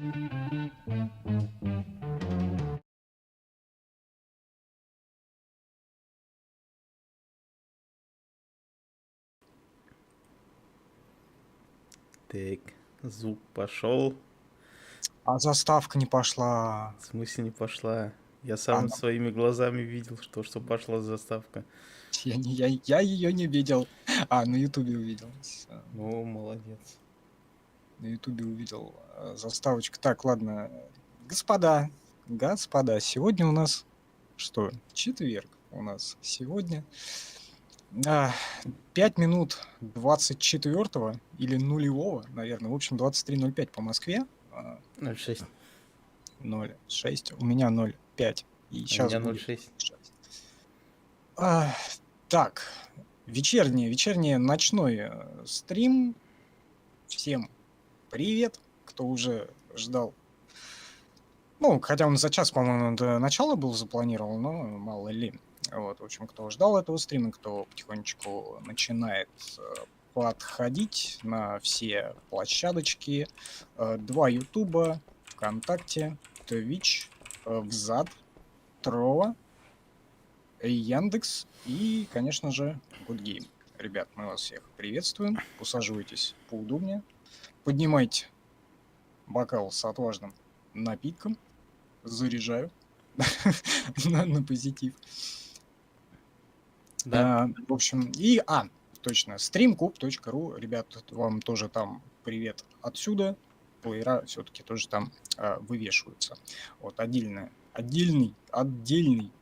Так, звук пошел. А заставка не пошла. В смысле не пошла? Я сам своими глазами видел, что пошла заставка. Я ее не видел. А, на Ютубе увидел. Ну, молодец. На Ютубе увидел заставочку. Так, ладно. Господа, сегодня у нас что? Четверг у нас сегодня. 5 минут 24 или нулевого, наверное. В общем, 23:05 по Москве. 0,6. 0,6. У меня 0,5. И сейчас меня будет 0,6. Так, вечерний ночной стрим. Всем привет, кто уже ждал. Ну, хотя он за час, по-моему, до начала был запланирован, но мало ли. Вот, в общем, кто ждал этого стрима, кто потихонечку начинает подходить на все площадочки. 2 Ютуба, ВКонтакте, Twitch, Взад, Трова, Яндекс и, конечно же, Гудгейм. Ребят, мы вас всех приветствуем. Усаживайтесь поудобнее. Поднимайте бокал с отважным напитком. Заряжаю на позитив. Да. В общем, точно, streamkub.ru. Ребят, вам тоже там привет отсюда. Плеера все-таки тоже там вывешиваются. Вот отдельный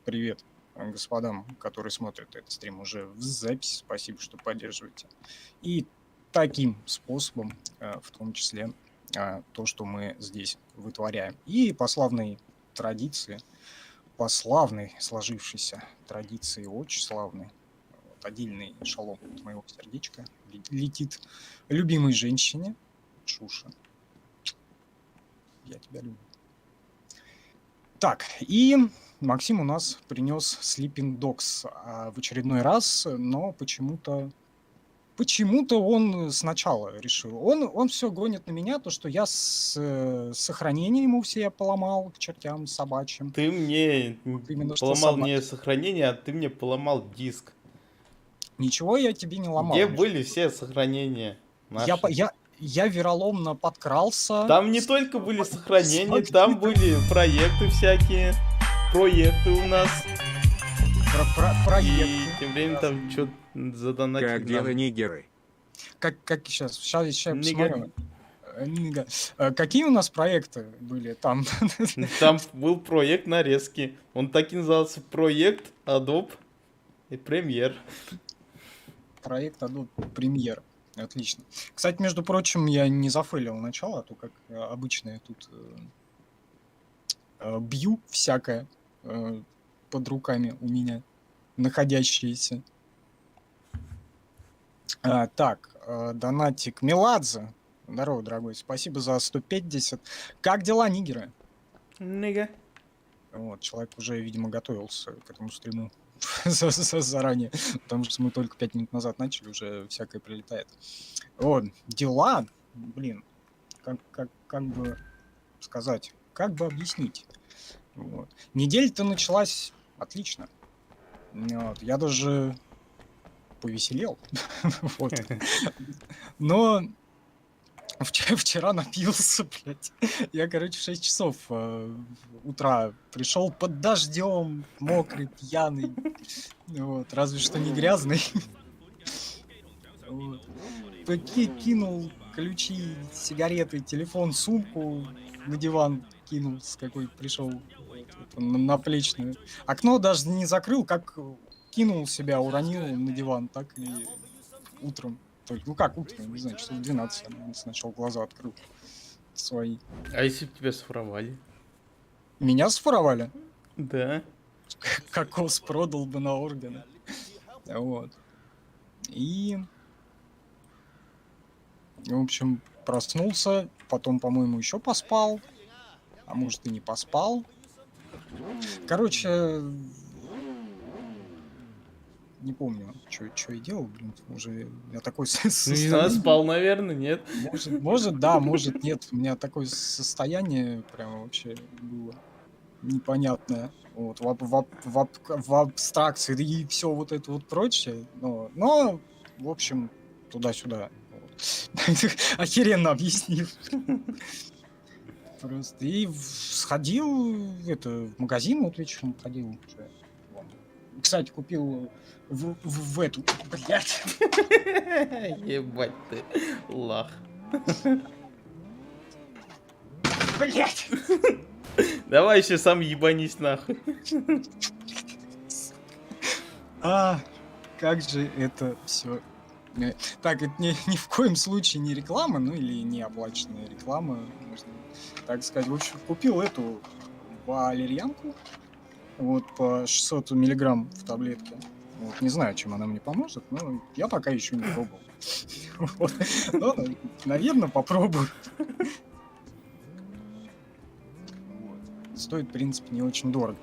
привет господам, которые смотрят этот стрим уже в записи. Спасибо, что поддерживаете. И таким способом, в том числе, то, что мы здесь вытворяем. И по славной традиции, сложившейся традиции, очень славной, вот, отдельный шалом от моего сердечка летит любимой женщине. Шуша, я тебя люблю. Так, и Максим у нас принес Sleeping Dogs в очередной раз, но почему-то он сначала решил. Он все гонит на меня, то, что я сохранение ему все поломал к чертям собачьим. Ты мне Именно что поломал не сохранение, а ты мне поломал диск. Ничего я тебе не ломал. Где были все сохранения наши? Я вероломно подкрался. Там не только были сохранения, там были проекты всякие. Проекты у нас. Проекты. И тем временем там что-то задонатили. Как дело, нигеры? Как сейчас посмотрим. Какие у нас проекты были там? Там был проект нарезки. Он так и назывался: проект Adobe и Premiere. Проект Adobe Premiere. Отлично. Кстати, между прочим, я не зафейлил начало, а то как обычно я тут бью всякое под руками у меня находящиеся. Так, донатик Меладзе. Здорово, дорогой. Спасибо за 150. Как дела, нигеры? Нига. Вот, человек уже, видимо, готовился к этому стриму заранее, потому что мы только 5 минут назад начали, уже всякое прилетает. Вот, дела, блин, как бы сказать, как бы объяснить. Вот. Неделя-то началась отлично. Вот, я даже повеселел. Вот. Но вчера напился, блядь. Я, короче, в 6 часов утра пришел под дождем, мокрый, пьяный. Вот. Разве что не грязный. Вот. Кинул ключи, сигареты, телефон, сумку на диван кинул, с какой пришел на плечную. Окно даже не закрыл, как кинул себя, уронил на диван, так и утром. Ну как утром, не знаю, часов в 12 я сначала глаза открыл свои. А если бы тебя своровали? Меня своровали? Да. Кокос продал бы на органы. Вот. И... В общем, проснулся, потом, по-моему, еще поспал. А может, и не поспал. Короче... не помню, что я делал, блин, уже я такой Ну, не знаю, спал, наверное, нет? может, да, может, нет. У меня такое состояние прямо вообще было непонятное. Вот, в абстракции и все вот это вот прочее. Но в общем, туда-сюда. Вот. Охеренно объяснил. Просто. И сходил в магазин, вот вечером ходил. Уже. Вон. Кстати, купил в эту, блядь. Ебать ты, лах. Блядь. Давай еще сам ебанись нахуй. Как же это все. Так, это ни в коем случае не реклама, ну или не оплаченная реклама, можно так сказать. В общем, купил эту валерьянку, вот, по 600 миллиграмм в таблетке. Вот, не знаю, чем она мне поможет, но я пока еще не пробовал. Вот. Но, наверное, попробую. Вот. Стоит, в принципе, не очень дорого.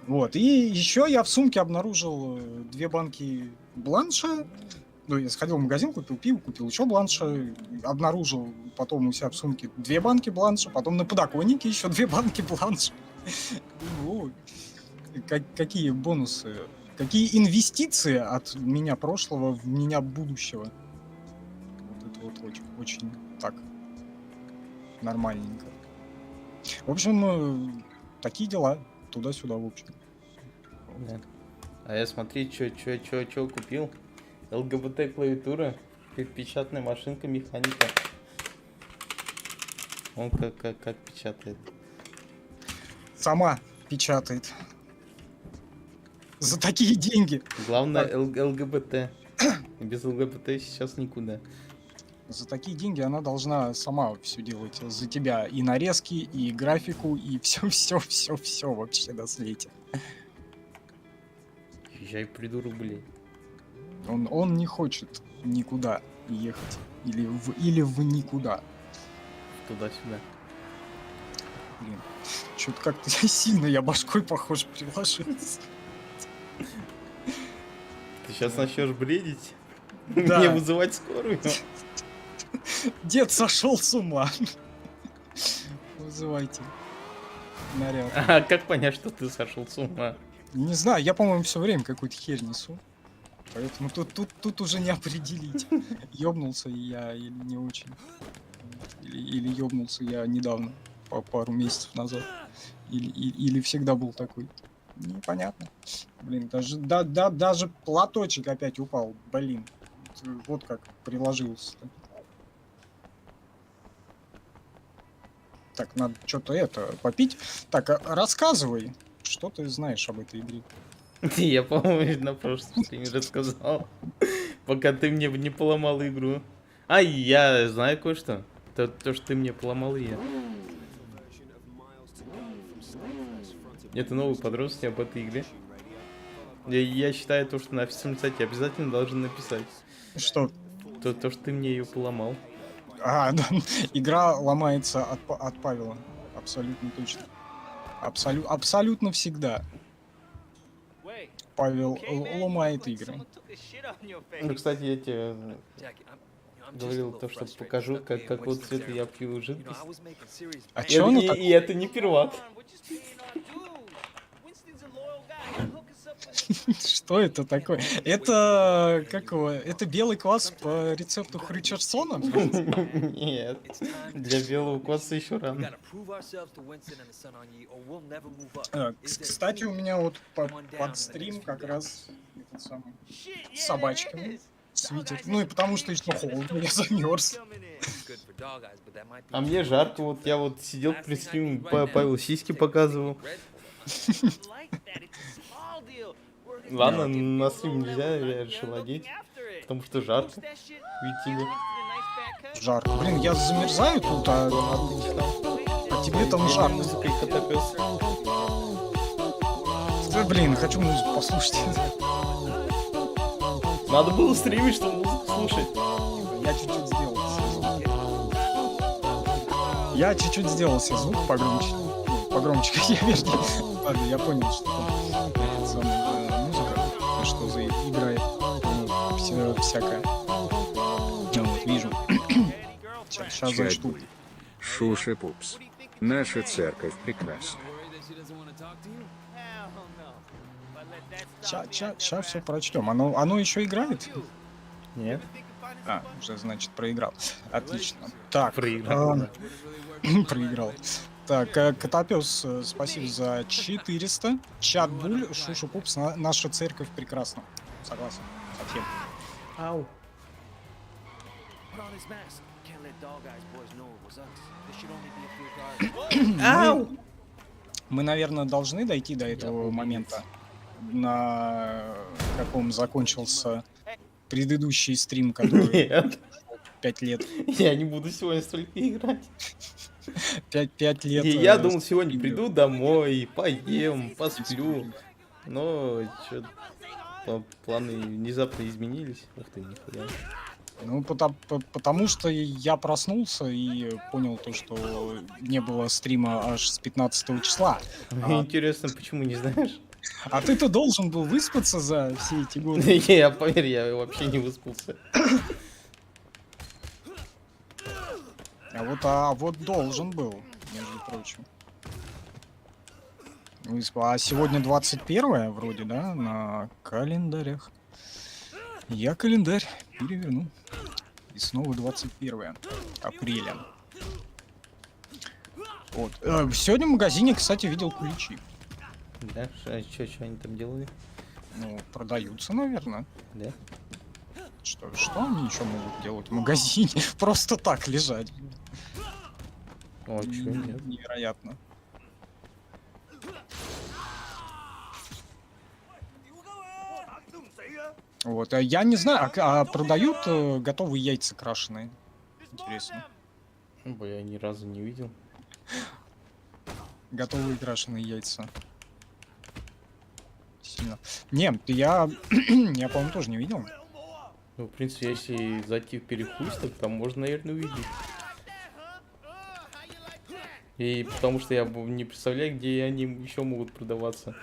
Вот. И еще я в сумке обнаружил 2 банки бланша. Ну, я сходил в магазин, купил пиво, купил еще бланша. Обнаружил потом у себя в сумке 2 банки бланша. Потом на подоконнике еще 2 банки бланша. Думаю, какие бонусы, какие инвестиции от меня прошлого в меня будущего. Вот это вот очень так нормальненько. В общем, такие дела. Туда-сюда, в общем. Да. А я смотри, чё купил. ЛГБТ клавиатура, печатная машинка, механика. Он как печатает. Сама печатает. За такие деньги. Главное ЛГБТ. Без ЛГБТ сейчас никуда. За такие деньги она должна сама все делать за тебя. И нарезки, и графику, и все вообще на свете. Езжай, придурок, блин. Он не хочет никуда ехать. Или в никуда. Туда-сюда. Блин. Что-то как-то сильно я башкой, похоже, приложился. Ты сейчас начнешь бредить? Да. Мне вызывать скорую? Дед сошел с ума. Вызывайте наряд. А как понять, что ты сошел с ума? Не знаю, я, по-моему, все время какую-то херь несу. Поэтому тут уже не определить, ёбнулся я или не очень. Или ёбнулся я недавно, пару месяцев назад. Или всегда был такой. Непонятно. Блин, даже платочек опять упал. Блин. Вот как приложился. Так, надо что-то попить. Так, рассказывай, что ты знаешь об этой игре. Я, по-моему, на прошлом стриме рассказал. Пока ты мне не поломал игру. А, я знаю кое-что. То, что ты мне поломал, и я. Это новый подробности об этой игре. Я считаю то, что на официальном сайте обязательно должен написать. Что? То, что ты мне ее поломал. Да, игра ломается от Павела. Абсолютно точно. Абсолютно всегда. Павел ломает игры. Ну, кстати, я тебе говорил то, что покажу, какого цвета я пью жидкость. А чё оно так? И это не первак. Что это такое? Это это белый квас по рецепту Хричардсона? Нет. Для белого кваса еще рано. Кстати, у меня вот под стрим как раз этот самый с собачками свитер. Ну и потому что еще холодно, я замерз. А мне жарко, вот я вот сидел при стриме, Павел сиськи показывал. Ладно, на стрим нельзя, я решил одеть, потому что жарко. Видите ли. Жарко. Блин, я замерзаю тут, а тебе там жарко. Музыка и котопес. Да, блин, хочу музыку послушать. Надо было стримить, чтобы музыку слушать. Я чуть-чуть сделал себе звук. Я чуть-чуть сделал себе звук погромче. Ну, погромче, я вернее. Ладно, я понял, что там самая музыка. играет. Всякое. Ну, вот, вижу. Сейчас Чат зачту. будет. Шуши пупс. Наша церковь прекрасна. Сейчас все прочтем. Оно еще играет? Нет? А, уже, значит, проиграл. Отлично. Так. Проиграл. Проиграл. Так, Котопес, спасибо за 400. Чат Буль, Шуша Пупс, наша церковь прекрасна. Согласен. Совсем. Ау. Ау! Мы, наверное, должны дойти до этого момента, на каком закончился предыдущий стрим, который Нет, 5 лет. я не буду сегодня столько играть. 5 лет. И я думал, сегодня стримлю. приду домой, поем, посплю. Но что-то планы внезапно изменились. Ух ты, нихуя. Ну, потому что я проснулся и понял то, что не было стрима аж с 15 числа. Интересно, почему не знаешь? А ты-то должен был выспаться за все эти годы. Я, поверь, я вообще не выспался. А вот должен был, между прочим. А сегодня 21 вроде, да, на календарях. Я календарь переверну. И снова 21 апреля. Вот. Сегодня в магазине, кстати, видел куличи. Да? Что они там делали? Ну, продаются, наверное. Да? Что они еще могут делать в магазине? Просто так лежать. О, чё, нет? Невероятно. Вот, я не знаю, а продают готовые яйца крашеные? Интересно. Бо я ни разу не видел. Готовые крашеные яйца. Сильно. Нет, я, по-моему, тоже не видел. Ну, в принципе, если зайти в перехлысток, там можно, наверное, увидеть. И потому что я не представляю, где они еще могут продаваться.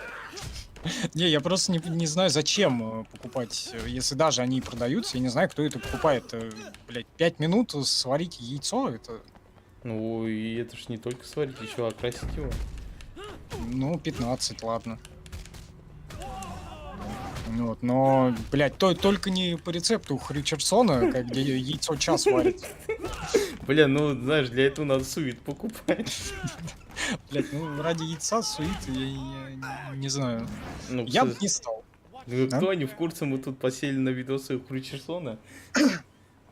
Не, я просто не знаю, зачем покупать, если даже они и продаются, я не знаю, кто это покупает. Блять, 5 минут сварить яйцо, это, Ну, и это ж не только сварить, еще окрасить его. ну, 15, ладно. Вот, но, блядь, только не по рецепту Хрючерсона, где яйцо час варит. Бля, ну, знаешь, для этого надо сует покупать. Блядь, ну, ради яйца суит, я не знаю. Ну, Я бы не стал. ну, да? кто не в курсе, мы тут посели на видосы Хрючерсона.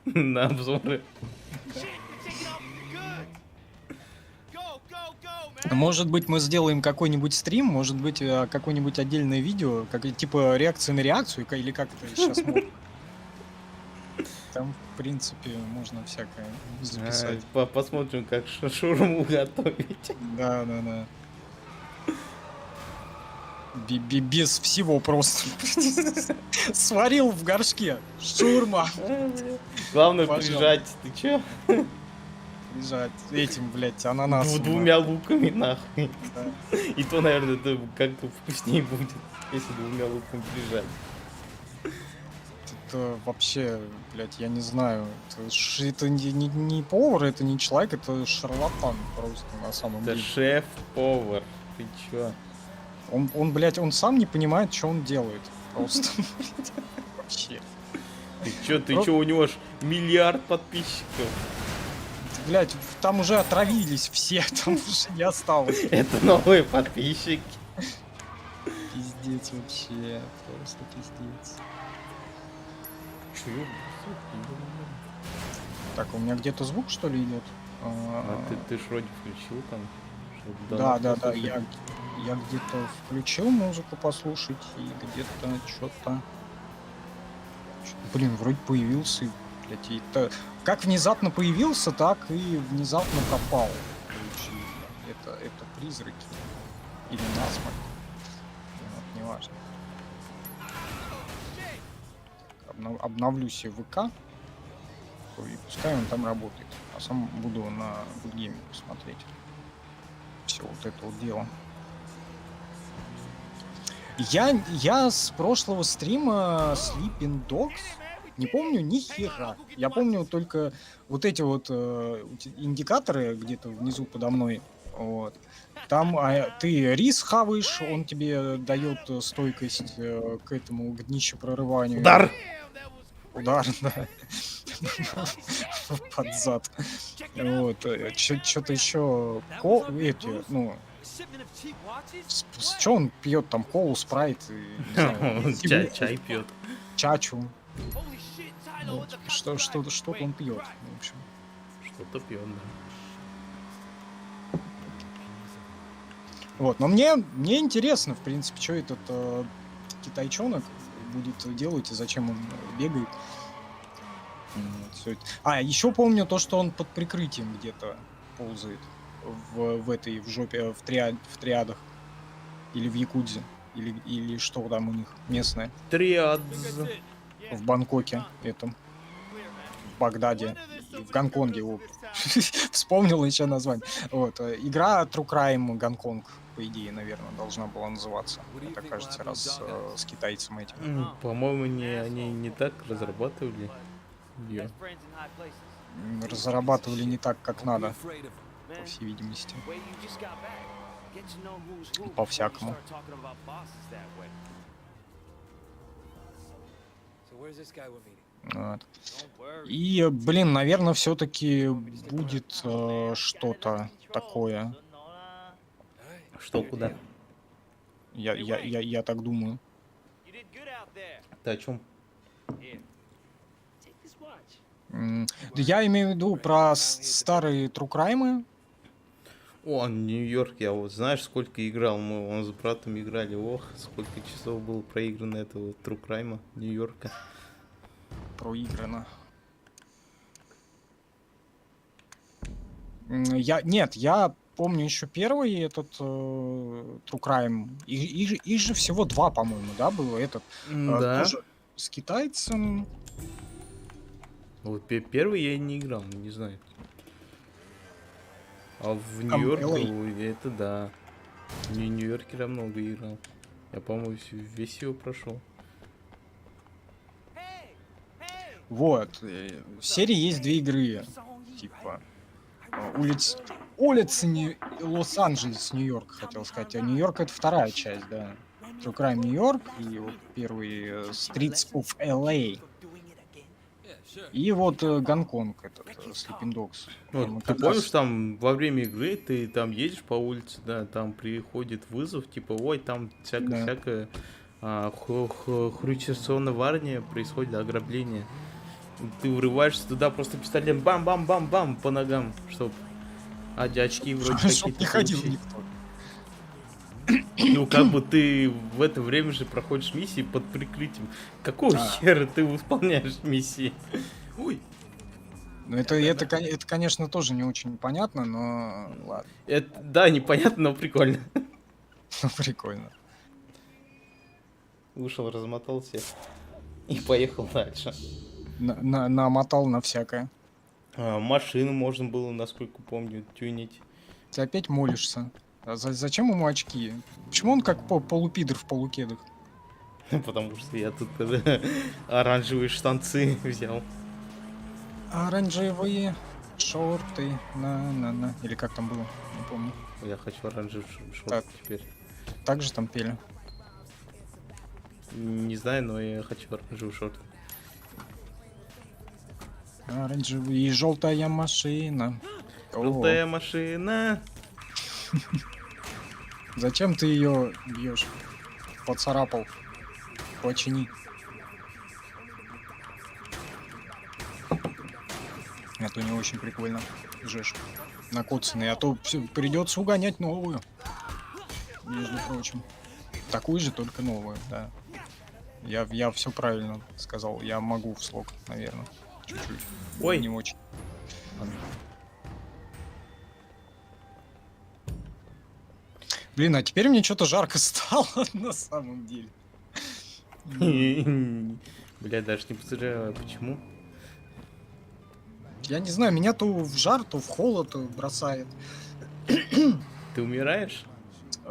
На обзоры. Может быть, мы сделаем какой-нибудь стрим, может быть, какое-нибудь отдельное видео, как типа реакция на реакцию, или как это сейчас можно. Там, в принципе, можно всякое записать. Посмотрим, как шаурму готовить. Да. Без всего просто. Сварил в горшке. Шурма. Главное Пожалуйста. прижать, ты чё? Лежать этим, блядь, ананасом. Двумя луками, нахуй. Да. И то, наверное, это как-то вкуснее будет, если двумя луками прижать. Это вообще, блядь, я не знаю. Это не повар, это не человек, это шарлатан просто на самом Это деле. шеф-повар. Ты чё? Он, блядь, он сам не понимает, что он делает. Просто. Вообще. Ты чё, у него ж миллиард подписчиков. Блядь, там уже отравились все, там уже не осталось. Это новые подписчики. Пиздец вообще, просто пиздец. Чё? Так, у меня где-то звук, что ли, идет? А ты ж вроде включил там. что-то Да, послушать. я где-то включил музыку послушать, и где-то что-то... Блин, вроде появился, блядь, и как внезапно появился, так и внезапно пропал. Короче, это призраки. Или насморк. Вот, неважно. Обновлю себе ВК. И пускай он там работает. А сам буду на Гудгейме посмотреть. Все вот это вот дело. Я с прошлого стрима Sleeping Dogs не помню ни хера. Я помню только вот эти вот индикаторы где-то внизу подо мной. Вот. Там ты рис хаваешь, он тебе дает стойкость к этому, к днищепрорыванию. Удар! Удар, да. Под зад. Вот. Что-то еще... Эти, ну... Что он пьет там? Колу, спрайт? Не знаю, Чай пьет. чачу. Вот. Что-то он пьет, в общем. Что-то пьет, да. Вот, но мне интересно, в принципе, что этот китайчонок будет делать и зачем он бегает. Всё это. Еще помню то, что он под прикрытием где-то ползает в этой, в жопе, в триадах. Или в Якудзе. Или что там у них местное. Триад. В Бангкоке этом. В Багдаде. В Гонконге. Вспомнил еще название. Вот. Игра True Crime Гонконг, по идее, наверное, должна была называться. Это, кажется, раз с китайцем этим. По-моему, они не так разрабатывали её. Разрабатывали не так, как надо, по всей видимости. По-всякому. Вот. И, блин, наверное, все-таки будет что-то такое. Что, куда? Я так думаю. Ты о чем? Я имею в виду про старые True Crime. О, Нью-Йорк, я вот знаешь, сколько играл, мы вон с братом играли, ох, сколько часов было проиграно этого True Crime Нью-Йорка. Проиграно. Я помню еще первый этот True Crime. Их же всего два, по-моему, да, было этот. Да. Тоже с китайцем. Вот первый я не играл, не знаю. А в Там Нью-Йорке, LA. это да. В Нью-Йорке я много играл. Я, по-моему, весь его прошел. Вот. В серии есть две игры. Типа улицы Лос-Анджелес, Нью-Йорк, хотел сказать. А Нью-Йорк — это вторая часть, да. True Crime Нью-Йорк и вот первый Streets of LA. И вот Гонконг, этот Sleeping Dogs. Вот, ты помнишь, там во время игры ты там едешь по улице, да, там приходит вызов, типа, ой, там всякое хрущевско-наварня происходит, ограбление. Ты врываешься туда, просто пистолетом бам-бам-бам-бам по ногам, чтоб очки вроде Чтоб какие-то не ходил получить. никто. Ну, как бы ты в это время же проходишь миссии под прикрытием. Какого хера ты выполняешь миссии? Ой. Ну, это, конечно, тоже не очень понятно, но ладно. Это, да, непонятно, но прикольно. Ну, прикольно. Вышел, размотался и поехал дальше. Намотал на всякое. Машину можно было, насколько помню, тюнить. Ты опять молишься. А зачем ему очки? Почему он как полупидор в полукедах? Потому что я тут оранжевые штанцы взял. Оранжевые шорты. На. Или как там было? Не помню. Я хочу оранжевые шорты Так. теперь. Так же там пели. Не знаю, но я хочу оранжевые шорты. Оранжевая и желтая машина. Желтая машина. Зачем ты ее бьешь? Поцарапал. Почини. Это не очень прикольно. Жешь. Накоцанный. А то придется угонять новую. Между прочим. Такую же, только новую, да. Я все правильно сказал. Я могу в слог, наверное. Чуть-чуть. Ой. Не очень. Блин, а теперь мне что-то жарко стало на самом деле. Бля, даже не представляю, почему. Я не знаю, меня то в жар, то в холод бросает. Ты умираешь?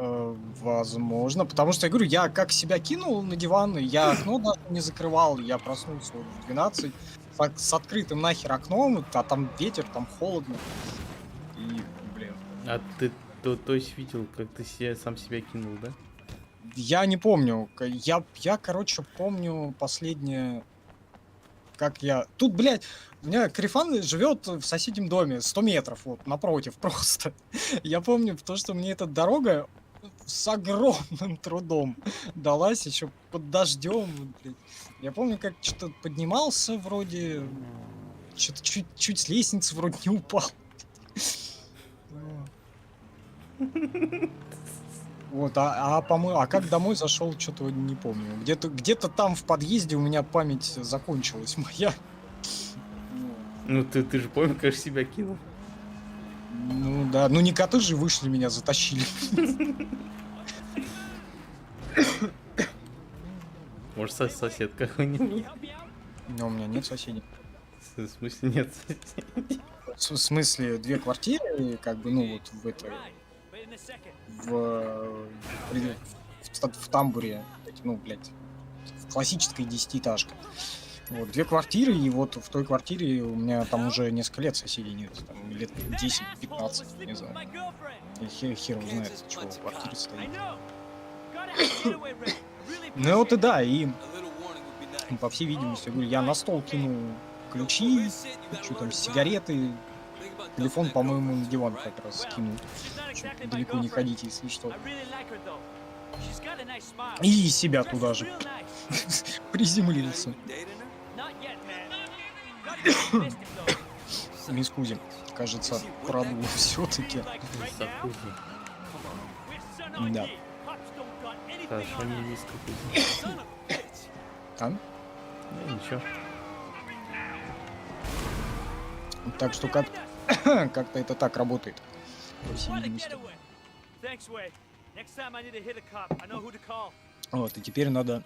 Возможно, потому что я говорю, я как себя кинул на диван, я окно даже не закрывал, я проснулся вот в 12 с открытым нахер окном, а там ветер, там холодно. И, блин, А ты то есть видел, как ты сам себя кинул, да? я не помню, я, короче, помню последнее, как я... Тут, блядь, у меня Карифан живет в соседнем доме, 100 метров, вот, напротив просто. Я помню то, что мне эта дорога с огромным трудом далась еще под дождем. Блядь. Я помню, как что-то поднимался вроде, что-то чуть с лестницы вроде не упал. Вот, по-моему, как домой зашел, что-то не помню. Где-то там в подъезде у меня память закончилась моя. Ну ты же помнишь, как себя кинул. Ну да, ну не коты же вышли, меня затащили. Может, сосед какой-нибудь? Но у меня нет соседей. В смысле нет соседей? В смысле, 2 квартиры, как бы, ну вот в это... в тамбуре, ну, блядь, в классической 10-этажке. Вот, 2 квартиры, и вот в той квартире у меня там уже несколько лет соседей нет, там лет 10-15, не знаю. И хер его знает, чего в квартире стоит. Ну вот и да, и по всей видимости, я говорю, я на стол кинул ключи, что там, сигареты, телефон, по-моему, на диван как раз скинул. Далеко не ходите, если что. И себя туда же приземлился. Мисс Кузи, кажется, продул все-таки. Да. Хорошо, не есть какой-то. А? Ну, ничего. Так что как-то это так работает. По всей видимости. Вот, и теперь надо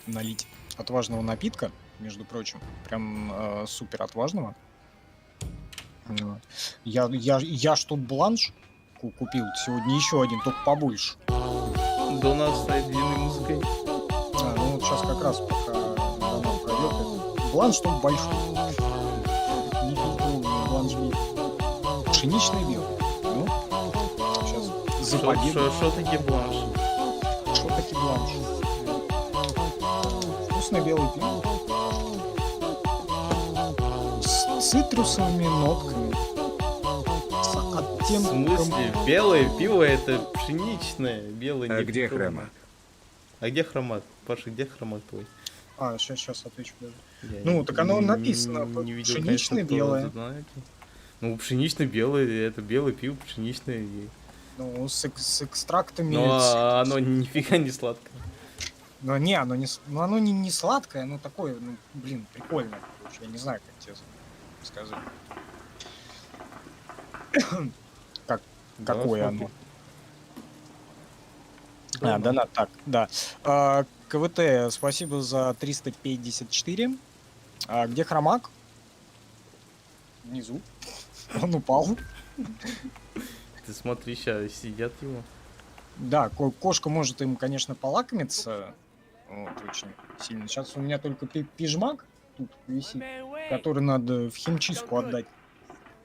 налить отважного напитка, между прочим, прям супер отважного. Вот. Я ж тут бланш купил сегодня еще один, только побольше. Да у нас стоит длинной музыкой. Ну вот сейчас как раз пока она пройдет. Бланш тут большой. Не фильтрованный бланш бит. Пшеничный белый. Ну, сейчас за победу. Что такие бланш? Что таки бланш? Вкусный белый пиво. С цитрусовыми нотками. С В оттенком... смысле? Белое пиво это пшеничное. Белое А не где пивное. хромак? А где хромак? Паша, где хромак твой? Сейчас отвечу. Я Ну, так оно написано, не видел, пшеничное конечно, белое. знаете. Ну, пшенично-белое, это белое пиво, пшеничное. Ну, с экстрактами... Но оно нифига не сладкое. Ну, не, оно не сладкое, оно такое, ну, блин, прикольное. Короче, я не знаю, как тебе сказать. Какое оно? Донат, так, да. КВТ, спасибо за 354. Где хромак? Внизу. Он упал. Ты смотри, сейчас сидят его. Да, кошка может им, конечно, полакомиться. Вот, очень сильно. Сейчас у меня только пижмак тут висит, который надо в химчистку отдать.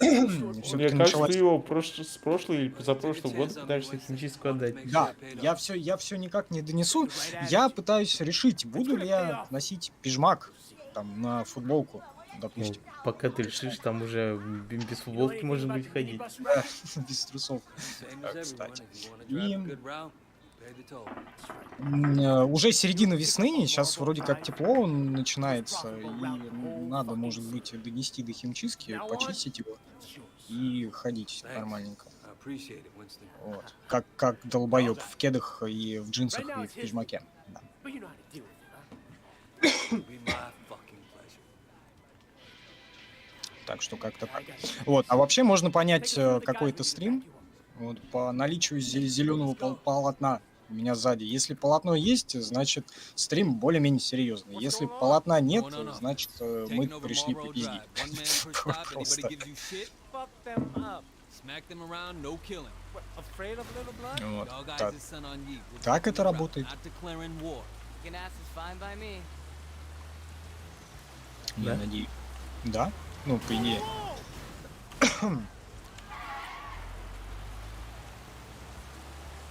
Мне кажется, ты его с прошлого или позапрошлого года пытаешься химчистку отдать. Да, я все никак не донесу. Я пытаюсь решить, буду ли я носить пижмак там на футболку, Ну, допустим, пока ты решишь, там уже без футболки может быть ходить. без трусов, кстати. И уже середина весны, сейчас вроде как тепло начинается, и надо, может быть, донести до химчистки, почистить его и ходить нормальненько. Вот. Как долбоеб в кедах и в джинсах и в пижмаке. Да. Так что как-то так. Вот. А вообще можно понять какой-то стрим вот, по наличию зеленого полотна у меня сзади. Если полотно есть, значит стрим более-менее серьезный. Если полотна нет, значит мы пришли попиздить. Просто. Smack them around, no killing. Afraid of little blood? Вот. Y'all guys Так, is son on ye. We're так just это doing right, работает. not declaring war. Kicking ass is fine by me. Я Да? надеюсь. Да? Ну, по идее.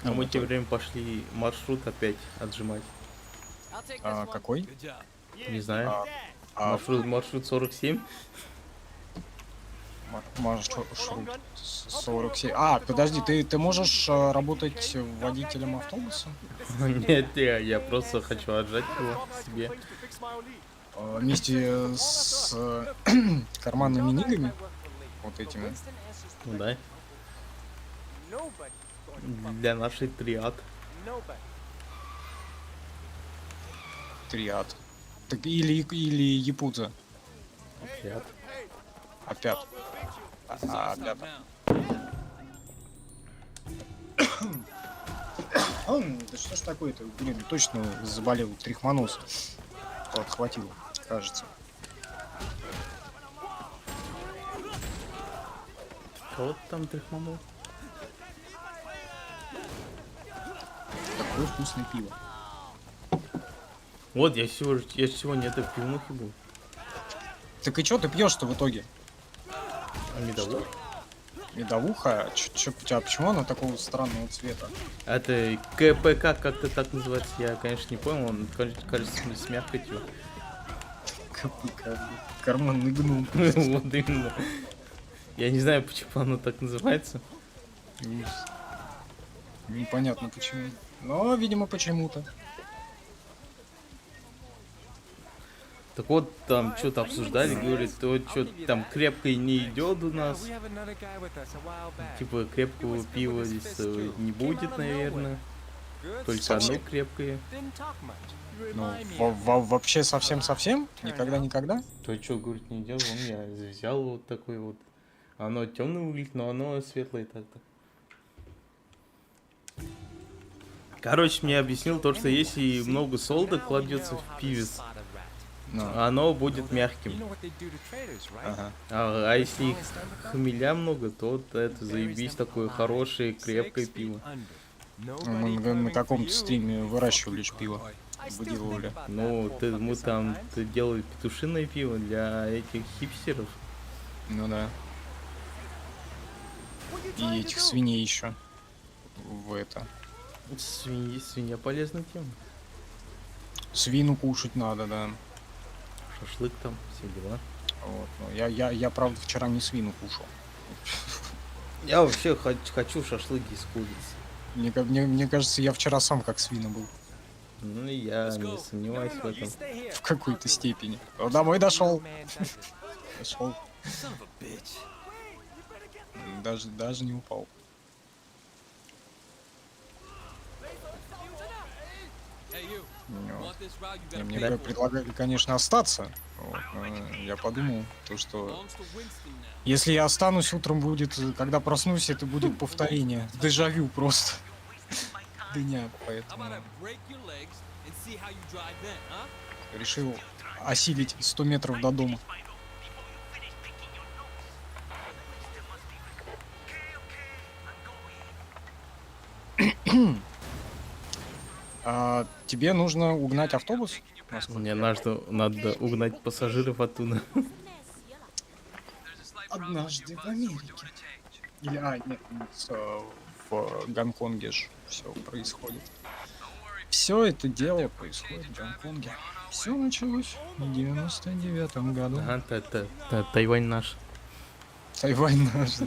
А Ну, мы это- тем временем пошли маршрут опять отжимать. I'll take this А, one. какой? Good job. Не знаю. А, Маршрут 47. маршрут 47. А, подожди, ты можешь работать водителем автобуса? Нет, я просто хочу отжать его себе. Вместе с карманными нигами? Вот этими. Ну да, для нашей триад. Триад. Так или Япудза. Триад. Опять. Stop Опять. now. Да что ж такое-то? Блин, точно заболел трихмоноз. Подхватил, кажется. Кого ты там тряхнул? Такое вкусное пиво. Вот, я сегодня это в пивнухе был. Так и чё ты пьешь-то в итоге? А медовух? Медовуха? А почему она такого странного цвета? Это КПК как-то так называется, я, конечно, не понял, он кажется с мягкостью. Карманный гном. Вот именно. Я не знаю, почему оно так называется. Непонятно почему. Но, видимо, почему-то. Так вот, там что-то обсуждали, говорит, то что там крепкое не идет у нас. Типа крепкого пива здесь не будет, наверное. Только одно крепкое. Ну, вообще совсем-совсем? Никогда-никогда? То что, говорит, не делал, вон я взял вот такой вот. Оно темное выглядит, но оно светлое так-то. Короче, мне объяснил то, что если много солода кладется в пиве, Ну, оно будет мягким. ага. А если их хмеля много, то вот это заебись такое хорошее крепкое пиво. Мы на каком-то стриме выращивали ж пиво. Выделывали. Ну, мы там делали петушиное пиво для этих хипстеров. Ну да. И этих свиней еще. В это. Свинья полезная тема. Свину кушать надо, да. Шашлык там, все дела. Вот. Ну, я правда вчера не свину кушал. Я вообще хочу шашлыки с курицей. Мне кажется, я вчера сам как свина был. Ну, и я не сомневаюсь в этом. В какой-то степени. Ну, домой дошел. Дошел. Даже не упал. Hey, you. Ну, Want this route, you и better мне pay for it. предлагали, конечно, остаться. Вот, но я подумал, то, что Belongs to Winston now. если я останусь, утром будет, когда проснусь, это будет повторение. Дежавю просто. Дня, How поэтому about I break your legs and see how you drive then, huh? решил осилить 100 метров до дома. Тебе нужно угнать автобус? Мне надо угнать пассажиров оттуда. Однажды в Америке. Или, нет, в Гонконге же все происходит. Все это дело происходит в Гонконге. Все началось в 99-м году. Ага, Тайвань наш. Тайвань наш.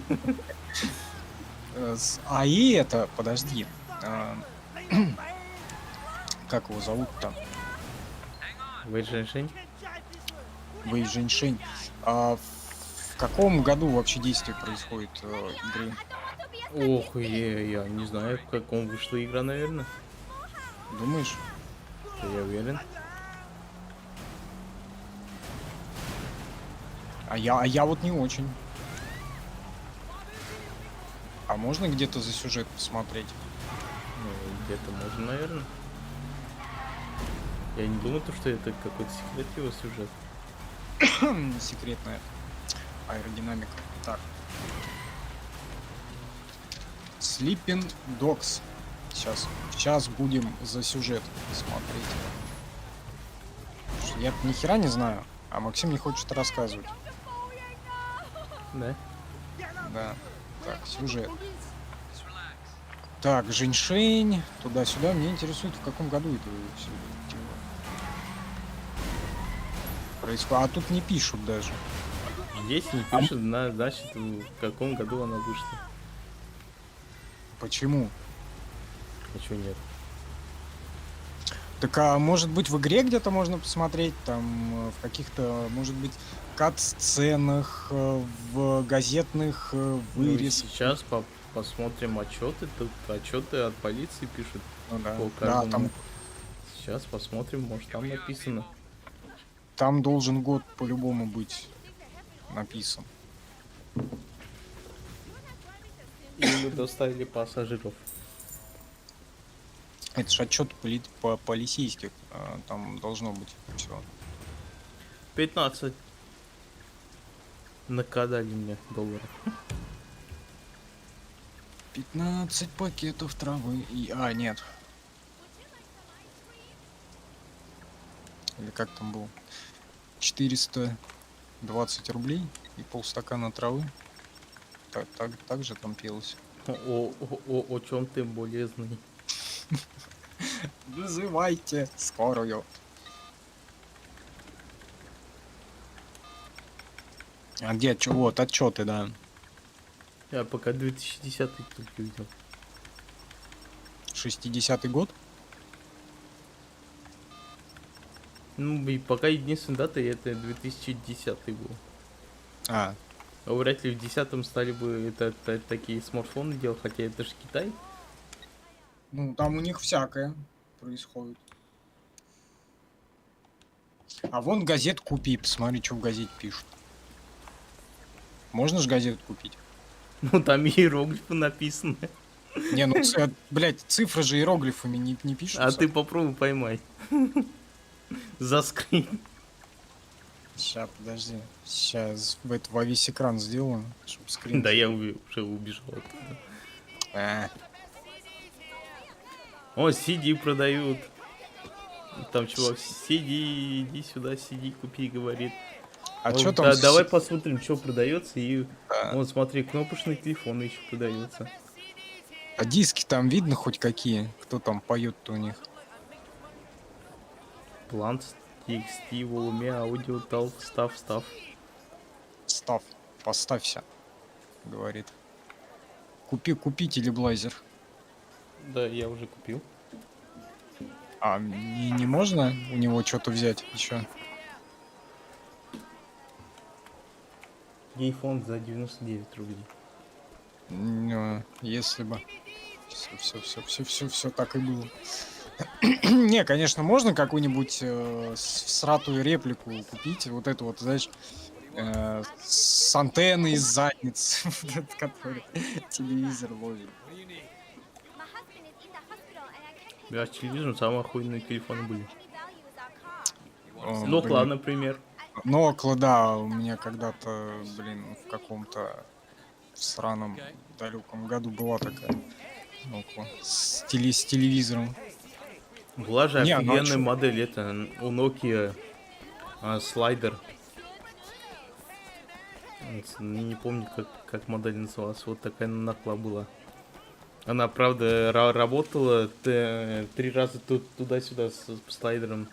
А и это, подожди. Как его зовут-то? Вэй Женьшень? Вэй Женьшень. В каком году вообще действие происходит игры? Ох, я не знаю, в каком вышла игра, наверное. Думаешь? Я уверен. А я вот не очень. А можно где-то за сюжет посмотреть? Ну, где-то можно, наверное. Я не думаю, что это какой-то секрет его сюжет. Секретная аэродинамика. Так. Sleeping Dogs. Сейчас будем за сюжет смотреть. Я ни хера не знаю, а Максим не хочет рассказывать. Да? Да. Так, сюжет. Так, Женьшень, туда-сюда. Меня интересует, в каком году это все происходит. А тут не пишут даже. Если не пишет, значит в каком году она вышла. Почему? А чё нет? Так, а может быть в игре где-то можно посмотреть, там, в каких-то, может быть, кат-сценах, в газетных Ну, вырезках. сейчас посмотрим отчеты. Тут отчеты от полиции пишут. Ну да. По Да, каждому. Сейчас посмотрим, может там написано. там должен год по-любому быть написан. И мы доставили пассажиров. Это же отчет полицейских, там должно быть все. 15. Накадали мне долларов. 15 пакетов травы и... А, нет. Или как там было? 420 рублей и полстакана травы. Так же там пелось. О чем ты болезный? Вызывайте скорую. А где? Вот, отчеты, да. Я пока 2010 только видел. 60-й год? Ну и пока единственная дата это 2010 был. А, А вряд ли в 10-м стали бы такие смартфоны делать, хотя это же Китай. ну там у них всякое происходит. А вон газет купи, посмотри, что в газете пишут. Можно же газету купить? Ну там иероглифы написаны. Не, ну, блядь, цифры же иероглифами не пишутся. А ты попробуй поймай. Заскрин. Сейчас, подожди. Сейчас во весь экран сделаю, чтобы скрин... Да я уже убежал оттуда. А, О, CD продают. Там чувак, CD, иди сюда, CD купи, говорит. а Вот, что там? да, давай посмотрим, что продается. И Да. вот смотри, кнопочный телефон еще продается. А диски там видно хоть какие? Кто там поет-то у них? Плант, TXT, волуме, аудио, тал, став. Став, поставься, говорит. Купи телеблайзер. Да, я уже купил. А не можно у него что-то взять еще? Гейфон за 99 рублей. Если бы. Все так и было. Не, конечно, можно какую-нибудь сратую реплику купить. Вот эту вот, знаешь, с антенной из задниц, вот этот, который телевизор ловит. My husband is in the hospital and I can't Да, с телевизором самые охуенные телефоны были. О, Нокла, блин. например. Нокла, да, у меня когда-то, блин, в каком-то сраном далеком году была такая Нокла с телевизором. Была же Не, ну а офигенная чё? модель, это у Nokia слайдер. Не помню, как модель называлась. Вот такая накла была. Она, правда, работала 3 раза туда-сюда с слайдером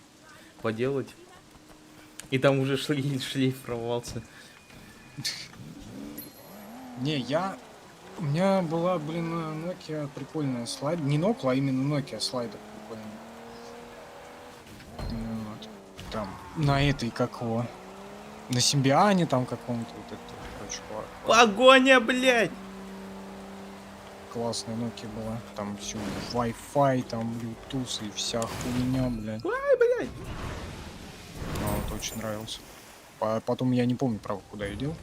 поделать. И там уже шлейф провалился. Не, у меня была, блин, Nokia прикольная слайдер. Не Nokia, а именно Nokia слайдер прикольный. Вот. Там, на этой, как его, на Симбиане там каком-то, вот это, короче, Погоня, блядь! классная Nokia была. Там все, Wi-Fi, там Bluetooth и вся хуйня, блядь. Ай, блядь! Вот, очень нравился. Потом я не помню, правда, куда я дел.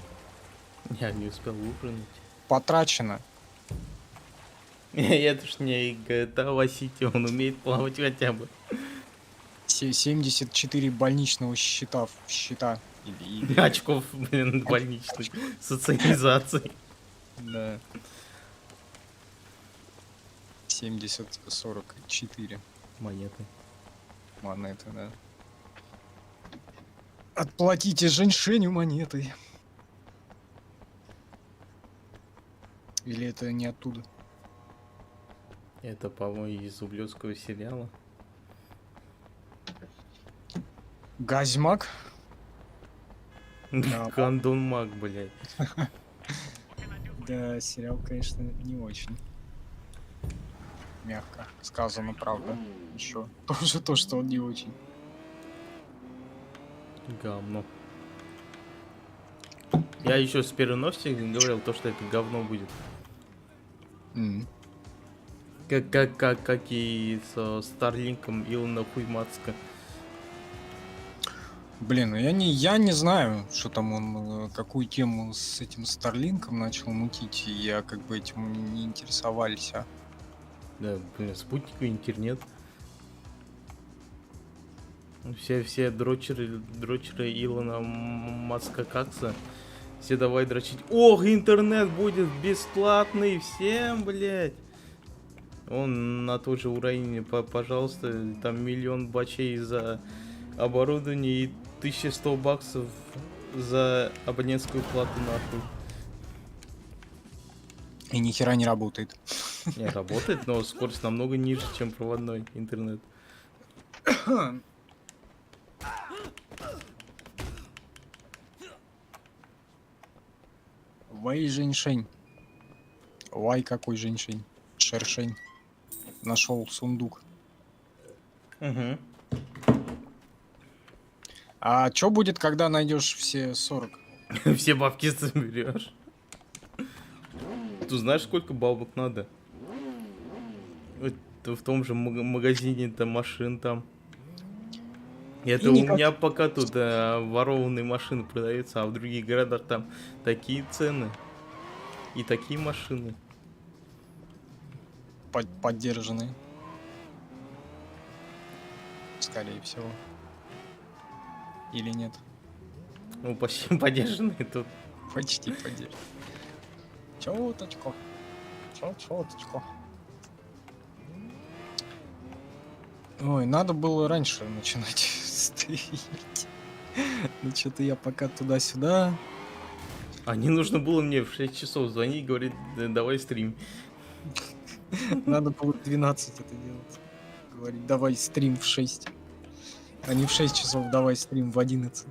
Я не успел выпрыгнуть. Потрачено. Это ж не GTA Vice City, он умеет плавать хотя бы. 74 больничного счета. Или... Очков, блин, больничных социализации. Да. 70-44 Монеты. монеты, да. Отплатите женьшеню монетой. Или это не оттуда? Это, по-моему, из ублюдского сериала. Газьмак? Да. Кондон Маг, блядь. Да, сериал, конечно, не очень. Мягко сказано, правда. Еще тоже то, что он не очень. Говно. Я еще с первой новости говорил то, что это говно будет. М. Как и со Старлинком Илона Хуймацка. Блин, ну я не знаю, что там он, какую тему с этим Старлинком начал мутить, и я как бы этим не интересовался. Да, блин, спутниковый интернет. Все дрочеры Илона Маска Какса. Все давай дрочить. Ох, интернет будет бесплатный всем, блядь. Он на тот же уровень, пожалуйста, там 1 миллион бачей за оборудование и 1100 баксов за абонентскую плату, нахуй. И ни хера не работает. Не, работает, но скорость намного ниже, чем проводной интернет. Вэй женьшень. Вай какой женьшень? Шершень. Нашел сундук. Угу. А чё будет, когда найдешь все 40? Все бабки заберешь. Ты знаешь, сколько бабок надо? Вот в том же магазине машин там. И это у никак- меня пока тут ворованные машины продаются, а в других городах там такие цены. И такие машины. Поддержанные. Скорее всего. Или нет? Ну, почти поддержанные тут. Почти поддержанные. Чёточку. Чёточку. Ой, надо было раньше начинать стримить. Ну что-то я пока туда-сюда. А не нужно было мне в 6 часов звонить и говорить, давай стрим. Надо было в 12 это делать. Говорить, давай стрим в 6. А не в 6 часов, давай стрим в 11.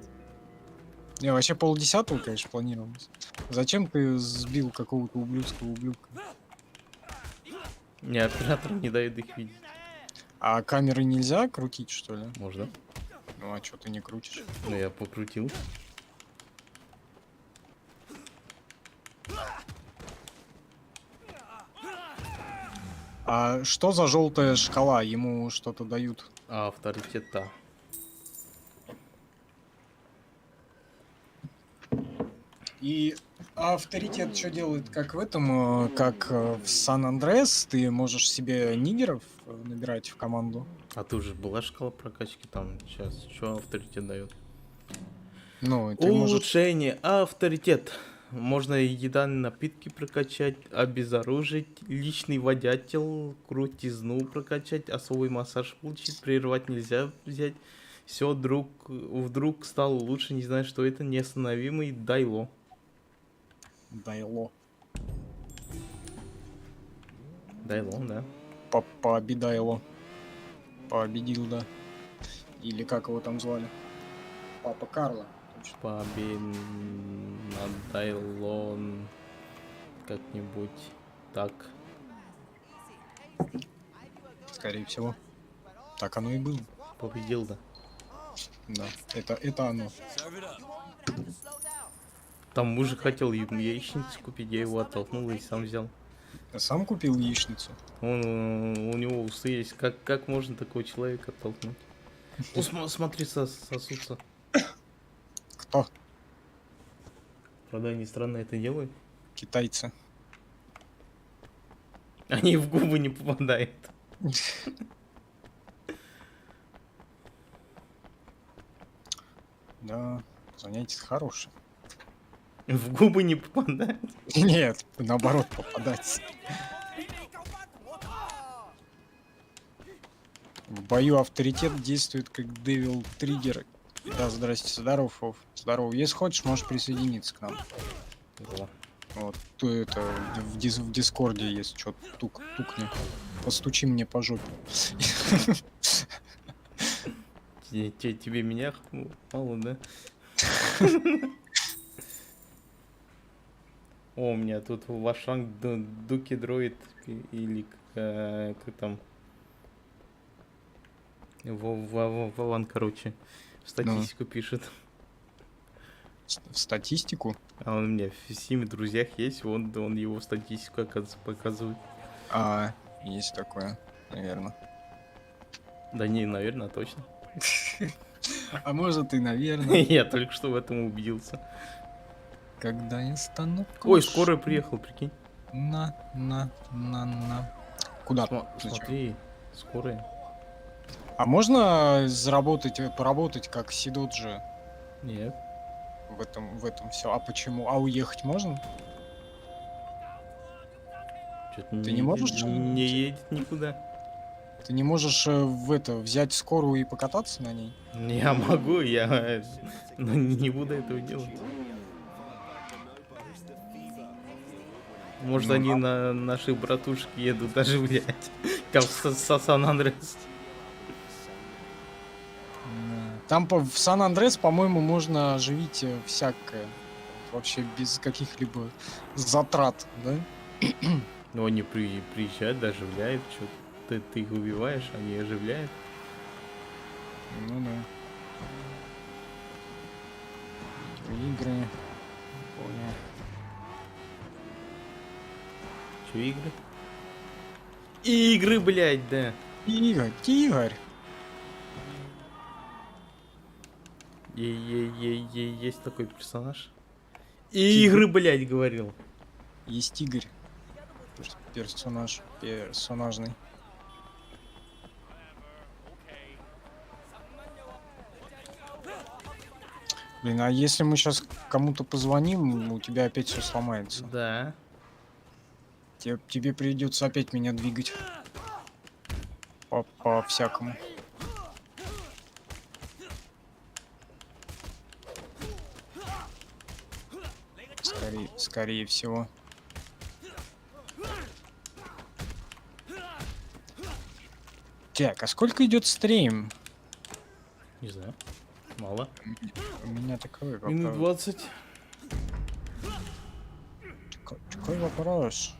Не, вообще 9:30, конечно, планировалось. Зачем ты сбил какого-то ублюдского ублюдка? Не, оператор не дает их видеть. А камеры нельзя крутить, что ли? Можно? Ну а что ты не крутишь? Ну, я покрутил. А что за желтая шкала? Ему что-то дают? А авторитета. И авторитет что делает? Как в этом, как в Сан-Андреас, ты можешь себе нигеров набирать в команду? А ты уже была шкала прокачки там? Сейчас, что авторитет дает? Ну, и ты можешь... Улучшение, авторитет. Можно еда, напитки прокачать, обезоружить, личный водятел, крутизну прокачать, особый массаж получить, прервать нельзя взять. Все, вдруг стало лучше, не знаю, что это, неостановимый дайло. Дайло. Дайло, да. Пообедайло. Пообедил, да. Или как его там звали? Папа Карло. Точно. Дайлон. Как-нибудь так. Скорее всего. Так оно и было. Победил, да. Да, это оно. Там мужик хотел яичницу купить, я его оттолкнул и сам взял. Я сам купил яичницу. У него усы есть. Как можно такого человека оттолкнуть? Смотри, сосутся. Кто? Правда, они странно это делают. Китайцы. Они в губы не попадают. Да, занятие хорошее. В губы не попадают. Нет, наоборот, попадать. В бою авторитет действует как Devil Триггер. Да, здрасте, здоров, Вов. Здорово. Если хочешь, можешь присоединиться к нам. Во. Вот, то это в Дискорде есть, что тукни. Постучи мне по жопе. Тебе меня мало, да? О, у меня тут Вашанг Дуки Дроид или как там Вован, короче, статистику пишет. В статистику? А он у меня в Steam друзьях есть, он его статистику, оказывается, показывает. А, есть такое, наверное. Да не, наверное, точно. А может и, наверное, Я только что в этом убедился. когда я стану Ой, кош- скоро приехал, прикинь. На. Куда? Зачем? Смотри, скорая. А можно заработать, поработать как Сидоджи Нет. в этом все? А почему? А уехать можно? Что-то Ты не можешь? Не едет никуда. Ты не можешь взять скорую и покататься на ней? Я могу, но не буду этого делать. Может, Ну, они на наши братушки едут даже, блядь, как в Сан-Андрес. Там в Сан-Андрес, по-моему, можно оживить всякое. Вообще без каких-либо затрат, да? Но они приезжают, даже оживляют, что ты их убиваешь, они оживляют. Ну да. Игры. Понял. Че, игры? Игры, блядь, да. Игорь. Есть такой персонаж. Игры, блядь, говорил. Есть Игорь. Персонажный. Блин, а если мы сейчас кому-то позвоним, у тебя опять все сломается. Да. Тебе придется опять меня двигать. По-всякому. Скорее всего. Так, а сколько идет стрим? Не знаю. Мало. У меня такой Минут вопрос. 20. Такой вопрос.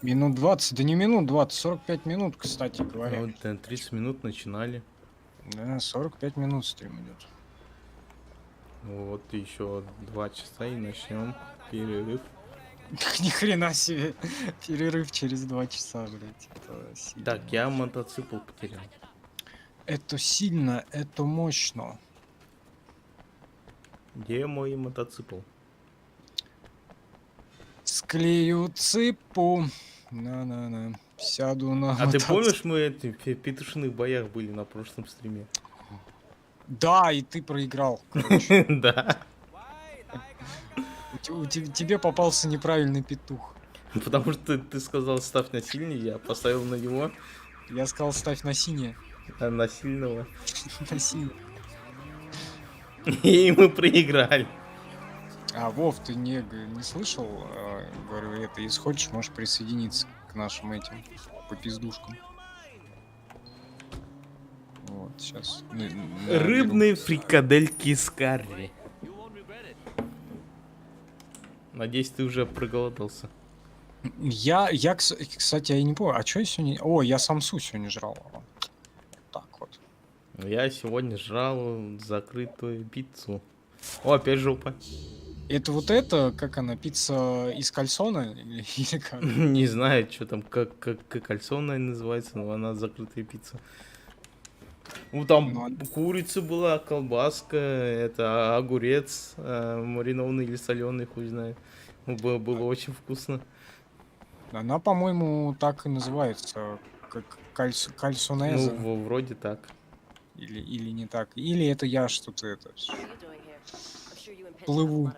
Минут 20, да не минут 20, 45 минут, кстати говоря. Вот 30 минут начинали. Да, 45 минут стрим идет. Вот еще 2 часа и начнем перерыв. Ни хрена себе. Перерыв через 2 часа, блядь. Это сильно. Так, я мотоцикл потерял. Это сильно, это мощно. Где мой мотоцикл? Склею цепу. На. Сяду на А ты мотоцикл. помнишь, мы в петушиных боях были на прошлом стриме? Да, и ты проиграл. Да. Тебе попался неправильный петух. Потому что ты сказал, ставь на сильный, я поставил на него, Я сказал, ставь на синее. на сильного. На синее. И мы проиграли. А, Вов, ты не слышал? Говорю, это, если хочешь, можешь присоединиться к нашим этим по пиздушкам. Вот, сейчас. Рыбные фрикадельки с карри. Надеюсь, ты уже проголодался. Кстати, я не помню, а что я сегодня... О, я самсу сегодня жрал. Так вот. Я сегодня жрал закрытую пиццу. О, опять жопа. Это вот это, как она, пицца из кальсона? Или как? Не знаю, что там, как кальсонная называется, но она закрытая пицца. Ну там Ну, курица была, колбаска, это огурец, маринованный или соленый, хуй знает. Ну, было очень вкусно. Она, по-моему, так и называется. Как кальсонеза. Ну, вроде так. Или не так. Или это я что-то это... Плыву.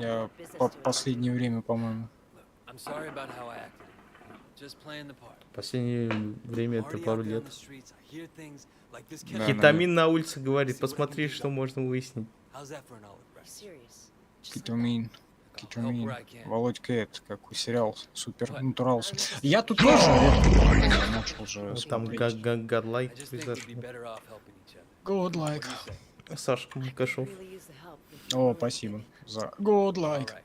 Я последнее время, по-моему. I'm sorry about how I acted. Just playing the part. Последнее время это Already пару out there on лет. the streets, I hear things like this Да, cat- Кетамин на улице говорит, посмотри, что можно выяснить. How's that for an olive breast? Serious. Кетамин. I'll help Кетамин. where I can. Володька, это как у сериал Супер Натуралс. Я тут тоже редко начал уже Вот там смотреть. гадлайк I just think we'd be произошел. better off helping each other. Good What like. do you say? Сашка Макашов. Really use the help. if you О, really спасибо need it. за good All like. right.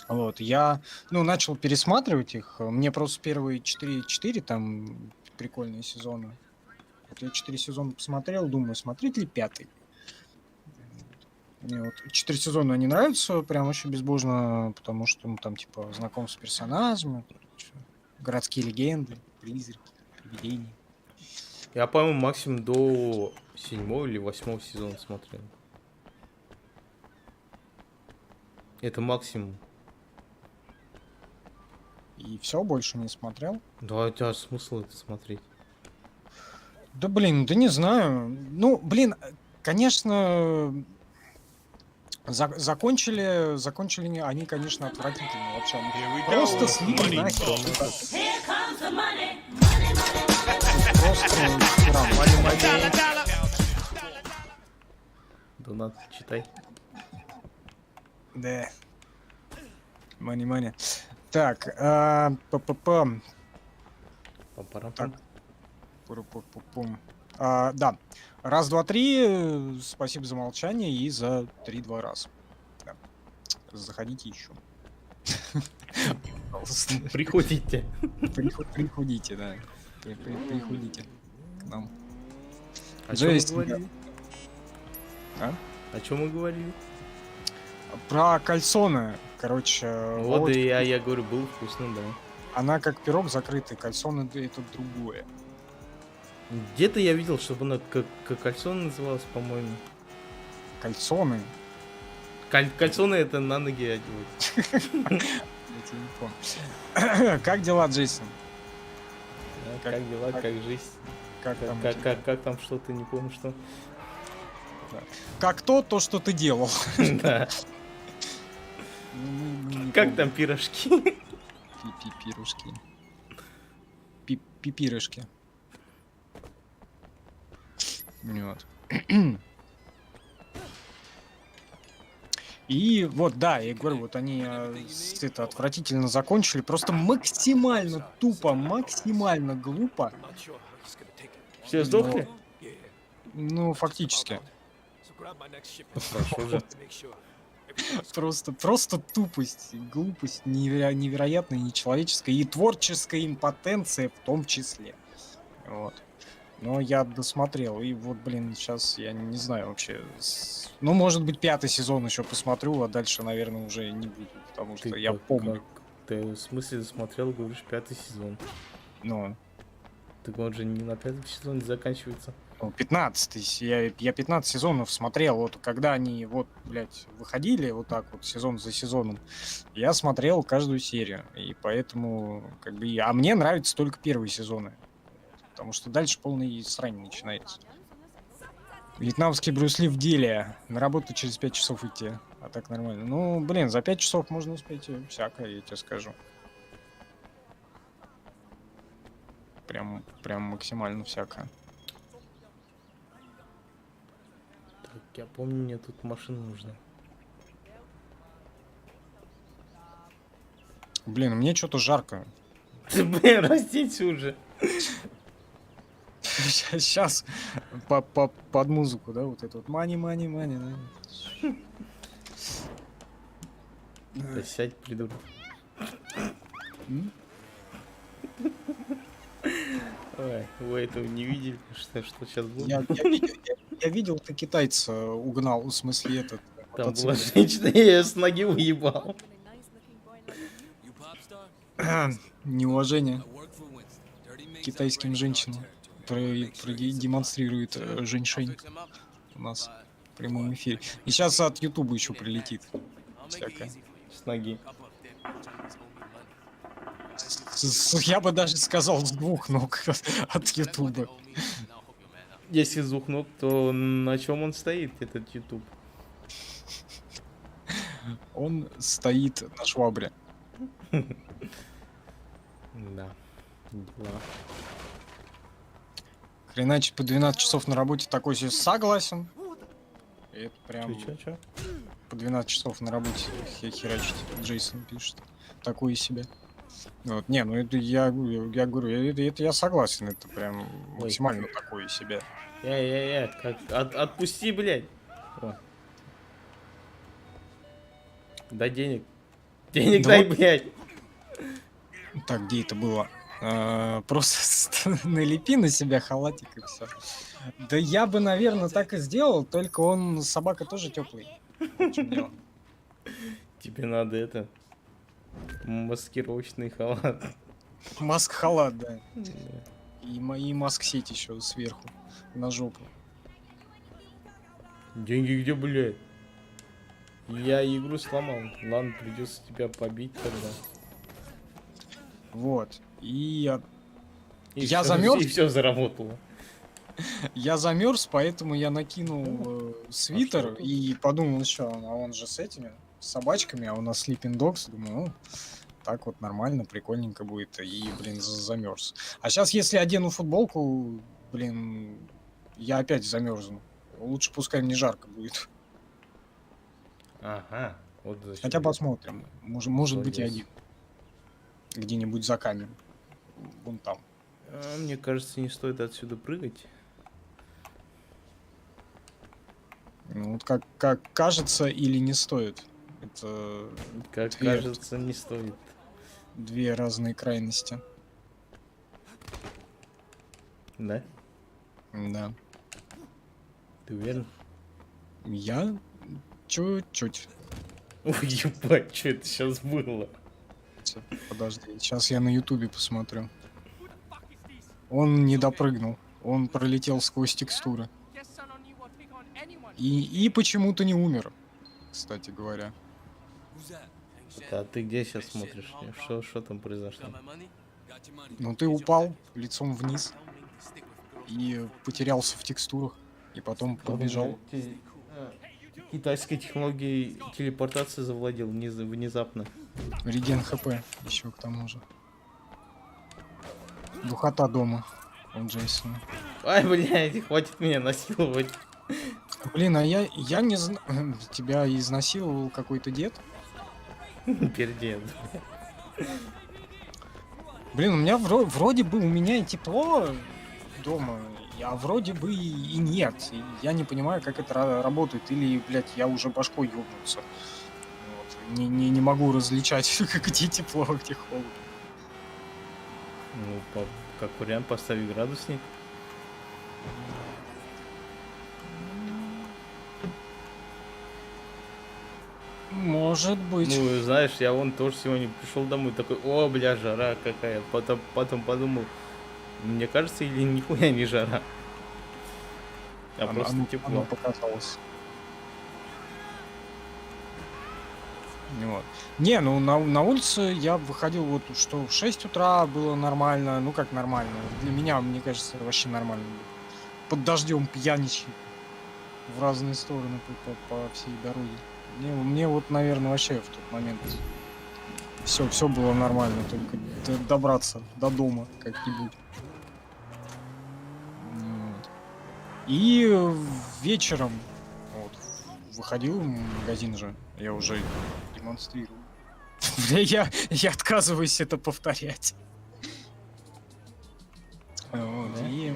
Вот, я, начал пересматривать их. Мне просто первые 4 там прикольные сезоны. Вот я 4 сезона посмотрел, думаю, смотреть ли 5-й. Мне вот 4 сезона они нравятся, прям вообще безбожно, потому что там типа знакомство с персонажами, городские легенды, призраки, привидения. Я, по-моему, максимум до 7 или 8 сезона смотрел. Это максимум. И все, больше не смотрел. Да, у тебя смысл это смотреть. Да блин, да не знаю. Ну, блин, конечно, закончили они, конечно, отвратительно вообще. Они просто слили нахер. Просто херам. Донат, читай. Да. Мани. Так, Пам-парам-пам. Пуру-пу-пу-пум. Да. Раз, два, три. Спасибо за молчание и за 3-2 раза. Да. Заходите еще. Пожалуйста. Приходите. Приходите, да. Приходите к нам. О чем мы Жесть, говорили? А? О чем мы говорили? Про кальсоны, короче. Вот Володька, и я говорю, было вкусно, да. она как пирог закрытый, кальсоны это другое. Где-то я видел, чтобы она как кальсон называлась, по-моему. Кальсоны? Кальсоны это на ноги одевать. Я тебе не помню. Как дела, Джейсон? Да, как дела, как жизнь? Как там? у тебя? Как там что-то, не помню что. Как то, что ты делал. Да. Ну, мы не Как помним. там пирожки? Пипирушки. Пипирышки. Вот. И вот, да, я говорю, вот они это отвратительно закончили, просто максимально тупо, максимально глупо. Все сдохли? Ну, фактически. Хорошо же. Просто тупость, глупость невероятная, нечеловеческая и творческая импотенция в том числе. Вот. Но я досмотрел, и вот, блин, сейчас я не знаю вообще. Ну, может быть, 5-й сезон еще посмотрю, а дальше, наверное, уже не буду, потому что я помню. Ты в смысле смотрел, говоришь, 5-й сезон? Ну, Так он же не на 5-м сезоне заканчивается. 15-й, я 15 сезонов смотрел, вот когда они, вот, блядь, выходили вот так вот, сезон за сезоном, я смотрел каждую серию, и поэтому, как бы, а мне нравятся только первые сезоны, потому что дальше полный срань начинается. Вьетнамский Брюс Ли в деле, на работу через 5 часов идти, а так нормально. Ну, блин, за 5 часов можно успеть всякое, я тебе скажу. Прям максимально всякое. Так, я помню, мне тут машина нужна. Блин, мне что-то жарко. Ты, блин, разденься уже. Сейчас под музыку, да, вот это вот мани, да. Да сядь, придурок. М? Ой, вы этого не видели, что сейчас было? Я видел, ты китайца угнал, в смысле этот. Там мотоцикл. была женщина, я ее с ноги уебал. You pop star? Неуважение I work for Winston. Dirty Ming's китайским upgrading женщинам демонстрирует женьшень Fix him up. у нас в прямом эфире. И сейчас от Ютуба еще прилетит. I'll make it Всякое. easy for you. С ноги. Couple of damn Chinese owe me money. Я бы даже сказал с 2 ног от That's what they Ютуба. owe me, and I'll hope you man up. Если с 2 ног, то на чем он стоит, этот YouTube? Он стоит на швабре. Да. Дела. Хреначить по 12 часов на работе такой себе согласен. И это прям Чё? по 12 часов на работе херачить. Джейсон пишет. Такое себе. Вот. Не, ну это я говорю, это я согласен. Это прям максимально такое себе. Как, отпусти, блядь. О. Дай денег. Денег Да дай, вот. блядь. Так, где это было? Просто налепи на себя халатик и все. Да я бы, наверное, так и сделал, только он, собака тоже теплый. В чем дело? Тебе надо это... Маскировочный халат. Маск-халат, да. И маск-сеть еще сверху, на жопу. Деньги где, блядь? Я игру сломал. Ладно, придется тебя побить тогда. Вот. И И Я всё- замёрз? И все заработало. я замерз, поэтому я накинул свитер что тут? и подумал, что, а он же с этими, с собачками, а у нас Sleeping Dogs. Думаю, ну, так вот нормально, прикольненько будет. И, блин, замерз. А сейчас, если одену футболку, блин, я опять замерзну. Лучше пускай мне жарко будет. Ага. Вот зачем. Хотя посмотрим. Может быть, и Молодец. один. Где-нибудь за камеру. Вон там. Мне кажется, не стоит отсюда прыгать. Ну, вот как кажется или не стоит. Это Как Тверд. кажется, не стоит. две разные крайности. Да? Да. Ты уверен? Я чуть-чуть. Ой, ебать, что это сейчас было? Всё, подожди, сейчас я на ютубе посмотрю. Он не допрыгнул. Он пролетел сквозь текстуры. И почему-то не умер, кстати говоря. Who's that? А ты где сейчас смотришь? Что там произошло? Got my money? Got your money. Ну ты упал лицом вниз и потерялся в текстурах. И потом побежал. Китайской технологией телепортации завладел внезапно. Реген хп еще к тому же. Духота дома у Джейсона. Ай, блядь, хватит меня насиловать. Блин, а я не знаю. Тебя изнасиловал какой-то дед? Пердед. Блин, у меня вроде бы у меня и тепло дома, а вроде бы и нет. И я не понимаю, как это работает. Или, блядь, я уже башкой ёбнулся. Вот. Не могу различать, где тепло, а где холодно. Ну, как вариант, поставить градусник. Может быть. Ну, знаешь, я вон тоже сегодня пришел домой такой, о, бля, жара какая. Потом подумал, мне кажется, или нихуя не жара. А просто Оно тепло. показалось. Вот. Не, ну на улице я выходил вот что в 6 утра было нормально, ну как нормально. Для меня, мне кажется, вообще нормально было. Под дождем пьяничать в разные стороны по всей дороге. Мне вот, наверное, вообще в тот момент все было нормально, только добраться до дома как-нибудь. Вот. И вечером вот, выходил в магазин же, я уже демонстрирую. Бля, я отказываюсь это повторять. Вот, Да? и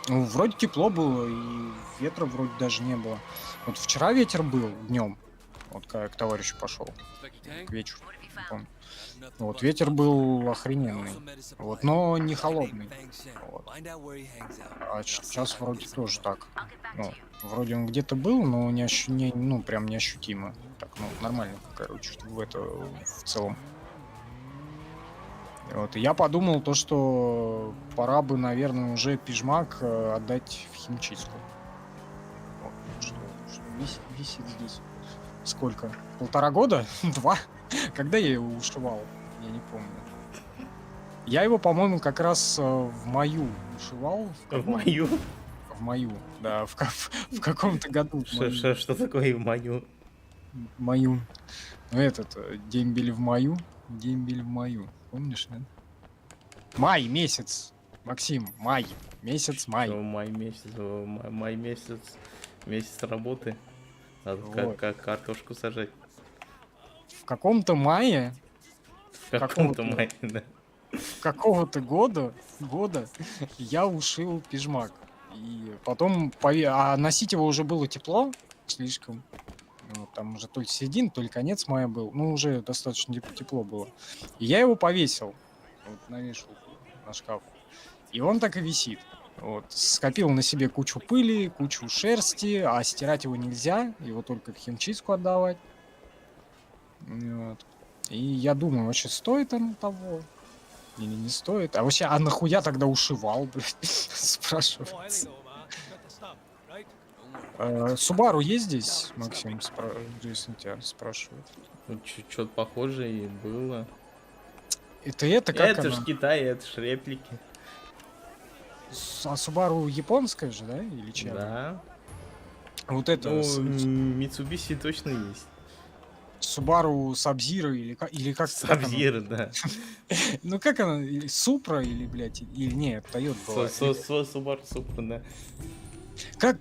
ну, вроде тепло было, и ветра вроде даже не было. Вот вчера ветер был днем, вот когда я к товарищу пошел, Inspector Tang? к вечеру. не помню. Nothing Вот but ветер trouble. был I охрененный, also met a supplier. вот, но не His name холодный. Fang Shen. Вот. Find out where he hangs out. А and I'll see сейчас if I can вроде get some тоже info. так. Ну, вроде он где-то был, но ну, прям неощутимо. Так, ну, нормально, короче, в это в целом. Вот, и я подумал то, что пора бы, наверное, уже пижмак отдать в химчистку. Вот, что висит здесь. Сколько? 1,5 года? 2? Когда я его ушивал? Я не помню. Я его, по-моему, как раз в маю ушивал. В мою? В маю, да, в каком-то году. в маю. Что такое в мою? Маю. Ну, этот, дембель в маю. Дембель в маю. Помнишь, нет? Май месяц. Максим, май. Месяц май. Что, май месяц, май месяц, месяц работы. Надо Вот. как картошку сажать. В каком-то мае, В каком-то Какого-то- мае, да. какого-то года я ушил пижмак. И потом, а носить его уже было тепло слишком. Ну, там уже то ли середина, то ли конец мая был. Ну, уже достаточно тепло было. И я его повесил. Вот, на вешалку, на шкаф. И он так и висит. Вот. Скопил на себе кучу пыли, кучу шерсти, а стирать его нельзя. Его только в химчистку отдавать. Вот. И я думаю, вообще стоит оно того? Или не стоит? А вообще, а нахуя тогда ушивал, блядь? Спрашивается. Субару есть здесь, Максим? Если тебя спрашивают. Ну, что-то похожее и было. Это как Это ж она? Китай, это ж реплики. А Субару японская же, да? Или чья? Да. Вот это Ну, Митсубиси точно есть. Субару Сабзира или как она? Сабзир, да. Ну как она? Или Супра или, блядь, или нет, Тойот была. Субару Супра, да.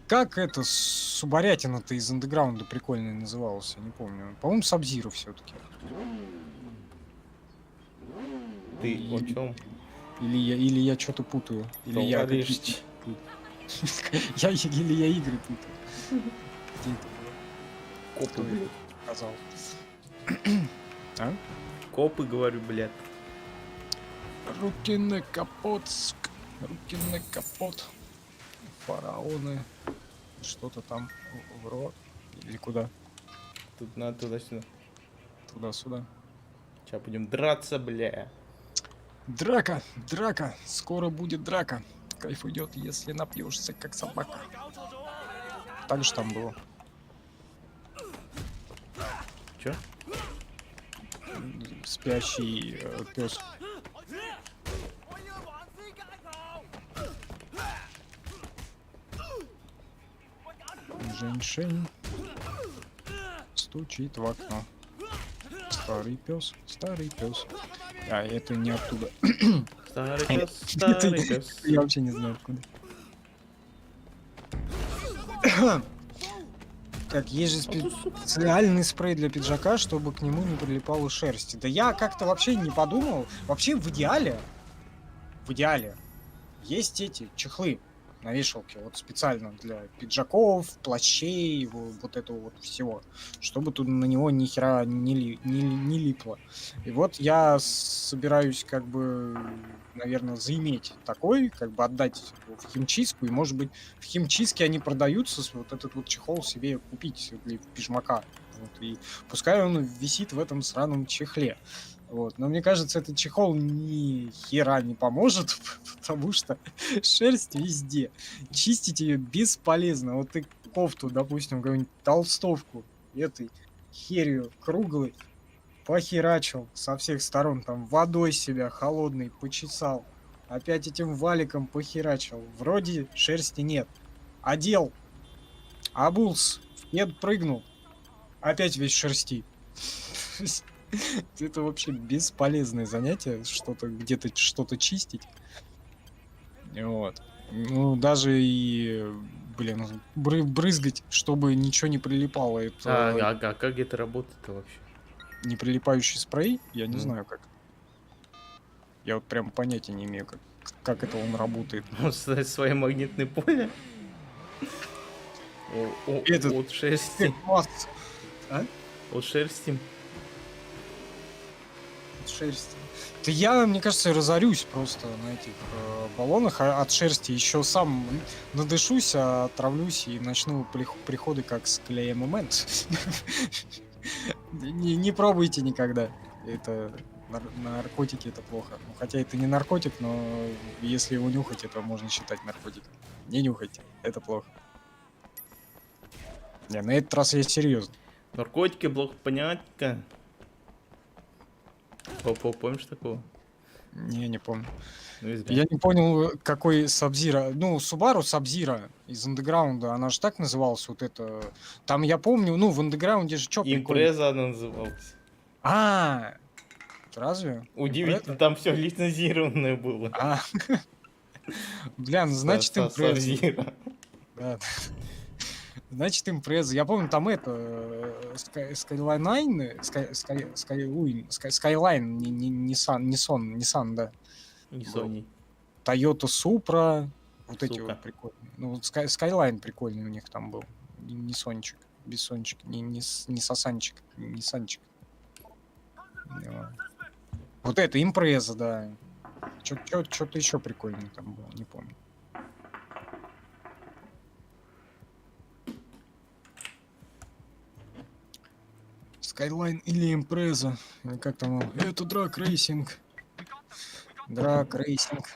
Как это Субарятина-то из андеграунда прикольно назывался, не помню. По-моему, Сабзиру все-таки. Ты о чем? Или я что-то путаю. Или я Говоришь? или я игры путаю. Где это было? Копы, блядь. Сказал. А? Копы, говорю, блядь. Руки на капот. Руки на капот. Фараоны. Что-то там в рот. Или куда? Тут надо туда-сюда. Туда-сюда. Сейчас будем драться, бля. Драка, драка. Скоро будет драка. Кайф идет, если напьешься, как собака. Так же там было. Чё? Спящий пес. Женьшень стучит в окно. Старый пес, старый пес. А, это не оттуда. Старый пес, старый пес. Я вообще не знаю откуда. Так, есть же специальный спрей для пиджака, чтобы к нему не прилипала шерсть. Да я как-то вообще не подумал. Вообще в идеале есть эти чехлы на вешалке, вот специально для пиджаков, плащей, вот этого вот всего, чтобы тут на него ни хера не липло. И вот я собираюсь как бы, наверное, заиметь такой, как бы отдать его в химчистку, и может быть в химчистке они продаются, вот этот вот чехол себе купить для пижмака. Вот, и пускай он висит в этом сраном чехле. Вот. Но мне кажется, этот чехол ни хера не поможет, потому что шерсть везде. Чистить ее бесполезно. Вот ты кофту, допустим, какую-нибудь толстовку этой херью круглой похерачил со всех сторон, там водой себя холодной почесал, опять этим валиком похерачил. Вроде шерсти нет. Одел, обулся, в кед прыгнул, опять весь шерсти. Это вообще бесполезное занятие, что-то где-то что-то чистить. Вот. Ну, даже и, блин, брызгать, чтобы ничего не прилипало. Это А как это работает-то вообще? не прилипающий спрей, я не Ну. знаю как. Я вот прям понятия не имею, как это он работает. Ну, создать свое магнитное поле? Этот- От шерсти. Класс. От шерсти. Шерсти. Да я, мне кажется, разорюсь просто на этих баллонах от шерсти. Еще сам надышусь, отравлюсь и начну приходы как с клеем момент. Не пробуйте никогда. Это наркотики, это плохо. Ну, хотя это не наркотик, но если его нюхать, это можно считать наркотиком. Не нюхайте, это плохо. Не, на этот раз я серьезно. Наркотики, блокпонятка. Помнишь такого? Не помню. Ну, и зря. Я не понял, какой Сабзира. Ну, Субару Сабзира из андеграунда, она же так называлась, вот это. Там я помню, ну, в андеграунде же что прикольно. Импреза она называлась. Разве? Удивительно, Это? там все лицензированное было. А, бля, ну значит импреза. Сабзиро. Да. Значит импреза. Я помню, там это... Skyline... Skyline, не Nissan, да. Не Был. Sony. Toyota Supra. Вот эти Сука. вот прикольные. Ну, вот Skyline прикольный у них там был. Не Сончик. Без Сончик. Не Сосанчик. Не Санчик. Да. Вот это импреза, да. Что-то еще прикольное там было, не помню. Skyline или импреза. Или как там его? Это драг рейсинг. Драг рейсинг.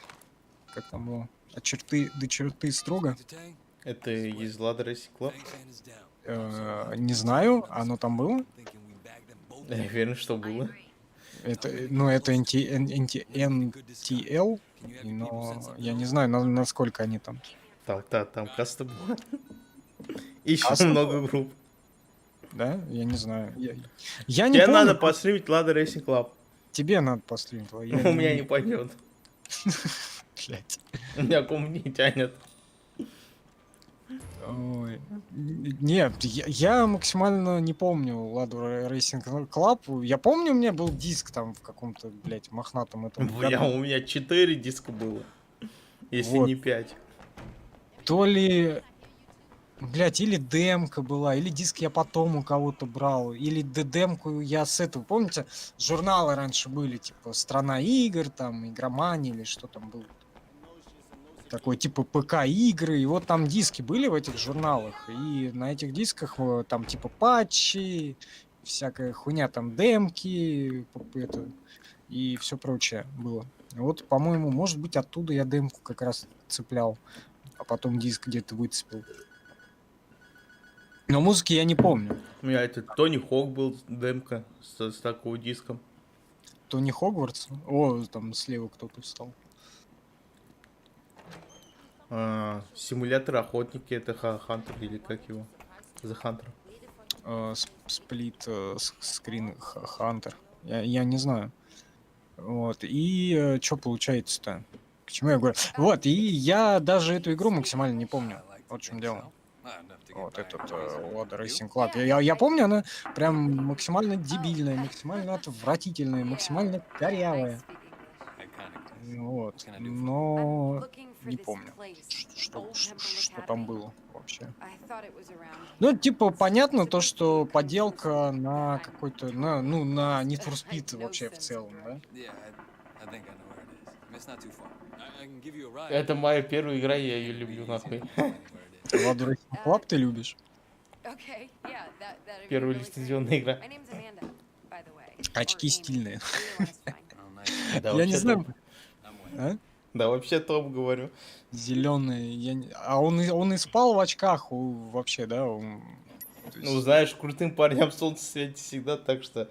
Как там его? От черты до черты строго. Entertain? Это из Lada Racing Club? Thanks, hand is down. Не знаю, оно там было. Thinking we bagged them both. Я уверен, что было. Это, ну, это NTL, Can you have your people но send some я не notes? знаю, насколько они там. Там каста была. Еще Каста много групп. Да? Я не знаю. Я не Тебе помню. надо постримить Lada Racing Club. Тебе надо постримить. У меня не пойдет. Блядь. У меня ком не тянет. Ой. Нет, я максимально не помню Ладу Racing Club. Я помню, у меня был диск там в каком-то, блядь, мохнатом этом. У меня 4 диска было. Если Вот. не 5. То ли, блядь, или демка была, или диск я потом у кого-то брал, или демку я с этого. Помните, журналы раньше были, типа «Страна игр», там, «Игромания» или что там было. Такой типа ПК-игры, и вот там диски были в этих журналах, и на этих дисках там типа патчи, всякая хуйня, там демки, это, и все прочее было. Вот, по-моему, может быть, оттуда я демку как раз цеплял, а потом диск где-то выцепил. Но музыки я не помню. У меня это Тони Хок был демка с такого диском. Тони Хогвартс? О, там слева кто-то встал. Симулятор охотники, это Хантер или как его? The Hunter. Сплит скрин Хантер. Я не знаю. Вот. И что получается-то? К чему я говорю? Вот, и я даже эту игру максимально не помню. Вот в чем дело. Вот этот Lada Racing Club. Я помню, она прям максимально дебильная, максимально отвратительная, максимально корявая. Вот. Но не помню, что там было вообще. Ну, типа, понятно то, что поделка на какой-то, на Need for Speed вообще в целом, да? Yeah, I think I know where it is. I mean, it's not too far. I can give you a ride. Это моя первая игра, я ее люблю нахуй. Lada Racing Club ты любишь? Первая лицензионная игра. Очки стильные. Oh, nice. Да, Я не вообще знаю. топ. А? Да, вообще топ, говорю. Зеленые. А он и спал в очках вообще, да? То есть- Ну, знаешь, крутым парням солнце светит всегда, так что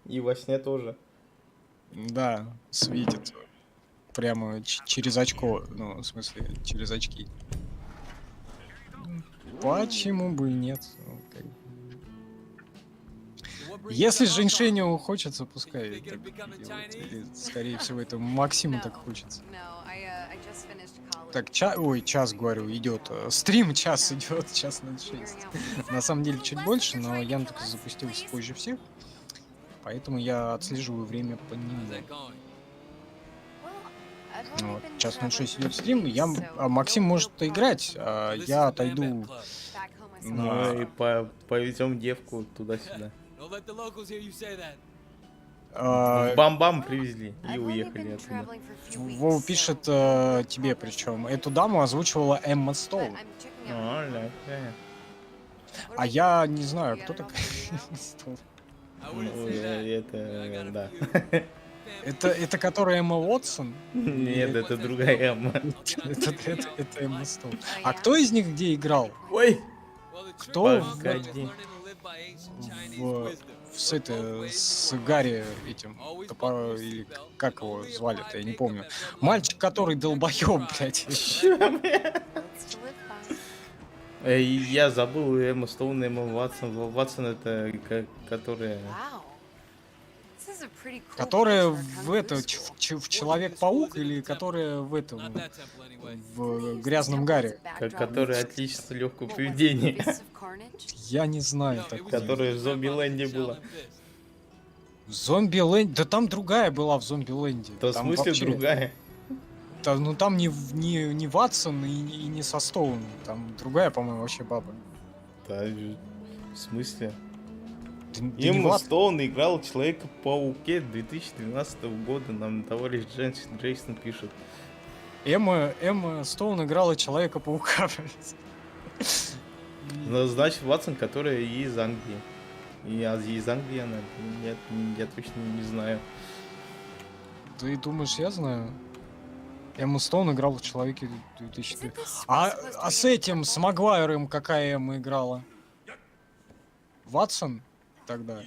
и во сне тоже. Да, светит. Прямо через очко. Ну, в смысле, через очки. Почему бы и нет? Ну, как бы. What brings Если you to Hong Kong? Женьшеню хочется, пускай Think you're так becoming делает. Chinese? Или, скорее всего, это Максиму так хочется. I just finished college. Так, час, говорю, идет. Стрим час идет, час 06. На самом деле чуть больше, но Яндекс запустился позже всех. Поэтому я отслеживаю время по нему. How's that going? Ну, вот, час 06 идет стрим, Максим может играть, а This is я the отойду. Bam Bam Club. Ну и повезем девку туда-сюда. Don't let the locals hear you say that. Бам-бам привезли и уехали оттуда. Вова пишет тебе причем. Эту даму озвучивала Эмма Стоун. Ля. А я не знаю, кто такая. I Ну, wouldn't say that. это, да. Это которая Эмма Уотсон? Нет, это другая Эмма. Это Эмма Стоун. А кто из них где играл? Ой! Well, the Кто truth is, Погоди. we're learning to live by ancient Chinese в wisdom. с Гарри этим топором, или как его звали-то, я не помню. Мальчик, который долбоёб, блядь. Я забыл Эмма Стоун, Эмма Ватсон. Ватсон это которая... Которая в это, в Человек-паук или которая в этом, Not that temple anyway. в Грязном Гарри? Который отлично легкого поведения. Я не знаю. No, it was Которая used в to Зомбиленде Shell была. and Fist. В Зомбиленде... Да там другая была в Зомбиленде. Да в Там смысле вообще- другая? Ну там не Ватсон и не со Стоун. Там другая, по-моему, вообще баба. Да, в смысле? Да не Эмма Ватсон. Стоун играл Человека-пауке 2012 года. Нам товарищ Джейсон пишет. Эмма Стоун играла Человека-паука. блядь. Ну, значит, Ватсон, которая из Англии. Из Англии она? Нет, я точно не знаю. Ты думаешь, я знаю? Эмма Стоун играла в Человеке 2000. А с этим, с Магуайром какая Эмма играла? Ватсон тогда?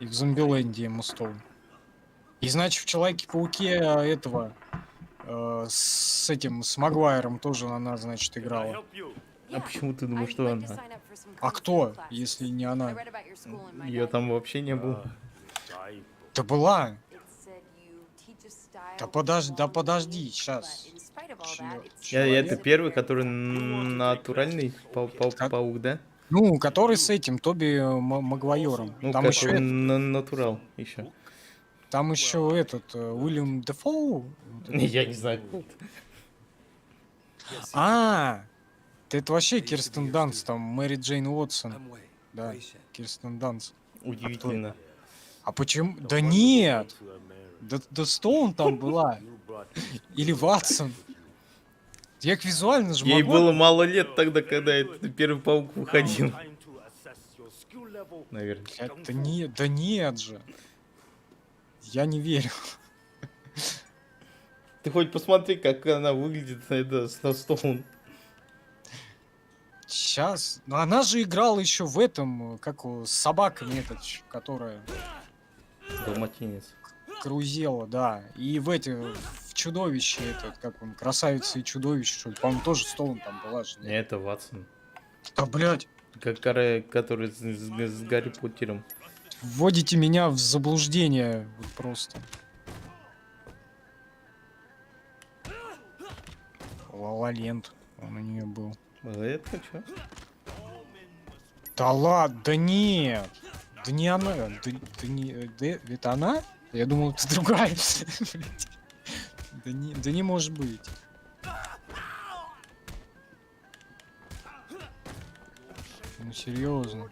И в Зомбиленде Эмма Стоун. И значит в Человеке-пауке этого с этим, с Магуайром тоже она, значит, играла. А почему ты думаешь, что она? А кто, если не она? Ее там вообще не было. Да была. Да подожди, сейчас. Это первый, который натуральный паук, да? Ну, который с этим, Тоби Магуайром. Ну, Там как еще натурал еще. там еще этот Уильям Дефоу. Я не знаю, кто это. А, это вообще Кирстен Данст, там Мэри Джейн Уотсон. I'm way, Да, way shy. Кирстен Данст. Удивительно. А почему? Да нет! Да Стоун там была. Или Ватсон. Я их визуально же Ей могу... было мало лет тогда, когда этот первый паук выходил. Наверное. Это не... Да нет же. Я не верю. Ты хоть посмотри, как она выглядит, это Стоун. Сейчас. Но она же играла еще в этом, как с собаками этот, которая Далматинец. Крузела, да. И в эти, в чудовище этот, как он, красавица и чудовище, что ли. По-моему, тоже Стоун там была же. Не, это Ватсон. Да, блядь. Который с Гарри Поттером. Вводите меня в заблуждение вот просто. Ла Ленд, он у нее был. А это что? Да ладно, да нет. Да не она. Да не, это она? Я думал, это другая. Блядь. Да не может быть. Ну серьезно.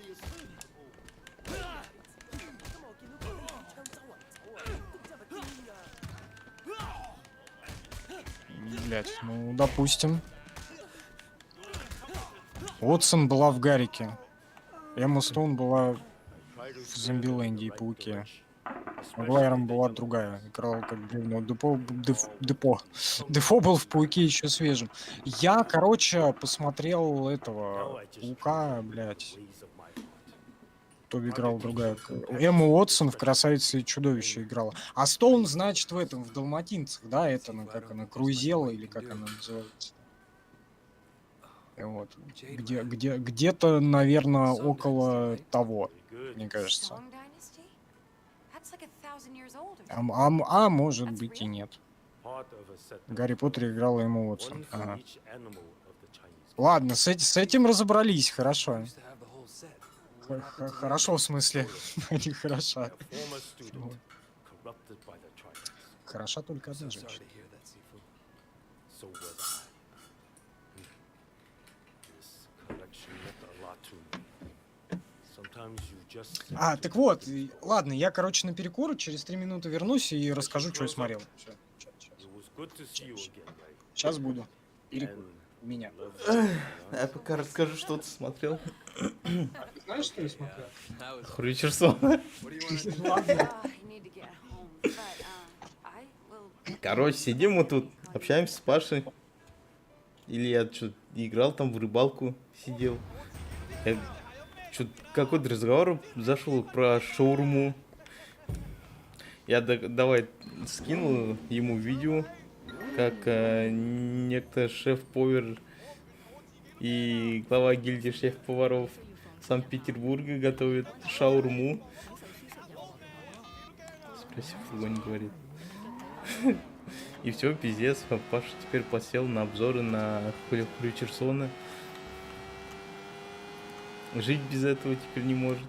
Блять, ну допустим. Уотсон была в Гаррике. Эмма Стоун была в Зомбиленде и Пауке. Магуайром была другая. Играла как говно. Дефо был в Пауке еще свежим. Я, короче, посмотрел этого Паука, блядь. Тоби играл другая. Эмма Уотсон в «Красавице и чудовище» играла. А Стоун, значит, в этом, в «Далматинцах», да? Это, она, как она, Крузела или как она называется? Вот. Где-то, наверное, около того, мне кажется. А может быть и нет. Гарри Поттер играл Эмма Уотсон. Ага. Ладно, с этим разобрались, хорошо. Used to have the whole set. Хорошо, в смысле, не хороша. Хороша только одна So sorry женщина. to hear that, Sifu. А, так вот, ладно, я, короче, на перекур, через 3 минуты вернусь и расскажу, что я смотрел. Сейчас буду. Перекур. У меня. Я пока расскажу, что ты смотрел. Знаешь, что я смотрел? That was Хрючерсон. what do you want to do? Короче, сидим мы тут, общаемся с Пашей. Или я что, играл там в рыбалку, сидел. Какой-то разговор зашел про шаурму. Я давай скинул ему видео, как некто шеф-повар И глава гильдии шеф-поваров Санкт-Петербурга готовит шаурму. Спроси, фургон говорит. И все, пиздец. Паша теперь посел на обзоры на Хрючерсона. Жить без этого теперь не может.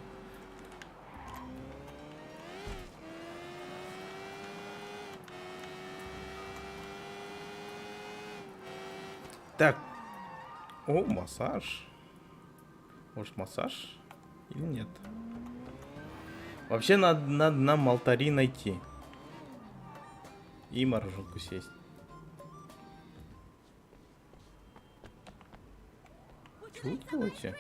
Так. О, массаж. Может, массаж? Или нет? Вообще, надо нам алтари найти. И мороженку съесть. Чего вы делаете?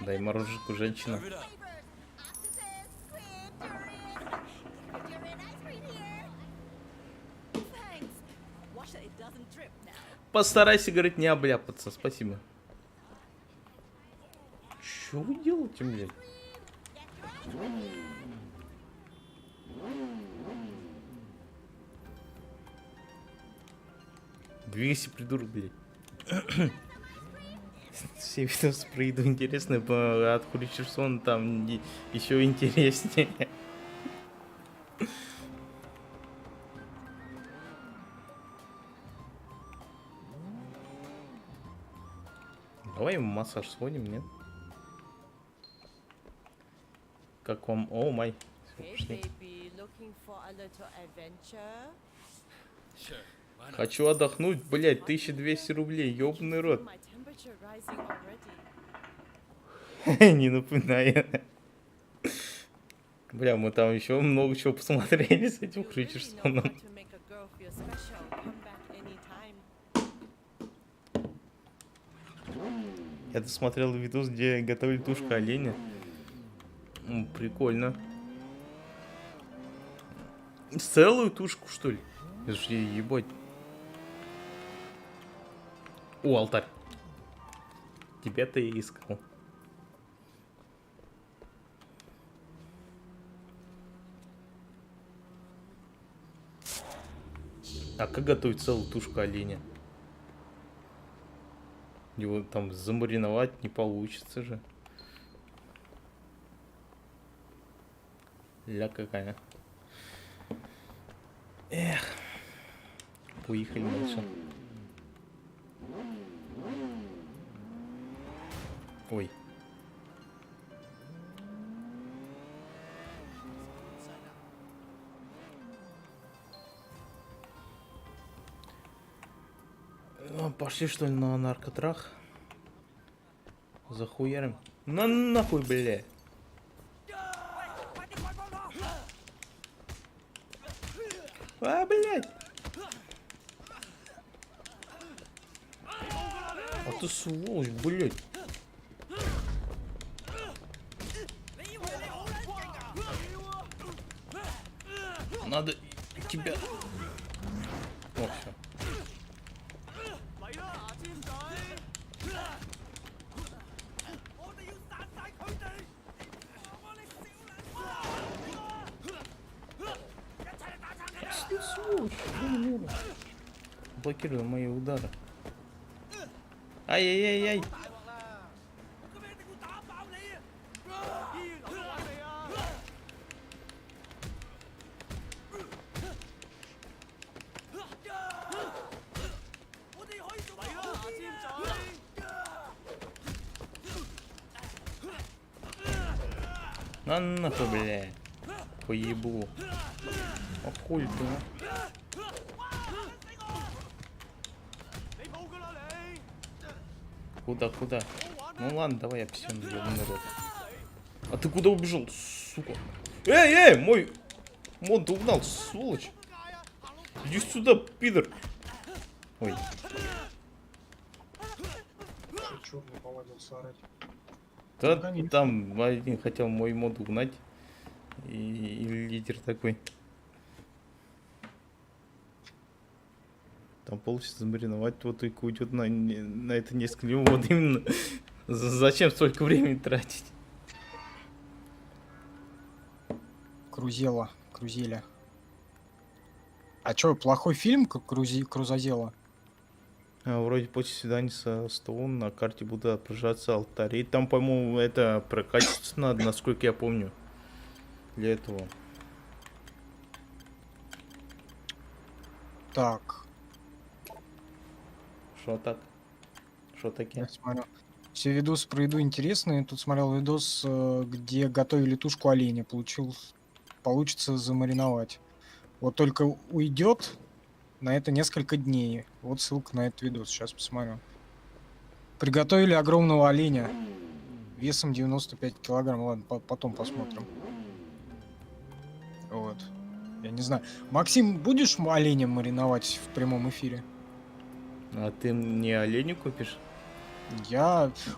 Дай мороженку, женщина. Постарайся, говорит, не обляпаться. Спасибо. Что вы делаете, блядь? Двигайся, придурок, блядь. Все видосы про еду интересные, от Хрючерсона там еще интереснее. Давай массаж сходим, нет? Как вам? О, май. Пошли. Хочу отдохнуть, блять, 1200 рублей, ёбаный рот. Не напоминаю. Бля, мы там еще много чего посмотрели с этим Хрючерсоном. Я досмотрел видос, где готовили тушку оленя. Прикольно. Целую тушку, что ли? Ебать. О, алтарь. Тебя-то я искал. А как готовить целую тушку оленя? Его там замариновать не получится же. Ля какая. Эх. Поехали дальше. Ой. Пошли, что ли, на наркотрах? Захуярим. На нахуй, бля. А, блядь. А ты сволочь, блядь. Надо тебя... О, все. Блокируй мои удары. Ай-яй-яй-яй. На нахуй, бля. Поебу. А хуй ты, а? Куда? Ну ладно, давай я псину, ёбаный рот. А ты куда убежал, сука? Эй, мой мод угнал, сволочь. Иди сюда, пидор. Ой. Черный повадился орать. Да, там один хотел мой мод угнать. И лидер такой. Там получится замариновать, вот только уйдет на это несколько минут. Вот именно. Зачем столько времени тратить? Крузела Крузеля. А чё, плохой фильм, как Крузазела? Вроде после свидания со Стоун на карте будут отображаться алтари. Там, по-моему, это прокачиваться надо, насколько я помню. Для этого. Так, Что так? Что я таки? смотрю. Все видосы про еду интересные. Тут смотрел видос, где готовили тушку оленя. Получится замариновать. Вот только уйдет на это несколько дней. Вот ссылка на этот видос. Сейчас посмотрю. Приготовили огромного оленя весом 95 килограмм. Ладно, потом посмотрим. Вот. Я не знаю. Максим, будешь оленя мариновать в прямом эфире? А ты мне оленя купишь?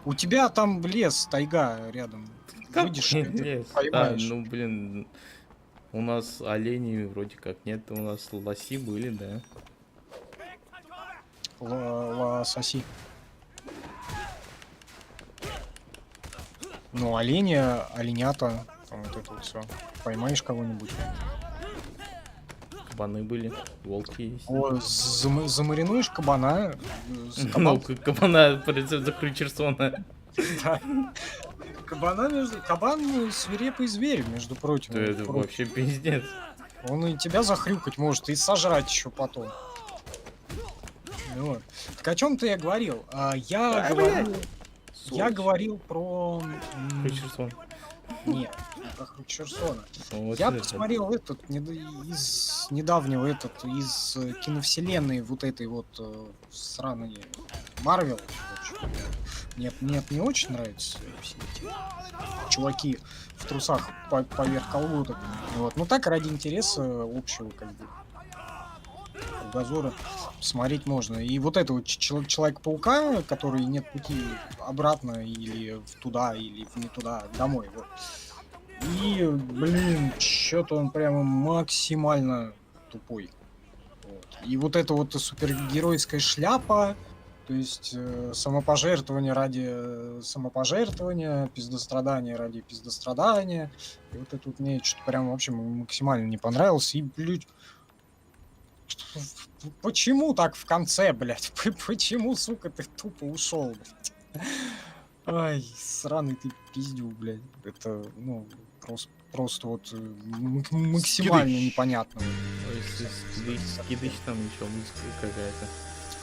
У тебя там лес, тайга рядом. Выйдешь, Лес? поймаешь. Ну блин, у нас оленей вроде как нет, у нас лоси были, да. Лососи. Ну, оленя, оленята, там вот это вот все. Поймаешь кого-нибудь. Кабаны были, волки есть. Замаринуешь кабана. Ну, кабана по рецепту Кручерсона. Кабан свирепый зверь, между прочим. То это вообще пиздец. Он и тебя захрюкать может, и сожрать еще потом. Вот. Так о чем-то я говорил. Я говорил про... Кручерсон. Нет, про Хрущерсона. Вот Я это. посмотрел из недавнего из киновселенной вот этой вот сраной Марвел. Мне не очень нравятся все эти чуваки в трусах поверх колготок. Вот. Ну так, ради интереса общего, как бы, кругозора смотреть можно. И вот это вот Человек-паука, который нет пути обратно или туда, или не туда, домой. Вот. И, блин, что-то он прямо максимально тупой. Вот. И вот эта вот супергеройская шляпа, то есть самопожертвование ради самопожертвования, пиздострадание ради пиздострадания. И вот это вот мне что-то прям вообще максимально не понравилось. И, блядь, почему так в конце, блядь? Почему, сука, ты тупо ушел, блядь? Ай, сраный ты пиздюк, блядь. Это, ну, просто вот максимально Скидыч. непонятно. Ой, скидыч там еще музыка какая-то.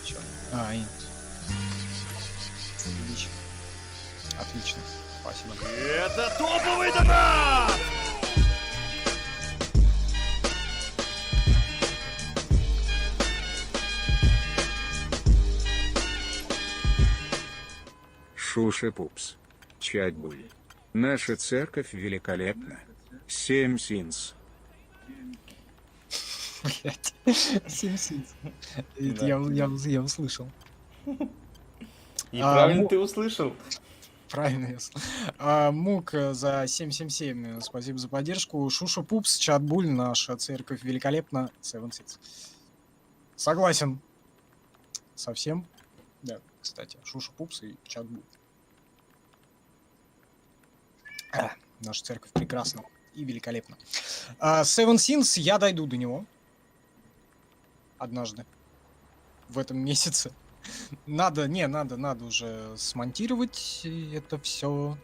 Чё? Нет. Отлично. Отлично. Спасибо. Это топовый донат! Шуши-пупс. Чатбуль. Наша церковь великолепна. 7 синс. Блядь. Симсинс. Да. Я услышал. И А, правильно ну- ты услышал. Правильно я Мук за 777. Спасибо за поддержку. Шуша Пупс, Чатбуль, наша церковь великолепна. 76. Согласен. Совсем. Да, кстати. Шуша Пупс и Чатбуль. Наша церковь прекрасна и великолепна. Seven Sins, я дойду до него. Однажды. В этом месяце. Надо уже смонтировать это все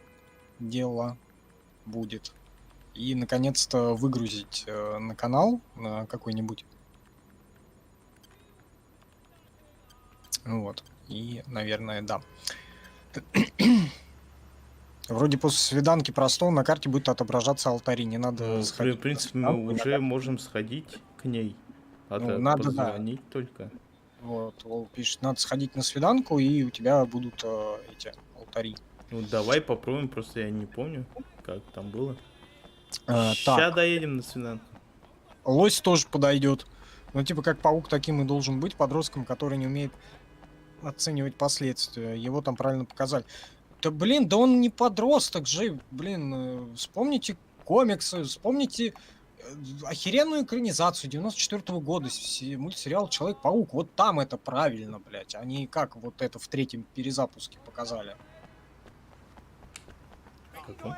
дело будет. И, наконец-то, выгрузить на канал на какой-нибудь. Вот. И, наверное, да. Вроде после свиданки простого на карте будет отображаться алтари. Не надо В сходить на принципе, свиданку, мы на уже карте. можем сходить к ней. Надо надо, да. позвонить только. Вот, Вол пишет, надо сходить на свиданку, и у тебя будут эти алтари. Ну давай попробуем, просто я не помню, как там было. Так, Сейчас доедем на свиданку. лось тоже подойдет. Ну, типа, как паук таким и должен быть подростком, который не умеет оценивать последствия. Его там правильно показали. Да, блин, да он не подросток же, блин. Вспомните комиксы, вспомните охеренную экранизацию 94-го года, мультсериал Человек-паук. Вот там это правильно, блядь. А не как вот это в третьем перезапуске показали. В каком?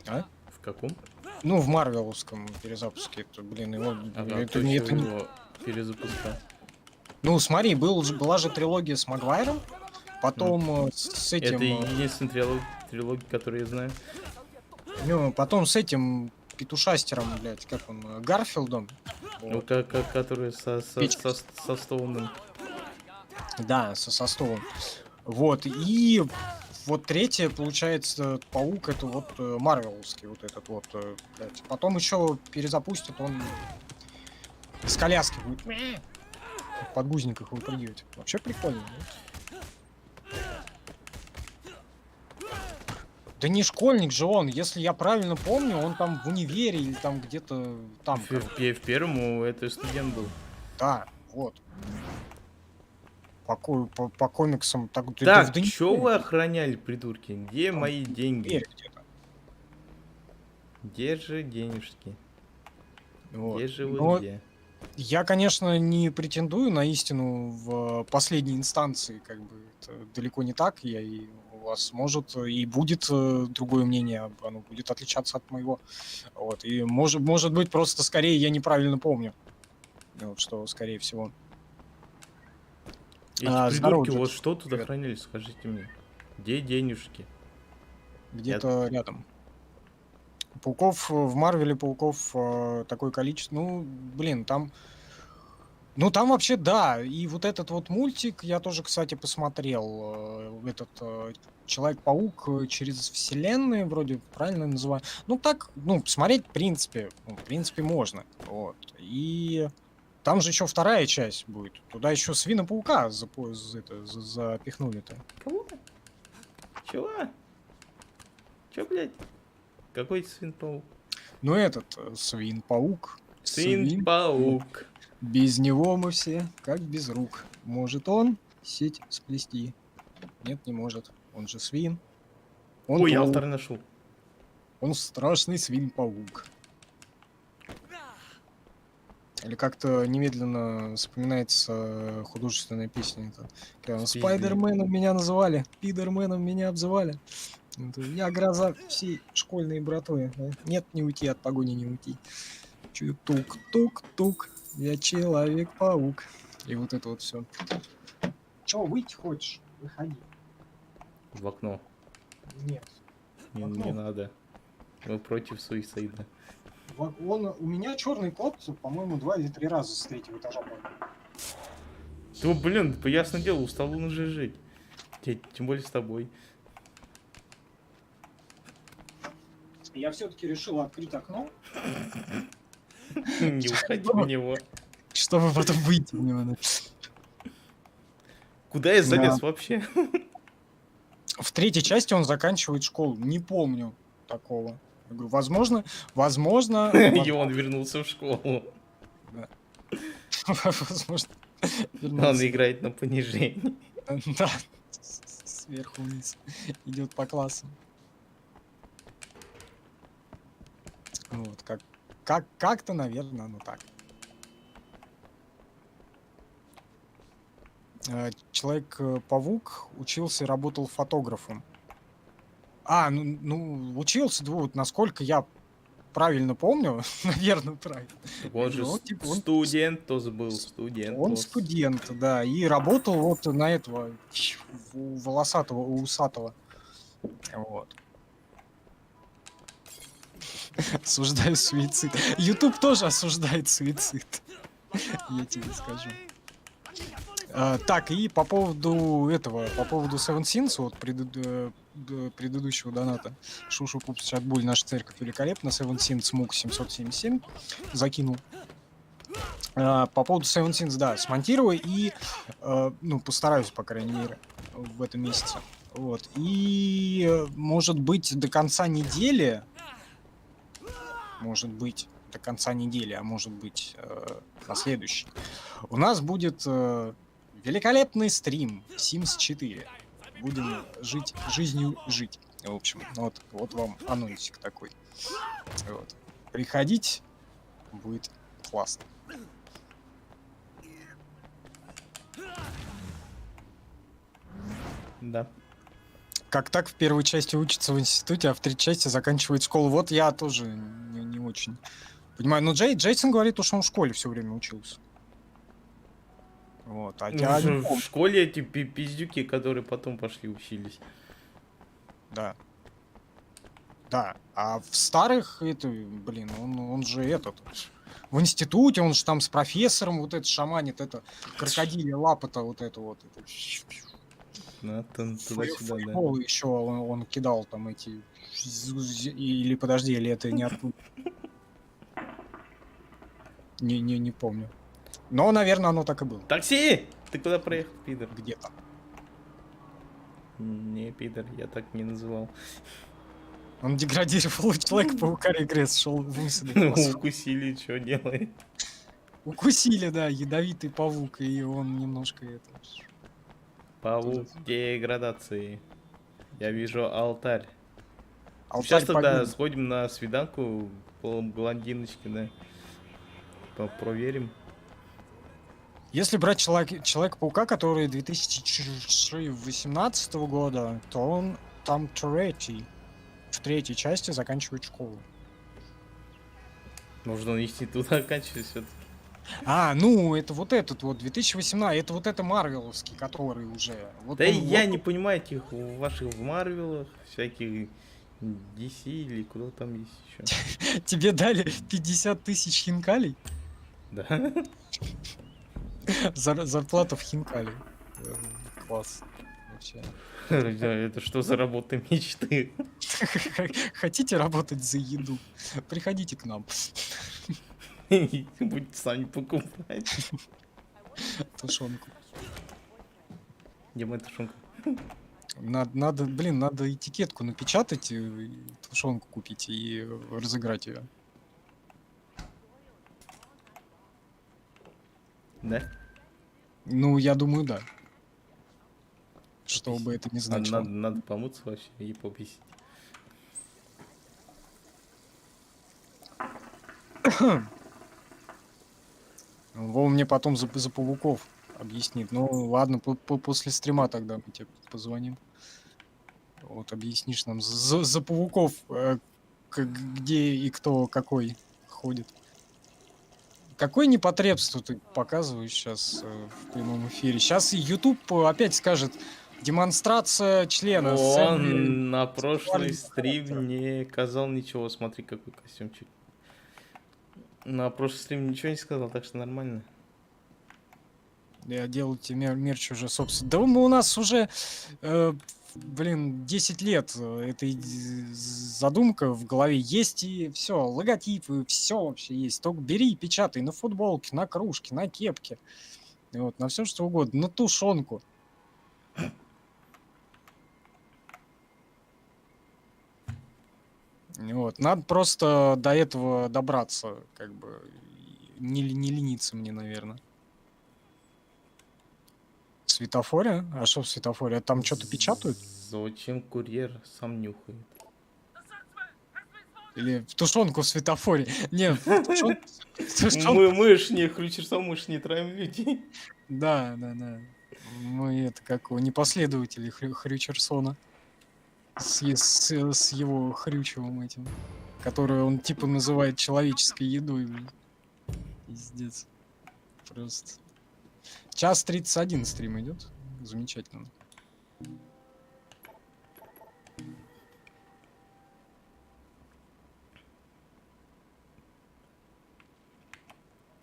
А? В каком? Ну, в марвеловском перезапуске, это, блин, его... Ага, это кто не- еще это не- его перезапускал? Ну, смотри, была же трилогия с Магуайром, потом с этим... Это единственная трилогия, которую я знаю. ну, потом с этим петушастером, блядь, как он, Гарфилдом. Ну, Вот. который Печка. со Стоуном. Да, со Стовом. Вот, и вот третье, получается, Паук, это вот марвеловский вот этот вот, блядь. Потом еще перезапустят, он с коляски будет в подгузниках выпрыгивать. Вообще прикольно, да? Да не школьник же он, если я правильно помню, он там в универе или там где-то там. короче. В первом это студент был. Да, вот. По комиксам так. Так, да чё вы охраняли, придурки? Где мои деньги? универе где-то. Где же денежки? Вот. Где же вы Но где? я, конечно, не претендую на истину в последней инстанции, как бы это далеко не так. У вас может и будет другое мнение, оно будет отличаться от моего. Вот. И может быть, просто скорее я неправильно помню. Вот, что скорее всего. Эти здорово, придурки, вот Джордж. что тут Привет. охраняли, скажите мне. Где денежки? Где-то рядом. Пауков в Марвеле, пауков такое количество. Ну, блин, там... Ну, там вообще, да. И вот этот вот мультик я тоже, кстати, посмотрел. Этот Человек-паук через вселенные, вроде правильно называю. Ну, так, ну, посмотреть, в принципе можно. Вот. И там же еще вторая часть будет. Туда еще Свина-паука запихнули-то. Кого? Чего? Чё, блядь? Какой свин-паук? Ну, этот Свин-паук. Свин. Свин-паук. Без него мы все как без рук. Может он сеть сплести? Нет, не может. Он же свин. Он Ой, я паук. алтарь нашел. Он страшный свин-паук. Или как-то немедленно вспоминается художественная песня. Это, когда Спиздили. Спайдерменом меня называли, Пидерменом меня обзывали. Это я гроза всей школьной братвы. Да? Нет, не уйти от погони, не уйти. Тук-тук-тук, я Человек-паук. И вот это вот все. Чего, выйти хочешь? Выходи. В окно. Нет. Не надо. Мы против суицида. Он, у меня черный кот, по-моему, 2 или 3 раза с 3-го этажа был. Ну, блин, по ясно делу, устал он уже жить. Тем более с тобой. Я все-таки решил открыть окно, Не уходи в него. чтобы потом выйти в него. Куда я залез Да. вообще? В 3-й части он заканчивает школу. Не помню такого. Я говорю, возможно, И он вернулся в школу. возможно, Он вернулся. играет на понижении. Да, сверху вниз. Идет по классам. Вот, как-то, наверное, ну так. Человек-паук учился и работал фотографом. Учился, вот, насколько я правильно помню, наверное, правильно. Он же Ну, типа, он- студент тоже был, студент. Он студент, да, и работал вот на этого волосатого, усатого. Вот. Осуждаю суицид. YouTube тоже осуждает суицид. Я тебе скажу. Так, и по поводу Seven Sins, вот предыдущего доната. Шушу Пупс Чатбуль, наша церковь великолепна. Seven Sins Мук 777 закинул. По поводу Seven Sins, да, смонтирую и, постараюсь, по крайней мере, в этом месяце. Вот. И, может быть, до конца недели, а может быть, на следующий, у нас будет великолепный стрим Sims 4. Будем жизнью жить. В общем, вот вам анонсик такой. Вот. Приходить, будет классно. Да. Как так в первой части учится в институте, а в третьей части заканчивает школу. Вот я тоже не очень. Понимаю, но Джейсон говорит, что он в школе все время учился. Вот, а я не В помню. школе эти пиздюки, которые потом пошли учились. Да. Да, а в старых, это, блин, он же этот, в институте, он же там с профессором вот это шаманит, это крокодилья лапа-то вот это вот. Это. Туда-сюда, да. Фейерболы еще он кидал там эти, или подожди, или это не оттуда. Не помню. Но, наверное, оно так и было. Такси! Ты куда проехал, пидор? Где-то. Не, пидор, я так не называл. Он деградировал, Человек-паука регресс шел в мысли. Укусили, что делает? Укусили, да, ядовитый павук, и он немножко это... Паук деградации. Я вижу алтарь. Алтарь Сейчас тогда победы. сходим на свиданку по блондиночке, да. Проверим. Если брать Человека-паука, который 2018 года, то он там в третьей части заканчивает школу. Может, он институт оканчивает все-таки. Ну, это вот этот вот, 2018, это вот это Марвеловский, который уже... Вот Да он, я вот не понимаю этих ваших в Марвелах, всяких DC или куда там есть еще. тебе дали 50 тысяч хинкалей? Да. Зарплата в хинкали. Класс. Вообще. Это что за работа мечты? Хотите работать за еду? Приходите к нам. Будете сами покупать. Тушенку. Где моя тушенка? Надо, блин, надо этикетку напечатать, и тушенку купить и разыграть ее. Да? Ну, я думаю, да. Что бы это ни значило. Надо помыться вообще и пописить. Вова мне потом за пауков объяснит. Ну, ладно, после стрима тогда мы тебе позвоним. Вот, объяснишь нам за пауков, где и кто какой ходит. Какое непотребство ты показываешь сейчас в прямом эфире? Сейчас YouTube опять скажет демонстрация члена. Он на прошлый сексуального стрим характера. не сказал ничего. Смотри, какой костюмчик. На прошлый стрим ничего не сказал, так что нормально. Я делаю тебе мерч уже, собственно. Да у нас уже, 10 лет эта задумка в голове есть, и все, логотипы, все вообще есть. Только бери и печатай на футболке, на кружке, на кепке. Вот, на все что угодно, на тушенку. Вот, надо просто до этого добраться, как бы, не лениться мне, наверное. В светофоре? А что в светофоре? Там что-то печатают? Зачем курьер сам нюхает? Или в тушенку в светофоре? Не, в тушенку. Мы ж не хрючерсом, мы ж не троим людей. Да. Мы это как непоследователи Хрючерсона. С его хрючевым этим. Которое он типа называет человеческой едой, блин. Пиздец. Просто. 1:31 стрим идет. Замечательно.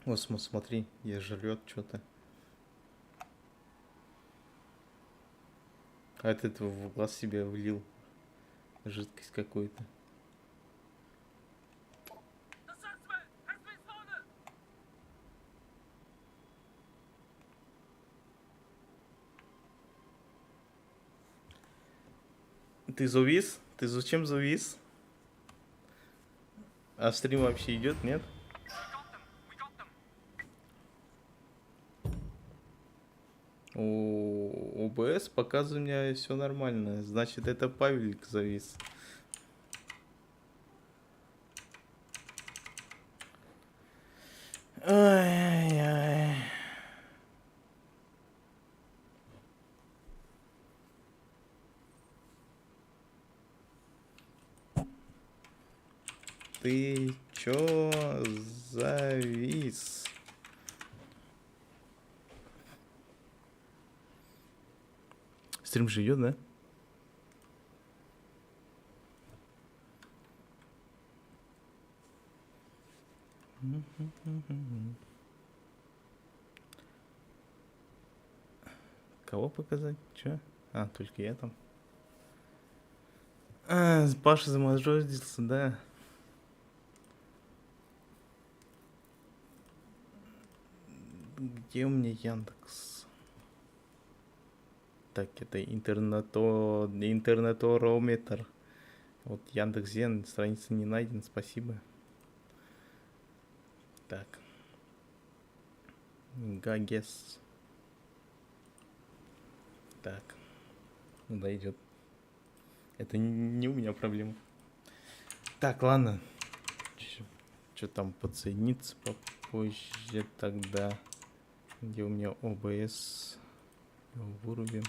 Вот смотри, я жрет что-то. А этот в глаз себе влил жидкость какую-то. Ты завис? Ты зачем завис? А стрим вообще идет, нет? У ОБС показывает у меня все нормально. Значит, это Павелик завис. Ай-яй-яй. Ты чё завис? Стрим же идет, да? Кого показать? Чё? А, только я там. А, Паша заморозился, да. Где у меня Яндекс? Так, это интернеторометр. Вот Яндекс.Зен, страница не найдена, спасибо. Так. Гагес. Так. Ну да, идет. Это не у меня проблема. Так, ладно. Что там подсоединиться попозже тогда. Где у меня ОБС? Его вырубим.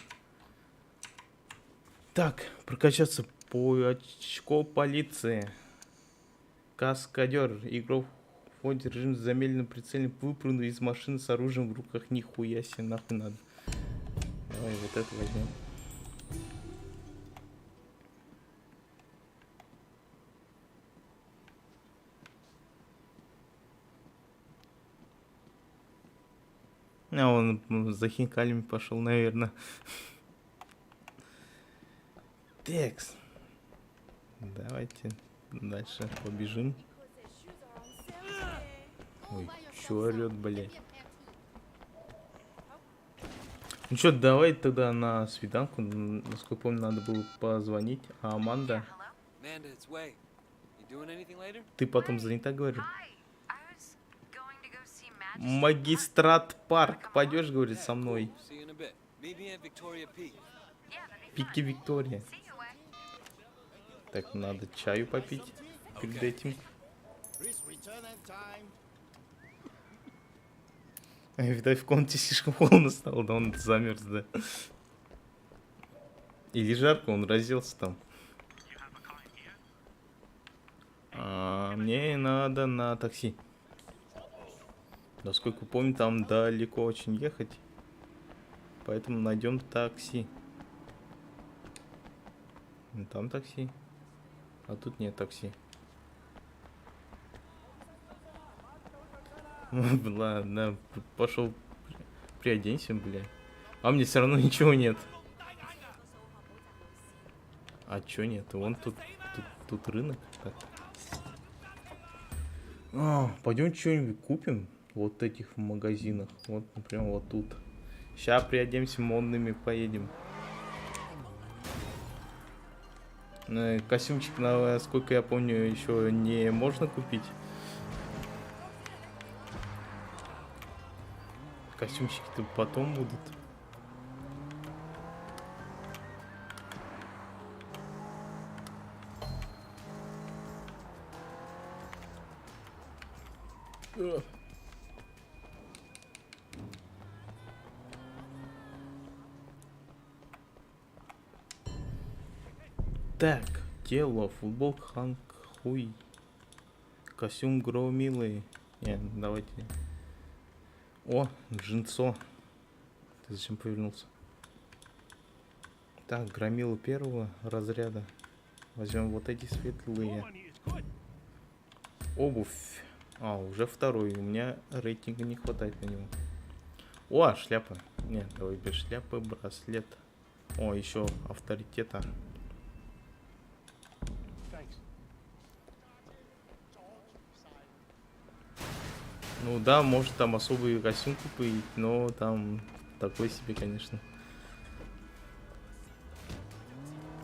Так, прокачаться по очко полиции. Каскадер. Игрок входит в режим с замедленным прицелом. Выпрыгнуть из машины с оружием в руках. Нихуя себе, нахуй надо. Давай вот это возьмем. А он за хинкалями пошел, наверное. Текс. Давайте дальше побежим. Ой, чё орёт, блядь. Ну чё, давай тогда на свиданку. Насколько помню, надо было позвонить. А Аманда? Amanda, it's Way. You doing anything later? Ты потом занята, говорю? Магистрат парк. Пойдешь, говорит, со мной. See you in a bit. Meet me at Victoria Peak. Пики Виктория. Так, надо чаю попить перед этим. Видать, в комнате слишком холодно стало, да он замерз, да. Или жарко, он разделся там. Мне надо на такси. Насколько помню, там далеко очень ехать. Поэтому найдем такси. Там такси. А тут нет такси. Ладно, пошел приоденься, бля. А мне все равно ничего нет. А чё нет? Вон тут рынок. Так. Пойдем что-нибудь купим. Вот в этих магазинах. Вот, например, вот тут. Сейчас приоденемся модными, поедем. Костюмчик, насколько я помню, еще не можно купить. Костюмчики-то потом будут. Так, тело, футболка, Ханк, хуй. Костюм громилы. Нет, давайте. О, джинсо. Ты зачем повернулся? Так, громилы первого разряда. Возьмем вот эти светлые. Обувь. Уже второй. У меня рейтинга не хватает на него. О, шляпа. Нет, давай без шляпы, браслет. О, еще авторитета. Ну да, может там особый костюм купить, но там такой себе, конечно.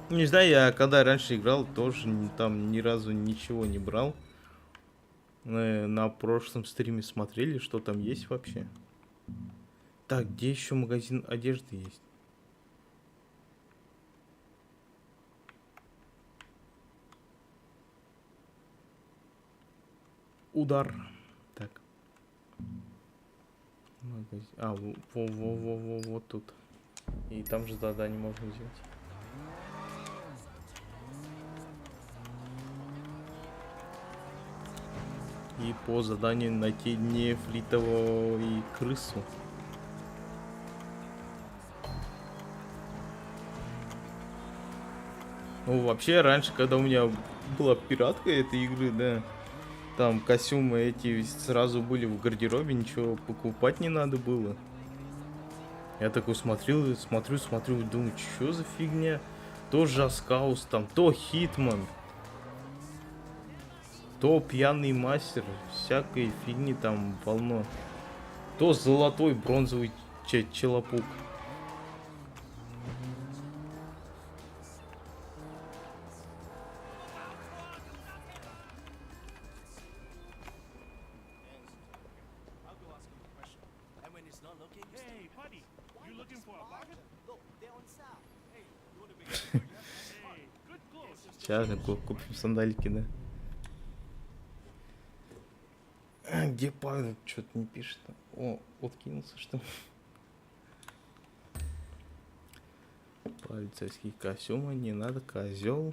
Не знаю, я когда раньше играл, тоже там ни разу ничего не брал. На прошлом стриме смотрели, что там есть вообще. Так, где еще магазин одежды есть? Удар. Так. Магазин. Вот тут. И там же задание можно взять. И по заданию найти нефритового и крысу. Ну, вообще, раньше, когда у меня была пиратка этой игры, да, там костюмы эти сразу были в гардеробе, ничего покупать не надо было. Я такой смотрю, думаю, что за фигня? То Жаскаус там, то Хитман, то Пьяный Мастер, всякой фигни там полно. То золотой, бронзовый челопук. Сейчас купим сандалики, да? Где Павел? Что-то не пишет. О, откинулся, что ли? Полицейские костюмы, не надо, козел.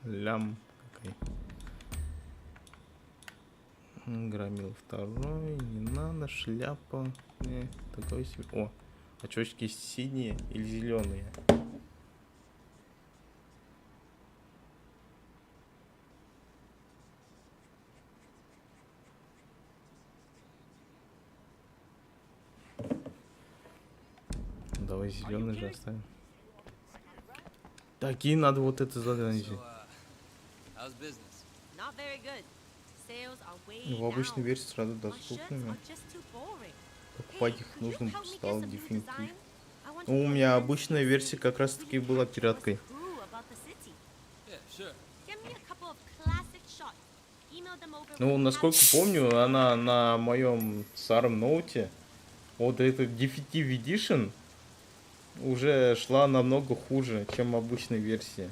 Лям какой. Громил второй, не надо, шляпа. Такой себе. О, очечки синие или зеленые. Давай зеленый же оставим. Такие надо вот это задание. How's business? Not very good. Sales are way В обычной down. версии сразу My shirts доступными. are just too boring. Покупать их Could you нужно help me get стало some new дефинитив. design? I want to Ну, у be меня a обычная версия как раз таки была пираткой. Crew about the city. Yeah, sure. Get me a couple of classic shots. Email them over Ну, with насколько captions. помню, она на моем старом ноуте, вот этот Definitive Edition, уже шла намного хуже, чем обычная версия.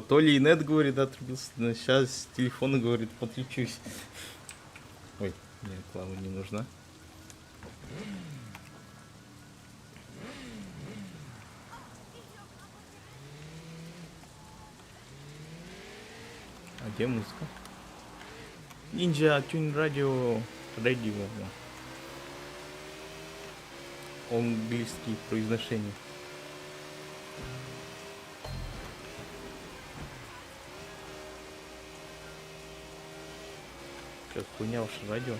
То ли инет, говорит, отрубился, сейчас с телефона, говорит, подключусь. Ой, мне клава не нужна. А где музыка? Ninja Tune Radio. Английские произношения. Как хуйня уж радио.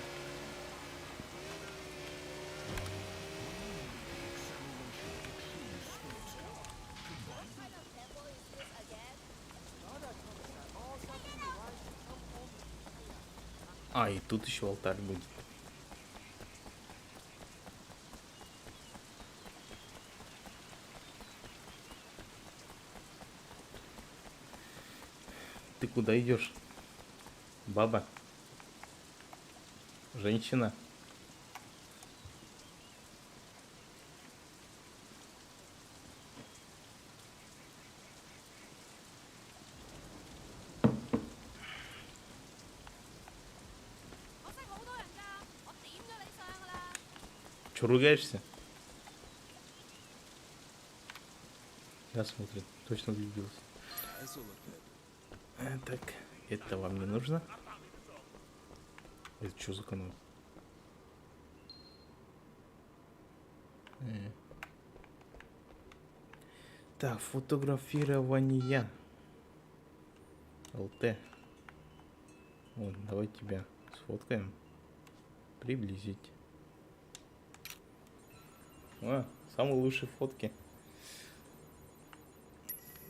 А, и тут еще алтарь будет. Ты куда идешь? Баба? Женщина? Че ругаешься? Да, смотрит. Точно влюбился. This will look good. Так, это вам не нужно? Это что за канал? Так, фотографирование. ЛТ. Вот, давай тебя сфоткаем. Приблизить. А, самые лучшие фотки.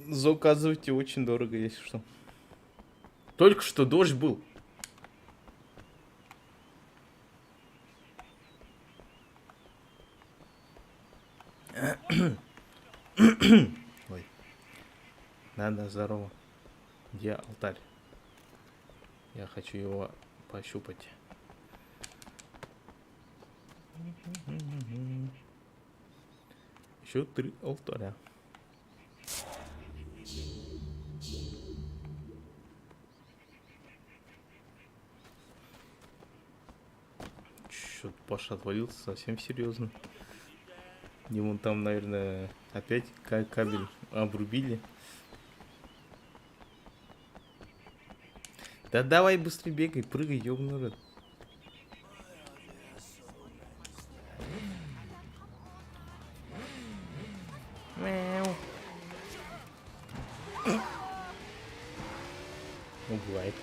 Заказывайте очень дорого, если что. Только что дождь был. Ой. Да, здорово. Где алтарь? Я хочу его пощупать. Еще 3 алтаря. Чё-то Паша отвалился совсем серьезно. Ему там, наверное, опять кабель обрубили. Да давай быстрее бегай, прыгай, ёбаный рот. Мяу. Ну, бывает.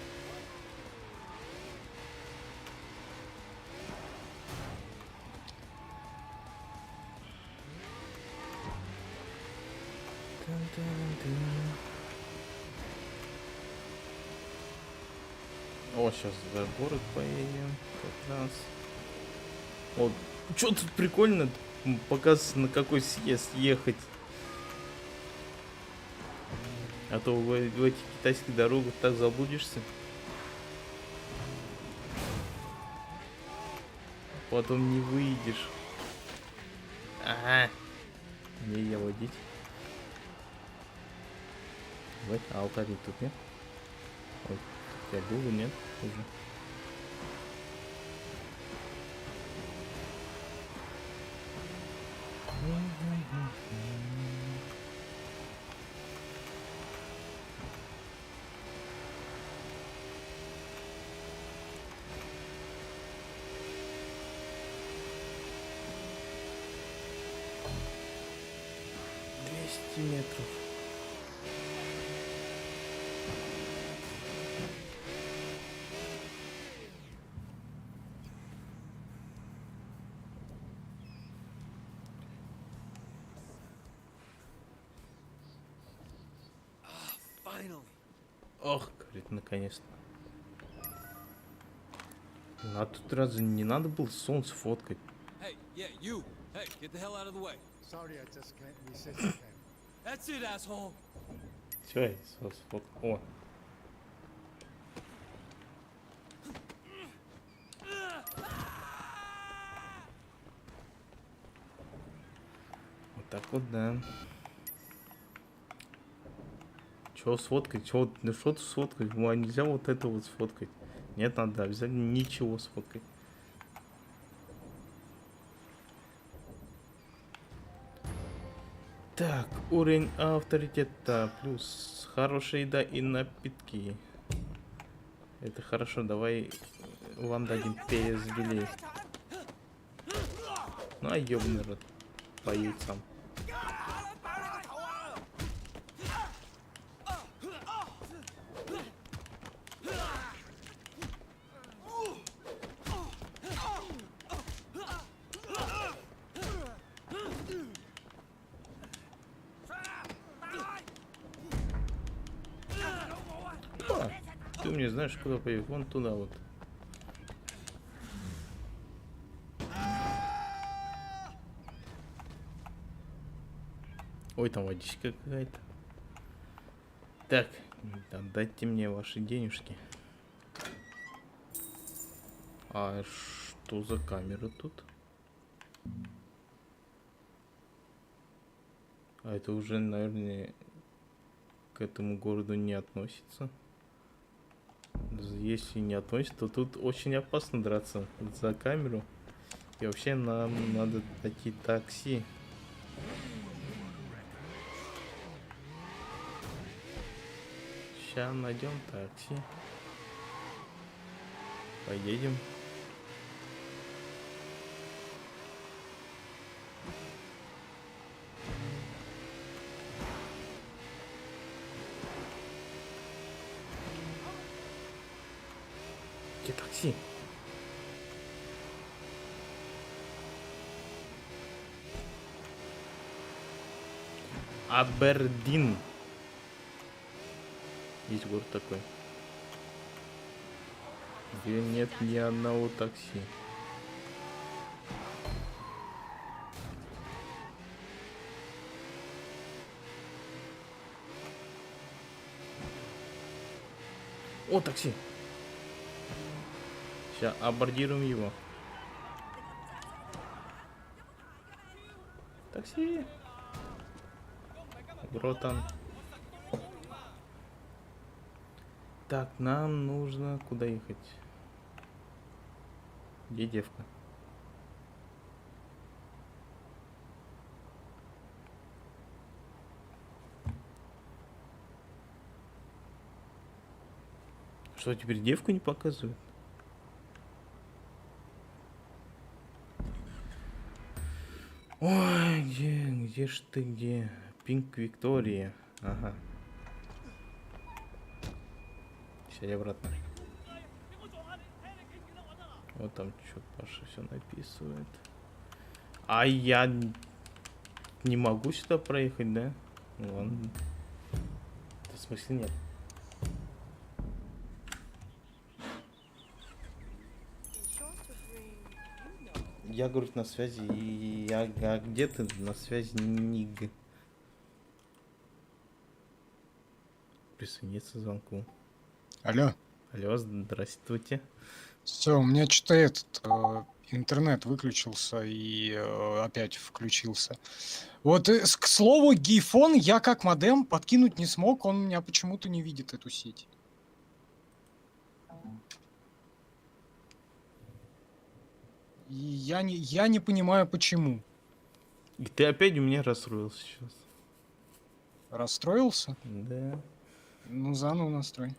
О, сейчас за город поедем. Как раз. Вот. Чё тут прикольно? Показывается, на какой съезд ехать. А то в этих китайских дорогах так заблудишься. Потом не выйдешь. Ага. Не я водить. Вот, а алтарь тут нет? Вот, я был, нет? Уже. Метров. Finally. Ох, говорит, наконец-то. А тут разве не надо было солнце фоткать? Hey, yeah, you. Hey, get the hell out of the way. Sorry, I just can't resist the pain. That's it, asshole. Все, я солнце фоткал. О. Вот так вот, да. Чего сфоткать? Чего? Да что-то сфоткать? А нельзя вот это вот сфоткать. Нет, надо обязательно ничего сфоткать. Так, уровень авторитета плюс хорошая еда и напитки. Это хорошо, давай вам дадим перезбелей. Ну а ёбаный рот, поедь сам. Ты мне знаешь, куда поехать? Вон туда вот. Ой, там водичка какая-то. Так, отдайте мне ваши денежки. А что за камера тут? А это уже, наверное, к этому городу не относится. Если не относится, то тут очень опасно драться за камеру. И вообще нам надо найти такси. Сейчас найдем такси. Поедем. Где такси? Абердин. Есть город такой. Где нет ни одного такси. О, такси. Сейчас абордируем его. Такси. Братан. Так, нам нужно куда ехать? Где девка? Что, теперь девку не показывают? Ой, где ж ты, где? Пинк Виктория. Ага. Сядь обратно. Вот там что Паша все написывает. А я не могу сюда проехать, да? Ну, ладно. В смысле нет? Я, говорю, на связи. А где ты на связи, Ник? Присоединиться к звонку. Алло. Алло, здравствуйте. Все, у меня что-то интернет выключился и опять включился. Вот, к слову, гейфон я как модем подкинуть не смог, он меня почему-то не видит, эту сеть. И я не понимаю, почему. И ты опять у меня расстроился сейчас. Расстроился? Да. Ну, заново настрой.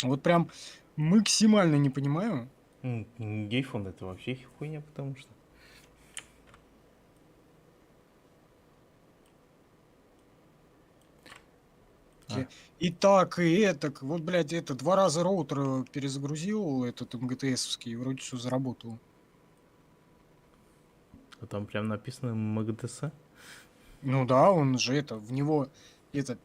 Вот прям максимально не понимаю. Гейфон это вообще хуйня, потому что. И так, и этак. Вот, блядь, это 2 раза роутер перезагрузил, этот МГТСовский, и вроде все заработало. А там прям написано МГТС. Ну да, он же это, в него этот,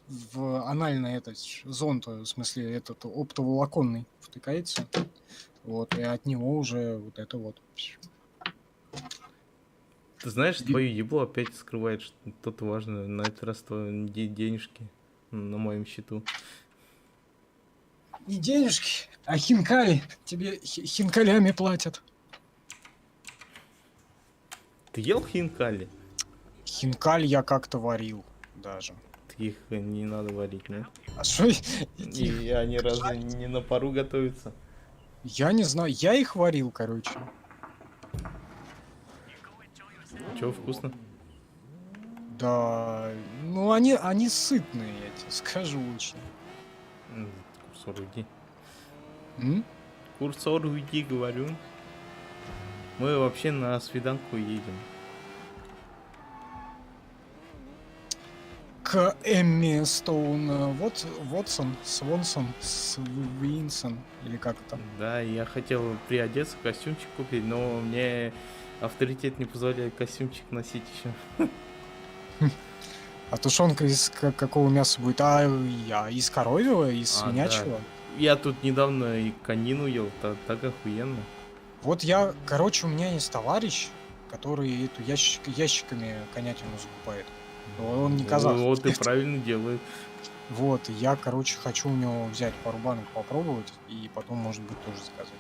в анальный этот зонд, в смысле, этот оптоволоконный втыкается. Вот, и от него уже вот это вот. Ты знаешь, твое ебло опять скрывает что-то важное. На этот раз твои денежки на моем счету. И денежки, а хинкали тебе хинкалями платят. Ты ел хинкали? Хинкаль я как-то варил даже. Их не надо варить, нет? А что? И они разве не на пару готовятся? Я не знаю, я их варил, короче. Чего вкусно? Да, ну они сытные, я тебе скажу очень. Курсор уйди. М? Курсор уйди, говорю. Мы вообще на свиданку едем. К Эмми Стоун Вотсон, Свонсон, Свинсон, или как это? Да, я хотел приодеться, костюмчик купить, но мне авторитет не позволяет костюмчик носить еще. А тушенка из какого мяса будет? Из коровьего, из свинячьего? Да. Я тут недавно и конину ел, так охуенно. Вот короче, у меня есть товарищ, который эту ящиками конятину закупает. Он не казах. Вот и правильно делает. Вот, я, короче, хочу у него взять пару банок попробовать, и потом, может быть, тоже заказать.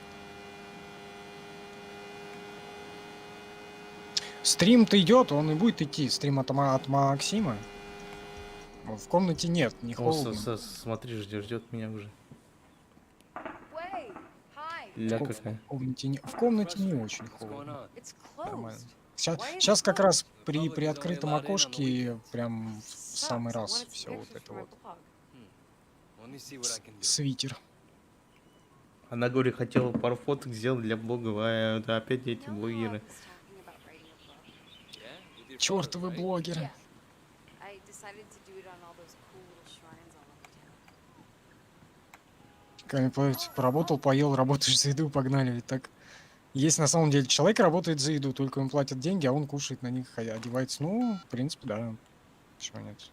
Стрим-то идет, он и будет идти. Стрим от Максима. В комнате нет, не холодно. Смотри, ждет меня уже. Wait, hi. Ля В какая. комнате не очень What's going холодно. on? It's Нормально. closed. Сейчас как раз при открытом окошке прям в самый раз все вот это вот. Let me see what I can do. Свитер. Она, говорит, хотела пару фоток сделать для блогов, а это опять эти блогеры. Yeah? With your Чёртовы photos, right? блогеры. I decided to do it on all those cool little shrines all over town. Поработал, поел, работаешь за еду, погнали. Ведь так есть на самом деле человек работает за еду, только им платят деньги, а он кушает на них, одевается. Ну, в принципе, да. Почему нет?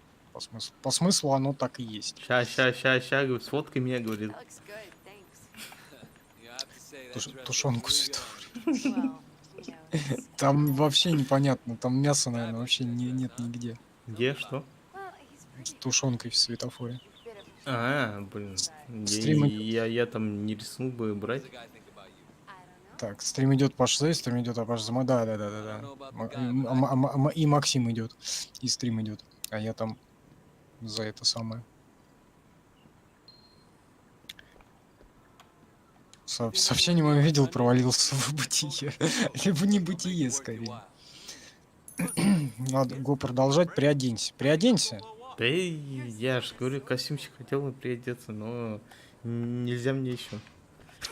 По смыслу оно так и есть. Ща, говорит, сфоткай меня, говорит. That looks good, thanks. You have to say that dress Тушенку really светофоре. Well, you know, it's, Там вообще непонятно, там мяса, наверное, вообще нет нигде. Где, что? well, he's С тушенкой в светофоре. a bit of a Блин. Стримы. Я там не рискнул бы брать. What does the guy think about you? I don't know. Так, стрим идет по 6, стрим идет по 6. Да, да, да, да, да. И Максим идет, и стрим идет. А я там за это самое. Сообщение мое видел, провалился в бытие. Либо небытие, скорее. Надо го продолжать. Приоденься. Приоденься. Да и я ж говорю, костюмчик хотел бы приодеться, но нельзя мне еще.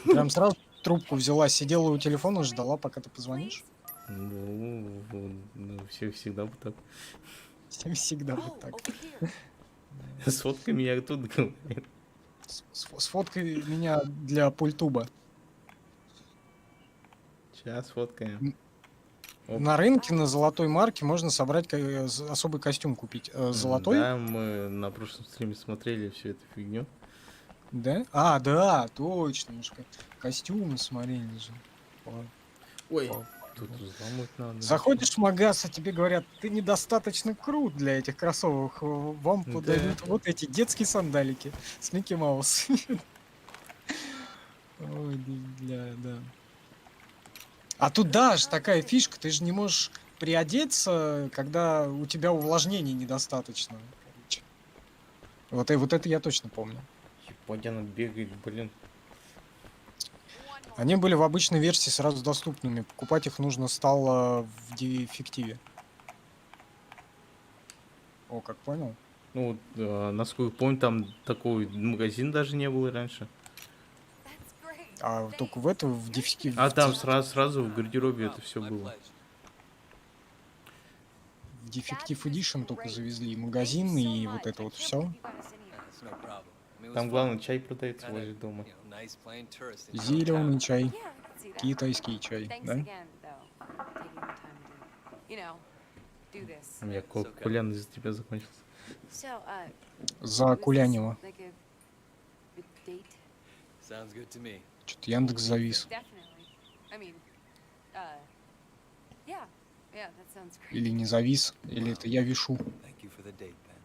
Прям сразу трубку взяла, сидела у телефона, ждала, пока ты позвонишь. Ну, всегда бы так. Всегда вот так. С фотками я тут говорю. Сфоткай меня для пультуба. Сейчас фоткаем. Оп. На рынке на золотой марке можно собрать особый костюм купить. Золотой? Да, мы на прошлом стриме смотрели всю эту фигню. Да? А, да, точно. Мы ж костюмы смотрели же. Ой, тут взломать надо. Заходишь в магаз, а тебе говорят, ты недостаточно крут для этих кроссовок. Вам Да. подойдут вот эти детские сандалики с Микки Маус. Ой, да. А тут даже такая фишка, ты же не можешь приодеться, когда у тебя увлажнения недостаточно. Короче. Вот это я точно помню. Ебать, она бегает, блин. Они были в обычной версии сразу доступными. Покупать их нужно стало в дефективе. О, как понял? Ну, насколько помню, там такой магазин даже не было раньше. А только в дефективе. А там сразу в гардеробе это все было. В Defective Edition только завезли и магазин, и вот это вот все. That's no problem. I mean, it was Там fun. главное чай продается Kinda, возле дома. you know, nice, plain tourist. Зеленый чай, Yeah, I can see that. китайский чай, Thanks да? again, though, for taking the time to, do this. У меня It's okay. кулян из-за тебя закончился. So, За was this Кулянева. like a date? Sounds good to me. Что-то Яндекс завис. Definitely. I mean, yeah, that sounds great. Или не завис, или это я вишу. Thank you for the date, Ben.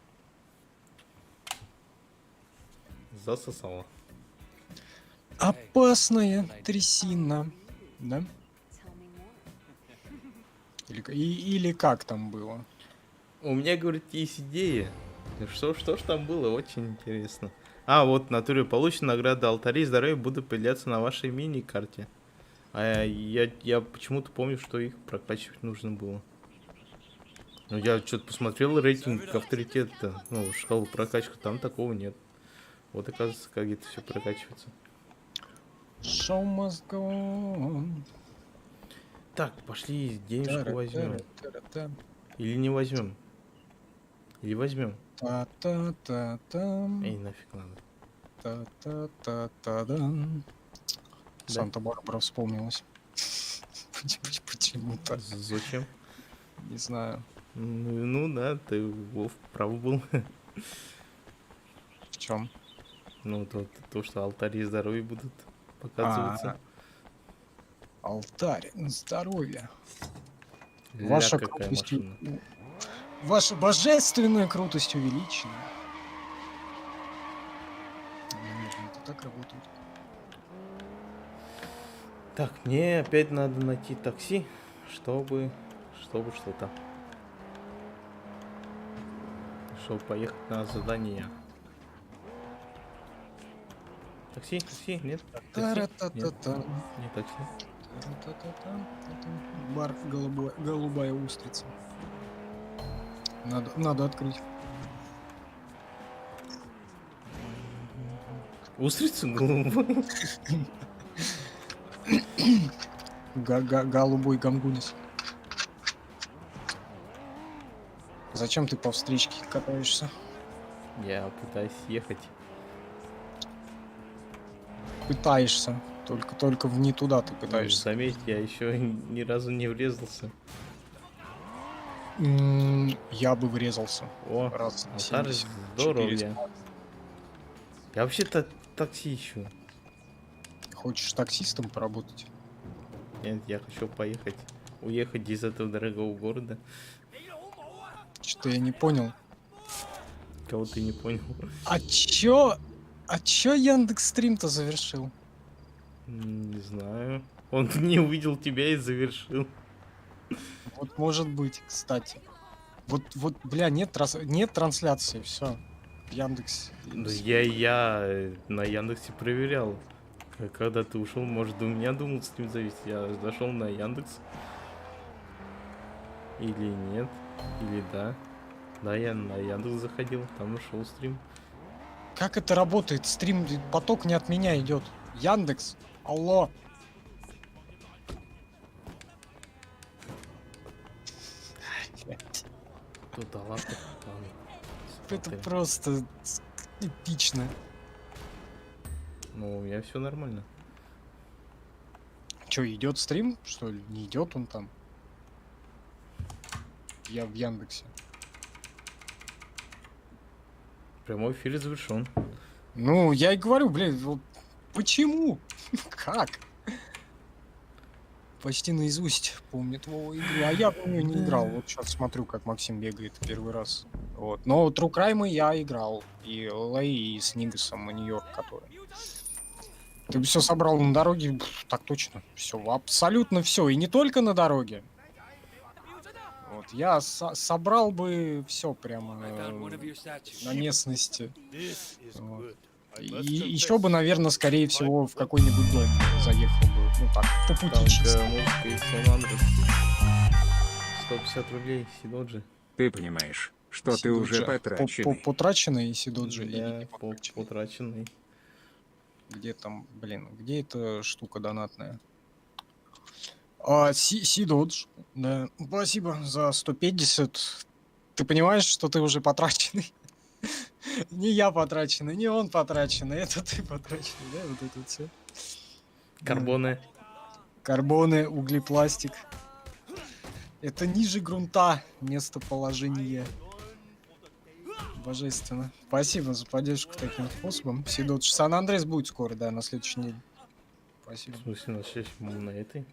Засосало. Опасная трясина. Да? Tell me more. Или как там было? У меня, говорит, есть идея. Что ж там было? Очень интересно. А, вот в натуре получена награда алтарей здоровья будут появляться на вашей мини-карте. А я почему-то помню, что их прокачивать нужно было. Ну, я что-то посмотрел рейтинг авторитета, ну, шкалу прокачки, там такого нет. Вот, оказывается, как это все прокачивается. Show must go on. Так, пошли денежку возьмем. Та-ра-та-ра-та-ра-та. Или не возьмем. Или возьмем. Та-та-та-там. Эй, нафиг надо. Та-та-та-та-дам. Санта-Барбара вспомнилась. Почему-то. Зачем? Не знаю. Ну да, ты, Вов, прав был. В чем? Ну, то, что алтари здоровья будут показываться. Алтарь здоровья. Ля, Ваша какая крутость... машина. Ваша божественная крутость увеличена. Наверное, это так работает. Так, мне опять надо найти такси, чтобы что-то. Чтобы поехать на задание. Такси? Нет? Такси? Нет, Та-ра-та-та-та. не такси. Та-та-та-та. Бар голубая устрица. Надо открыть. Устрицу голубой? Голубой гамгунис. Зачем ты по встречке катаешься? Я пытаюсь ехать. Пытаешься. Только не туда ты пытаешься. Заметь, я еще ни разу не врезался. Я бы врезался. О, Раз алтарь 74. здоровья. Я вообще-то такси ищу. Хочешь таксистом поработать? Нет, я хочу уехать из этого дорогого города. Что-то я не понял. Кого ты не понял? А чё Яндекс Стрим-то завершил? Не знаю. Он не увидел тебя и завершил. Вот может быть, кстати. Вот, бля, нет трансляции, все. В Яндексе. Да я на Яндексе проверял. Когда ты ушел, может, у меня думал стрим завис. Я зашел на Яндекс. Или нет, или да. Да, я на Яндекс заходил, там ушел стрим. Как это работает? Стрим, поток не от меня идет. Яндекс, алло. Тут да ладно. Это просто эпично. Ну, у меня все нормально. Че, идет стрим? Что ли? Не идет он там? Я в Яндексе. Прямой эфир завершен. Ну, я и говорю, блин, вот почему? Как? Почти наизусть помнит Вова игры, а я в нее не играл. Вот сейчас смотрю, как Максим бегает первый раз. Вот. Но True Crime я играл. И Лэй, и с Нигасом, и Нью-Йорк, который. Ты все собрал на дороге? Пф, так точно. Все, абсолютно все. И не только на дороге. Вот, я собрал бы все прямо на местности. Вот. И еще бы, наверное, скорее всего, в какой-нибудь дом заехал бы. Ну так, по пути Там чисто. музыка из Сан-Андрес. 150 рублей, Сидоджи. Ты понимаешь, что ты уже Сидоджи. потраченный. Потраченный Сидоджи или Да, не потраченный? потраченный. Где там, блин, где эта штука донатная? Сидодж, да. Спасибо за 150. Ты понимаешь, что ты уже потраченный? Не я потраченный, не он потраченный, это ты потраченный, да, вот это все. Карбоны. Карбоны, углепластик. Это ниже грунта местоположение. Божественно. Спасибо за поддержку таким способом. Сидодж. Сан-Андрес будет скоро, да, на следующей неделе. Спасибо. В смысле, на 6, на этой?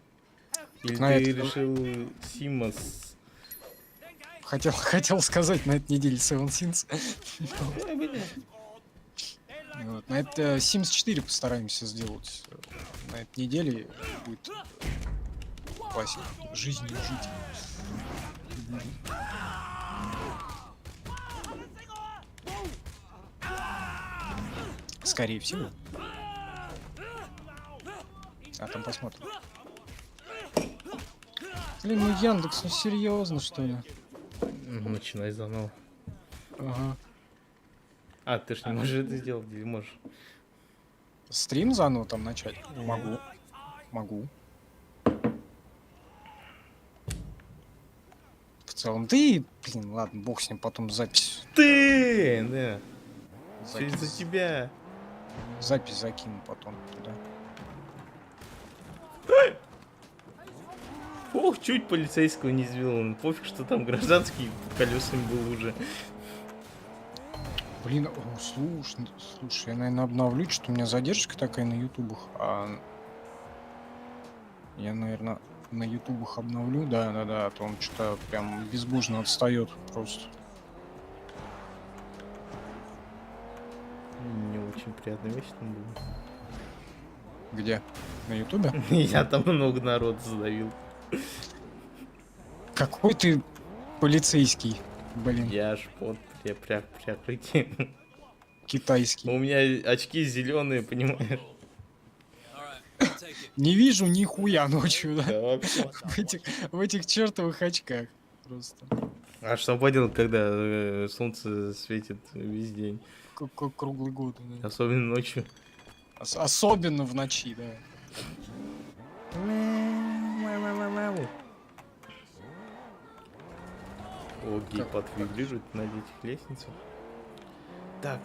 Или На ты этой. решил Симас? Хотел сказать на этой неделе Seven Sins. Вот. На это Sims 4 постараемся сделать. На этой неделе будет классик. Жизнью жить. Скорее всего. А там посмотрим. Блин, ну Яндекс, ну серьезно, что ли? Начинай заново. Ага. А, ты ж не можешь это сделать, или можешь? Стрим заново там начать? Могу. Могу. В целом, ты, блин, ладно, бог с ним, потом запись. Ты! Да. Все из-за Запись, тебя. запись закину потом туда. Ох, чуть полицейского не сбил. Пофиг, что там гражданский колесами был уже. Блин, слушай, я, наверное, обновлю, что у меня задержка такая на ютубах. Я, наверное, на ютубах обновлю, да, а то он что-то прям безбожно отстает просто. Не очень приятная вещь там была. Где? На ютубе? Я там много народу задавил. Какой ты полицейский, блин, Я ж под прикрытием. китайский. У меня очки зеленые, понимаешь? All right, I'll take it. Не вижу нихуя ночью, да? Да, вообще. В этих чертовых очках. Просто. А что поделать, когда солнце светит весь день? Как круглый год. Да. Особенно ночью. Особенно в ночи, да. О, гейпад вибрирует на этих лестницах. Так,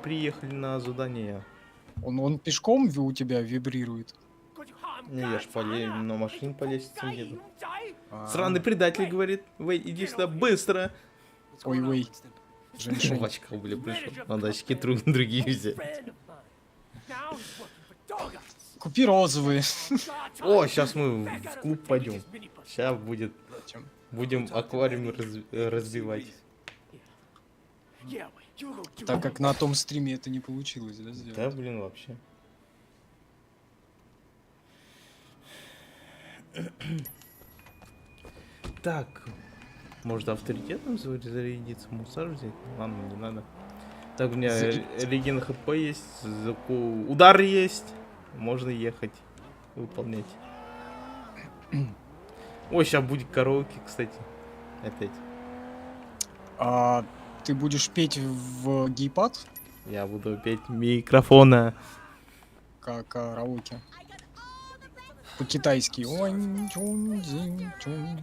приехали на задание. Он пешком у тебя вибрирует. Не, я ж на машине по лестницам еду. А, Сраный предатель говорит. Вэй, иди сюда быстро. Ой, В женщина. очках, бля, пришел. Надо очки другие взять. Купи розовые. О, сейчас мы в клуб пойдем. Сейчас Зачем? будем аквариум разбивать. Так как на том стриме это не получилось, да, сделать? Да, блин, вообще. Так, может авторитетом зарядиться, мусор взять? Ладно, не надо. Так, у меня реген хп есть, удар есть, можно ехать, выполнять. Ой, сейчас будет караоке, кстати, опять. А ты будешь петь в гейпад? Я буду петь микрофона. Караоке. По-китайски. Онь-чунь-зинь-чунь.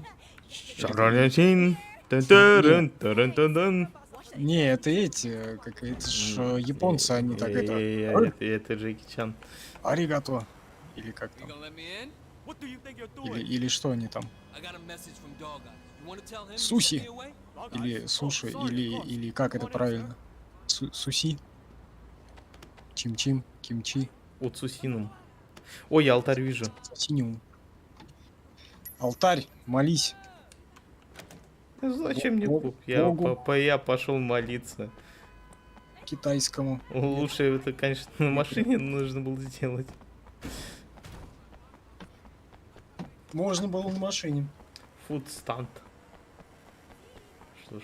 Шаралятин, тан-таран-таран-таран. Не, это эти, как это ж японцы, они так это. Это Джеки Чан. Аригато. Или как You там? gonna let me in? What do you think you're doing? Или что они там? I got a message from Dog Eyes. You wanna tell him Суси. to send me away? Или суши, или как это правильно? Суси? Чим-чим, кимчи, От Сусином. Ой, я алтарь вижу. синюм. Алтарь, молись. Зачем мне Богу. пуп? Я Богу. я пошел молиться. Китайскому. Лучше это, конечно, на машине нужно было сделать. Можно было на машине. Фудстант. Что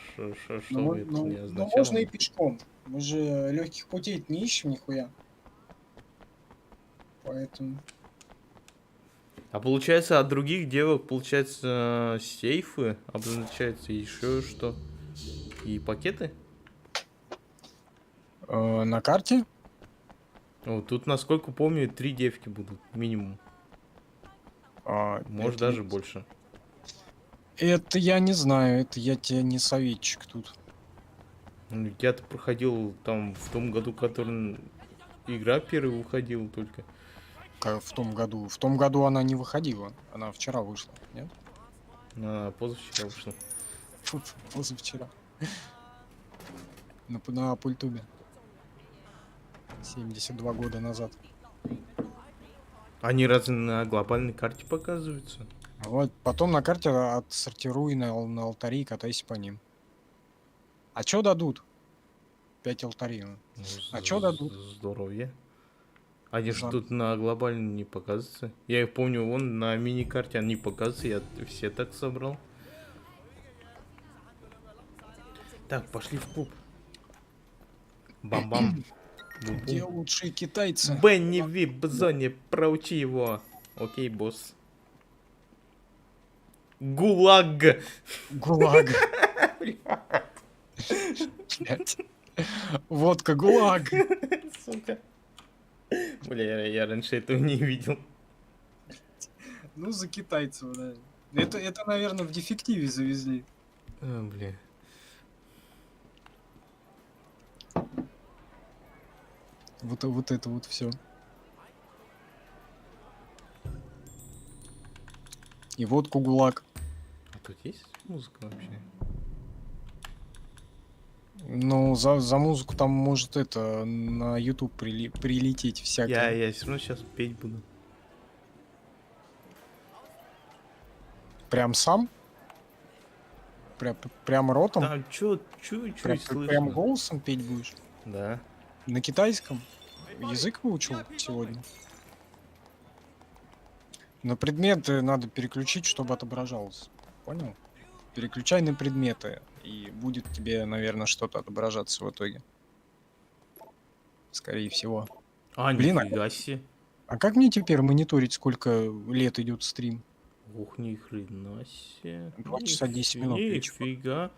Но, это но- не но означало? можно и пешком. Мы же легких путей не ищем нихуя. Поэтому. А получается, от других девок, получается, сейфы обозначаются еще что? И пакеты? На карте? О, тут, насколько помню, 3 девки будут, минимум. Может, это- даже больше. Это я не знаю, это я тебе не советчик тут. Ну, я-то проходил там в том году, который игра первая выходила только. Как в том году. В том году она не выходила. Она вчера вышла, нет? А, позавчера вышла. Позавчера. На пультубе. 72 года назад. Они разве на глобальной карте показываются? Вот, потом на карте отсортируй на алтари и катайся по ним. А чё дадут? 5 алтарей. Ну, А чё дадут? Здоровье. Они же За- тут на глобальной не показываются. Я их помню, вон на мини-карте они показываются, я все так собрал. Так, пошли в пуп. Бам-бам. Где лучшие китайцы? Бенни в вип-зоне, проучи его. Окей, босс. ГУЛАГ. ГУЛАГ. Блядь. Водка ГУЛАГ. Сука. Бля, я раньше этого не видел. Ну, за китайцев, да. Это, наверное, в дефективе завезли. Бля. Вот это вот все. И водку ГУЛАГ. А тут есть музыка вообще? Ну, за музыку там может это на YouTube прилететь всякое. Я все равно сейчас петь буду. Прям сам? Прям ротом? Там чё Прям слышно? голосом петь будешь? Да. На китайском? Язык выучил сегодня? На предметы надо переключить, чтобы отображалось. Понял? Переключай на предметы, и будет тебе, наверное, что-то отображаться в итоге. Скорее всего. А, Блин, нифига себе. А как мне теперь мониторить, сколько лет идет стрим? Ух, ни хрена себе. 2 часа 10 минут. Нифига.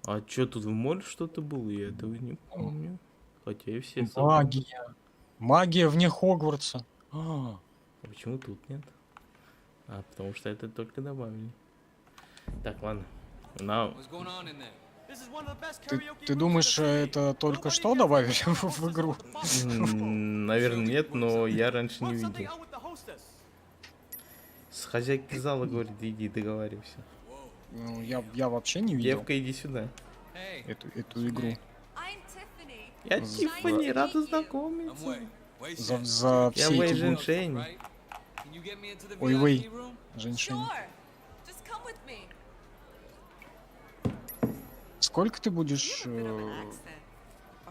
А чё, тут в море что-то было? Я этого не помню. Хотя и все собрал. Магия. Магия вне Хогвартса. А, А почему тут нет? А, потому что это только добавили. Так, ладно. What's going on in there? ты думаешь, это только что добавили в игру? Наверное, нет, но я раньше не видел. С хозяйки зала говорит, иди договаривайся. Ну, я вообще не видел Девка, иди сюда. Hey, эту игру. I'm Tiffany. Я З- Тиффани, рада I'm знакомиться. Wei. Wei За, said, за Я все Вэй эти годы, Женьшень. right? Can you get me into the Ой, VIP Вэй. room? женщин. Just come with me. Сколько ты будешь Are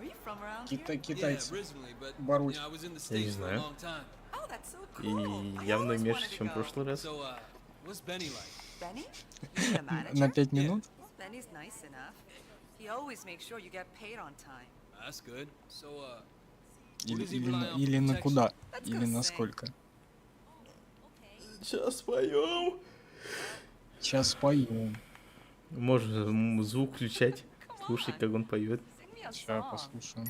you from around here? китайцев Yeah, originally, but бороть? you know, I was in the Я не States for a знаю. long time. Oh, that's so И cool. I явно always меньше, wanted to чем в go. прошлый раз. So, What's Benny like? Benny? He's the manager? На 5 минут? Benny's nice enough. He always makes sure you get paid on time. That's good. So, Или на куда? Let's Или go на sing. сколько? Сейчас поем. Сейчас поем. Можно звук включать. Слушай, как он поет. Sing me a Сейчас song. послушаем.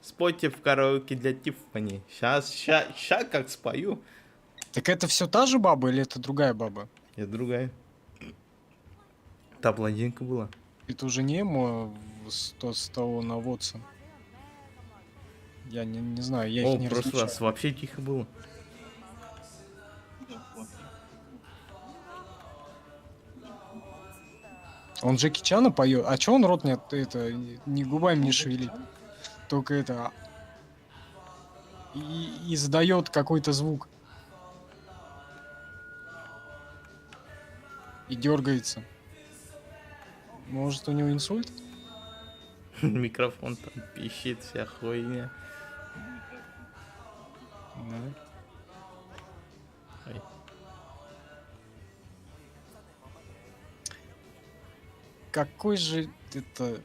Спойте в караоке для Тиффани. Ща как спою. Так это все та же баба или это другая баба? Я другая. Та блондинка была. Это уже не Эмо с того наводца. Я не знаю, я О, их не в прошлый различаю. раз вообще тихо было. Он Джеки Чана поет. А чё он рот не губами не шевелит? Только это... И издает какой-то звук. И дергается. Может, у него инсульт? Микрофон там пищит, вся хуйня. Да. Ой. Какой же это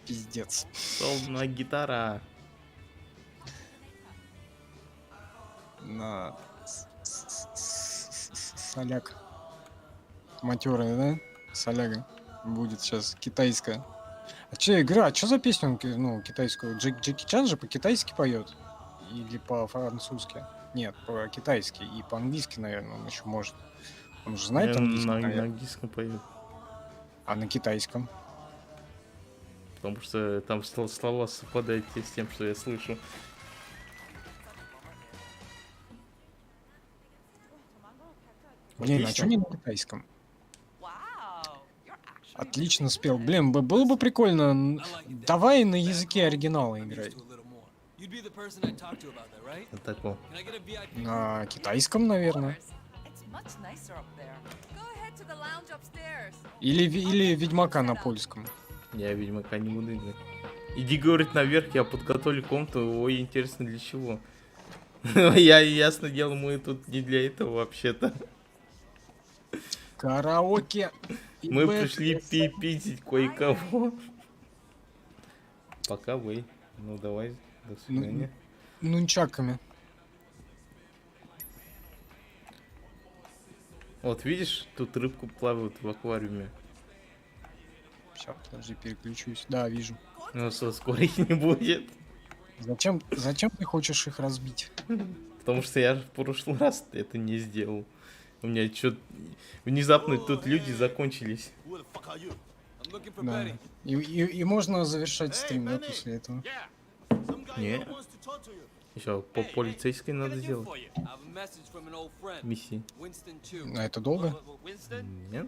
пиздец. Солная гитара. На соляк. Матерая, да? Соляга. Будет сейчас китайская. А че игра? А что за песню он, ну, китайскую? Джеки Чан же по-китайски поет? Или по-французски? Нет, по-китайски. И по-английски, наверное, он еще может. Он же знает английский, на наверное. английском поет. А на китайском? Потому что там слова совпадают с тем, что я слышу. Блин, а Отлично. что не на китайском? Wow, you're actually Отлично спел. Блин, было бы прикольно. Давай на языке оригинала I'm used играй. to a little more. You'd be the person I talk to about that, right? Вот такого. Can I get a VIP? На китайском, наверное. It's much nicer up there. Go ahead to the lounge upstairs. Или Ведьмака на польском. Я, Ведьмака не буду играть. Иди, говорит, наверх, я подготовлю комнату. Ой, интересно, для чего? Я, ясно дело, мы тут не для этого вообще-то. Караоке. Мы пришли пипить кое-кого. Пока вы. Ну, давай, до свидания. Нунчаками. Вот, видишь, тут рыбку плавают в аквариуме. Сейчас, подожди, переключусь. Да, вижу. Ну, скоро их не будет. Зачем ты хочешь их разбить? Потому что я в прошлый раз это не сделал. У меня что-то... Внезапно тут люди закончились. I'm looking for Да. Benny. И можно завершать стрим, да, после этого. Не. Еще по полицейской надо сделать. I have a message from an old friend, Миссии. Winston Chu. А это долго? Нет?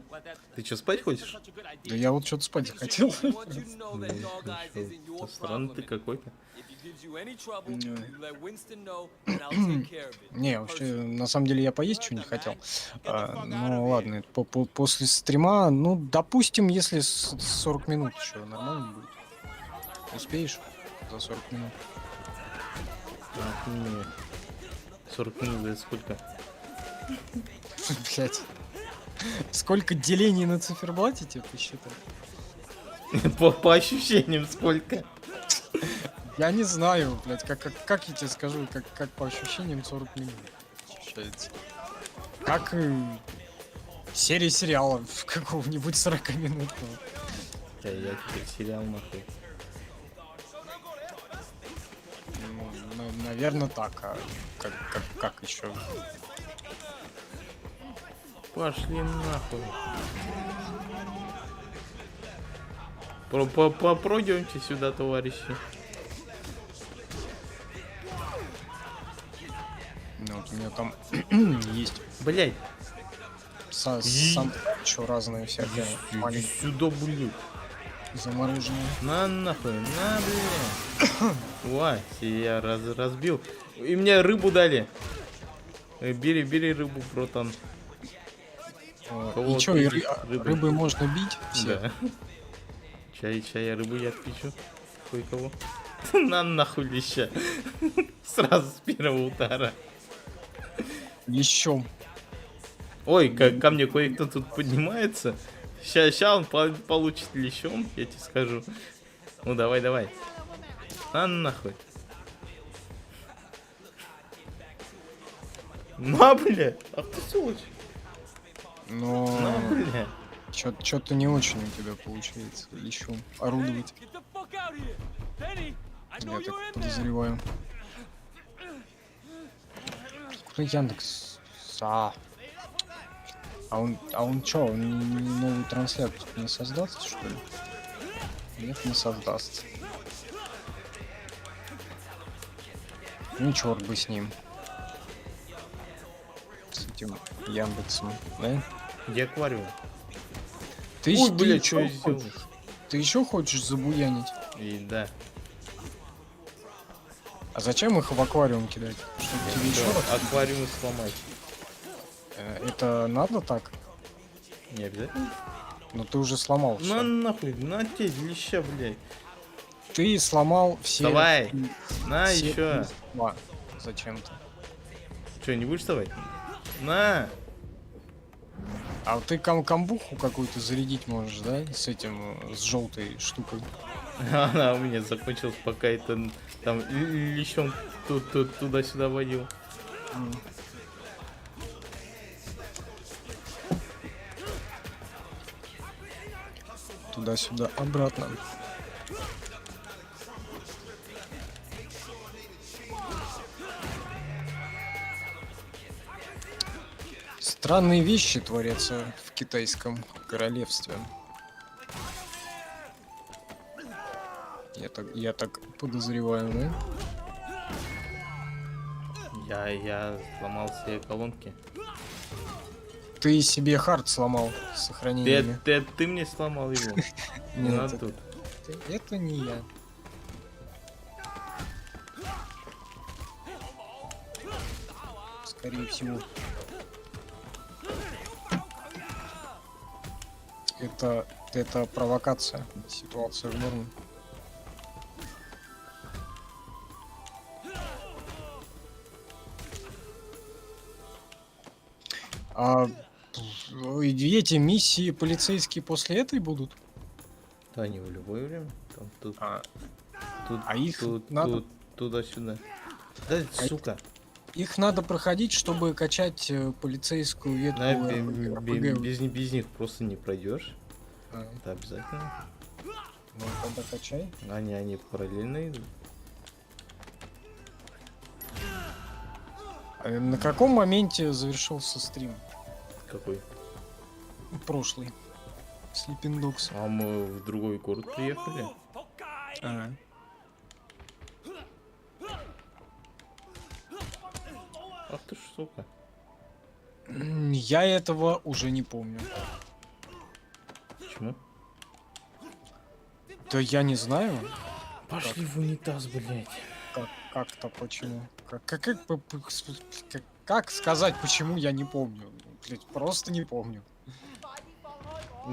Ты что, спать хочешь? Да я вот что-то спать хотел. I want you to know that Dog Eyes isn't your Странный ты problem. какой-то. If he gives you any trouble, you let Winston know, and I'll take care of it. Не, вообще, на самом деле я поесть что-нибудь хотел. Ну ладно, это после стрима, ну, допустим, если 40 минут еще нормально будет. Успеешь за 40 минут? Ах, не. 40 минут, это сколько? Блять. Сколько делений на циферблате тебе посчитай? По ощущениям сколько? Я не знаю, блядь, как я тебе скажу, как по ощущениям 40 минут ощущается. Как серия сериала какого-нибудь 40-минутного. Да, я теперь сериал нахуй. Ну, наверное, так. А как еще? Пошли нахуй. Пройдемте сюда, товарищи. Ну, вот у меня там есть Блять, сам еще разные всякие иди маленькие сюда, блядь. замороженные. На нахуй, на, блядь. Ой, я разбил. И мне рыбу дали. Бери рыбу, братан. И что, рыбой можно бить? Все. Да. Чай, я рыбу я отпечу. Кое-кого. На нахуй леща. Сразу с первого удара. Еще. Ой, ко мне кое-кто тут поднимается. Ща он получит лещом, я тебе скажу. Ну давай, давай. На нахуй. На, бля. Ах ты сволочь. Но На, бля. что-то не очень у тебя получается еще орудовать. Я так подозреваю. Куда Яндекс? А он чё, он новую трансляцию не создаст, что ли? Нет, не создаст. Ну черт бы с ним. С этим Яндексом, да? Где аквариум? Ты, Ой, ты бля, ещё что я сделал? хочешь? Ты еще хочешь забуянить? И да. А зачем их в аквариум кидать? Чтобы тебе еще раз? Аквариум сломать. Это надо так? Не обязательно. Но ты уже сломал На все. нахуй, на те леща, блядь. Ты сломал все. Давай. На все еще. два зачем-то. Че, не будешь вставать? На. А вот ты камбуху какую-то зарядить можешь, да? С этим, с желтой штукой. Она у меня закончилась, пока это там лещом туда-сюда водил. Туда-сюда, обратно. Странные вещи творятся в китайском королевстве. Я так подозреваю, да? Я сломал все колонки. Ты себе хард сломал с сохранениями. Ты мне сломал его. Не Нет, надо тут. это не я. Скорее всего. Это провокация. Ситуация в норме. А эти миссии полицейские после этой будут? Да, они в любое время. Там, тут, тут, а их тут, надо- тут, туда-сюда. Да, сука. Их надо проходить, чтобы качать полицейскую ветку Да, РПГ. без них просто не пройдешь. А, Это обязательно. ну тогда качай. Они параллельно идут. А на каком моменте завершился стрим? Какой? Прошлый. Sleeping Dogs. А мы в другой город приехали. А. Ах ты ж, сука. Я этого уже не помню. Почему? Да я не знаю. Пошли в унитаз, блядь. Как-то почему. Как сказать, почему я не помню? Блядь, просто не помню.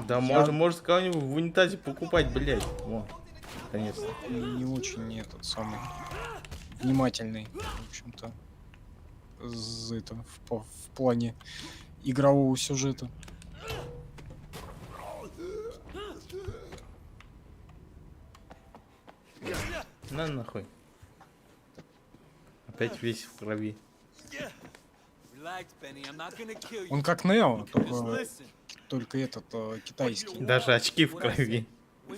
Да, может кого-нибудь в унитазе покупать, блядь. Во, наконец-то. Не очень этот самый внимательный, в общем-то, в плане игрового сюжета. На нахуй. Опять весь в крови. Он как Нео, только этот китайский. Даже очки в крови.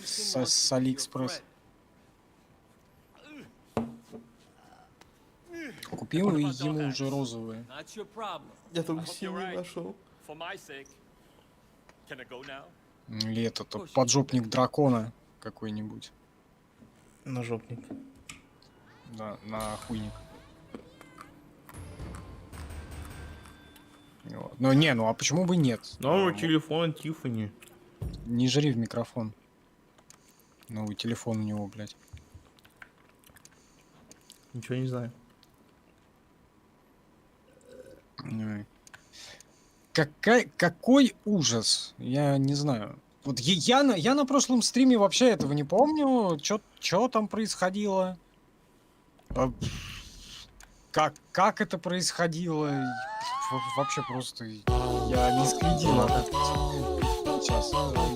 С Алиэкспресс. Купил и ему уже розовые. Я только синий нашел. Или этот поджопник дракона какой-нибудь. Ножопник. Да, на хуйник. Вот. Ну не, ну а почему бы нет? Новый телефон Тиффани. Не жри в микрофон. Новый телефон у него, блядь. Ничего не знаю. Какой ужас? Я не знаю. Вот я на прошлом стриме вообще этого не помню. Чё там происходило? Как это происходило? Вообще просто... я не следил. Сейчас.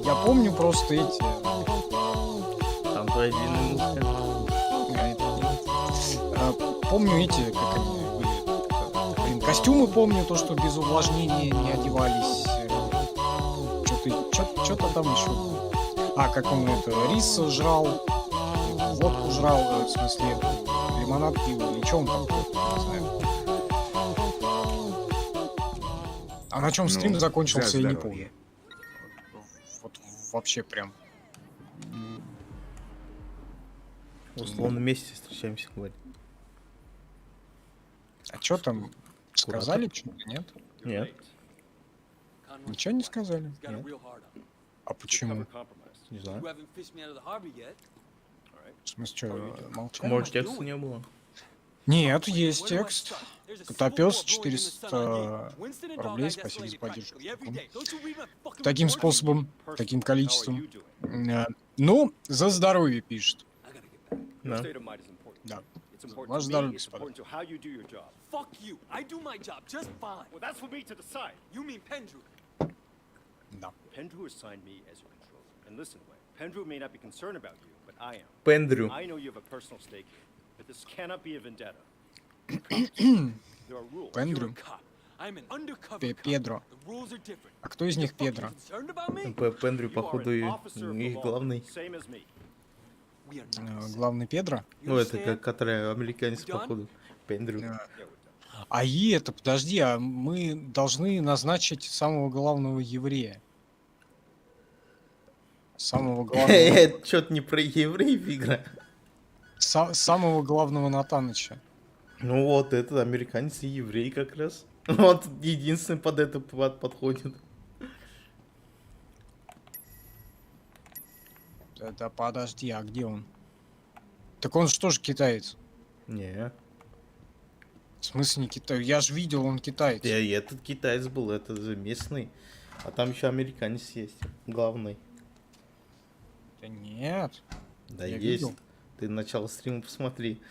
Я помню просто эти... Там твоя длинная музыка. Помню эти, как они были. Блин, костюмы помню, то, что без увлажнения не одевались. Что-то там еще было. А, как он это, рис жрал, водку жрал, в смысле, лимонад пил, или что он там пил, не знаю. А на чем стрим Ну, закончился, за я не здоровье. помню. Вот вообще прям. В условном месте встречаемся, говорит. А что там? Сказали что-то, нет? Нет, Conway, Ничего не сказали. he's got a Нет. real hard on. А почему? не You знаю. haven't fished me out of the harbor yet. В смысле, что, молчали? Может, текста не было. Нет, есть Where do I текст. start? There's a Котопес, civil war brewing in the 400 Sun on Day. Winston and Dog рублей, Eyes спасибо за escalated поддержку. practically every day. Don't you read my fucking Таким report? способом, таким количеством. Ну, за здоровье пишет. I gotta get back. Да. Да. It's Ваше здоровье, господа. Fuck you. I do my job just fine. Well, that's for me to decide. You mean Pendrew? Да. Pendrew assigned me as your controller. And listen, Wayne, Pendrew may not be concerned about you, but I am. Пендрю. I know you have a personal stake here, but this cannot be a vendetta. There are rules. You're Пендрю. a cop. I'm an undercover cop. Педро. The rules are different. А кто из них Fuck, you Педро? concerned about me? Пендрю, You are походу, an officer of the их law, главный. same as me. We are not the same. Главный Педро? You Ну, это understand? который американец, You done? походу. Пендрю. Yeah, we're done. А и это, подожди, а мы должны назначить самого главного еврея. Самого главного... Это что-то не про евреев игра. Самого главного Натаныча. Ну вот, этот американец и еврей как раз. Вот единственный под это подходит. Да подожди, а где он? Так он что же китаец? Не, В смысле не китаец? Я же видел, он китаец. и этот китаец был, это же местный. А там еще американец есть, главный. Да нет. Да Я есть. видел. Ты начало стрима посмотри.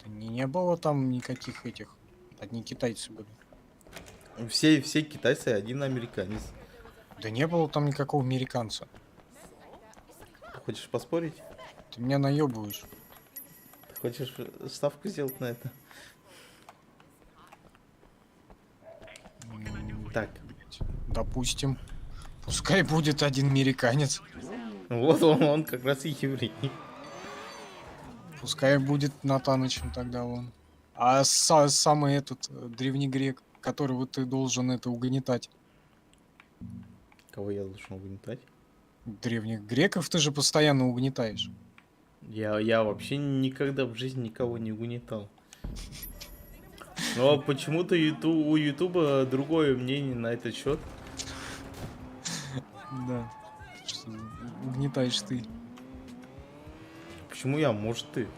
Да не было там никаких этих. Одни китайцы были. Все китайцы, один американец. Да не было там никакого американца. Хочешь поспорить? Ты меня наебываешь. Ты хочешь ставку сделать на это? Так, Допустим. Пускай будет один американец. вот он как раз и еврей. Пускай будет Натанычем тогда он. А самый этот древний грек, которого ты должен это угнетать. Кого я должен угнетать? Древних греков ты же постоянно угнетаешь. Я вообще никогда в жизни никого не угнетал. Но почему-то у Ютуба другое мнение на этот счет. Да. Что угнетаешь ты. Почему я, может ты?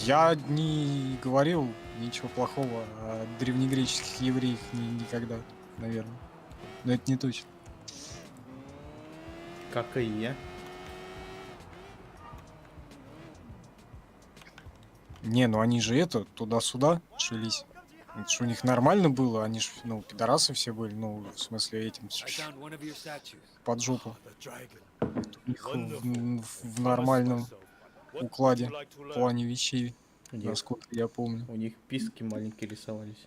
Я не говорил ничего плохого о древнегреческих евреях никогда, наверное. Но это не точно. Как и я. Не, ну они же это, туда-сюда шились. Это ж у них нормально было, они ж, ну, пидорасы все были, ну, в смысле этим, I found one of your statues. под жопу. The dragon. У них в нормальном укладе, в плане вещей, Нет, насколько я помню. у них писки маленькие рисовались.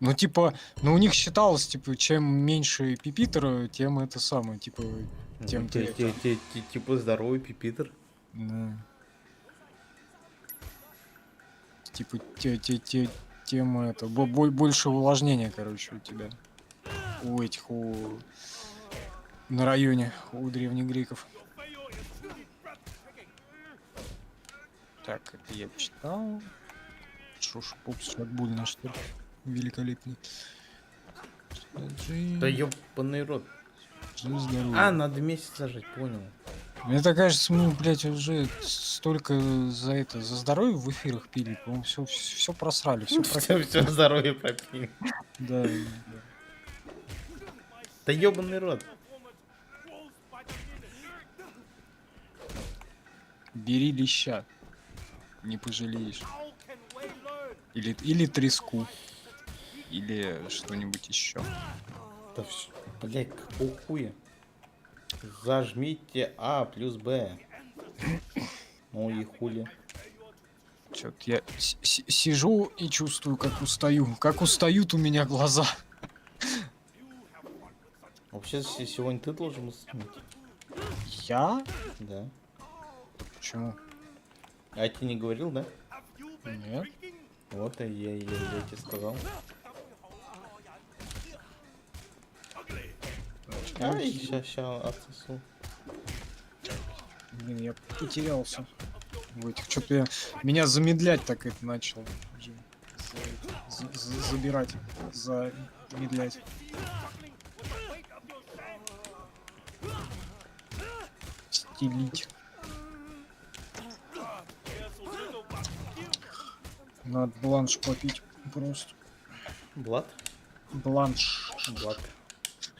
Ну, типа, ну, у них считалось, типа, чем меньше пипитера, тем это самое, типа, тем ты... Типа здоровый пипитер. Да. Типа, тем это, больше увлажнения, короче, у тебя. У этих, на районе, у древних греков. Так, это я читал. Шуш, пупс, шагбульно, что ли. Великолепный. Да ёбаный рот. Здорово. А, надо месяц зажать, понял. Мне так кажется, мы, блядь, уже столько за здоровье в эфирах пили, по-моему, все просрали, все Все здоровье пропили. Да. Да ёбаный рот. Бери леща, не пожалеешь. Или треску. или что-нибудь еще? Да блять, какого хуя? Зажмите А плюс Б. Ну и хули. Чё-то я сижу и чувствую, как устаю. Как устают у меня глаза. Вообще сегодня ты должен стримить. Я? Да. Почему? А я тебе не говорил, да? Нет. Вот и я тебе сказал. Ай, ща отсосу. Блин, я потерялся. В этих. Что-то меня замедлять так это начал. Уже забирать. Замедлять. Стелить. Надо бланш попить просто. Блад? Бланш. Блад.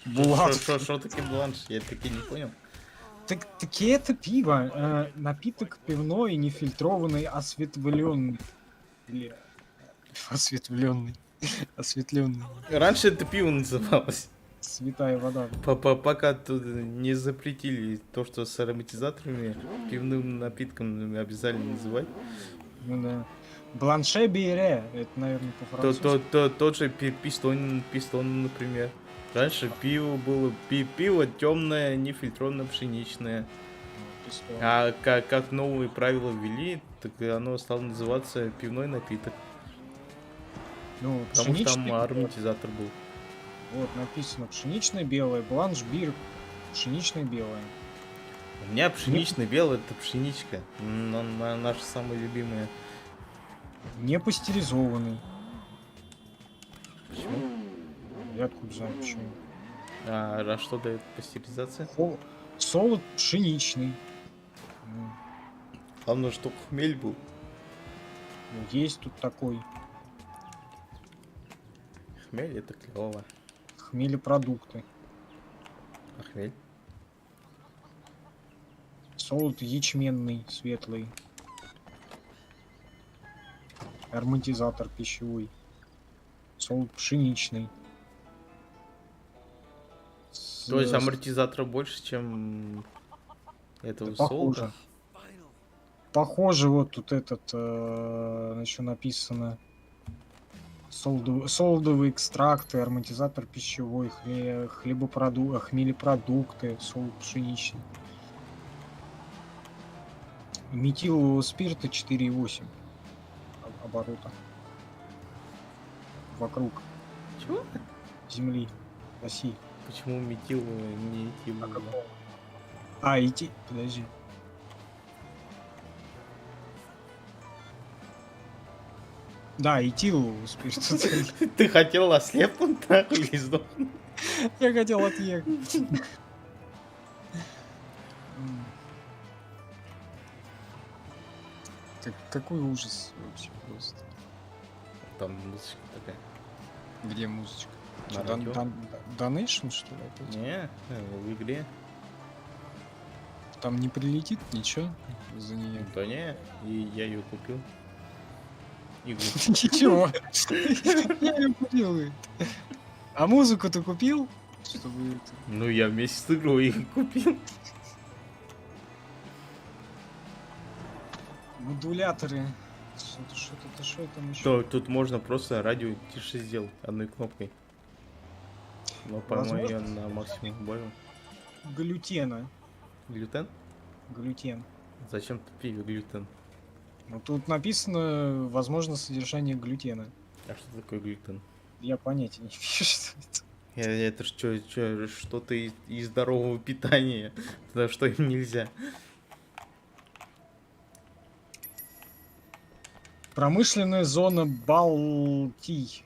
Блад. Что таки бланш? Я таки не понял. Таки это пиво. Напиток пивной, нефильтрованный, осветленный. Или осветленный. Осветленный. Раньше это пиво называлось. Святая вода. Пока тут не запретили то, что с ароматизаторами пивным напитком обязательно называть. Ну да. Бланше биере. Это, наверное, по-французски. Тот же пистон, например. Раньше пиво было пиво темное, нефильтрованное, пшеничное. Пистон. А как новые правила ввели, так оно стало называться пивной напиток. Ну, Потому что там пшеничный- ароматизатор был. Вот написано пшеничное белое, бланш бир, пшеничное белое. У меня пшеничный белый, это пшеничка. Наша самая любимая. Не пастеризованный. Почему? Я откуда знаю почему. А что дает пастеризация? Солод пшеничный. Ну, Главное, чтобы хмель был. есть тут такой. Хмель это клево. Хмелепродукты. А хмель? Солод ячменный, светлый. Ароматизатор пищевой. Солод пшеничный. То есть амортизатора больше, чем этого Да похоже. солода? Похоже, вот тут этот, на что написано. Солодовые экстракты, ароматизатор пищевой, хмелепродукты, солод пшеничный. Метилового спирта 4,8 оборота. Вокруг Чего? Земли, России. Почему метиловый, не этиловый? Подожди. Да, этилового спирта. Ты хотел ослепнуть, нахуй, или сдохнуть? Я хотел отъехать. Какой ужас вообще просто. Там музычка такая. Где музычка? На Что, радио. Donation, что ли? опять? Не, в игре. Там не прилетит ничего за нее. Да не, и я ее купил. Игру. Ничего. Я ее купил. говорит. А музыку ты купил? Чтобы это... Ну я вместе с игрой их купил. Модуляторы. Что там еще? Тут можно просто радио тише сделать одной кнопкой. Но, по-моему, я Возможно. на максимум убавил. Глютена. Глютен? Глютен. Зачем ты пиве глютен? Ну тут написано, возможно, содержание глютена. А что такое глютен? Я понятия не имею, что это. Это ж что-то из здорового питания. Потому что им нельзя. Промышленная зона Балтий.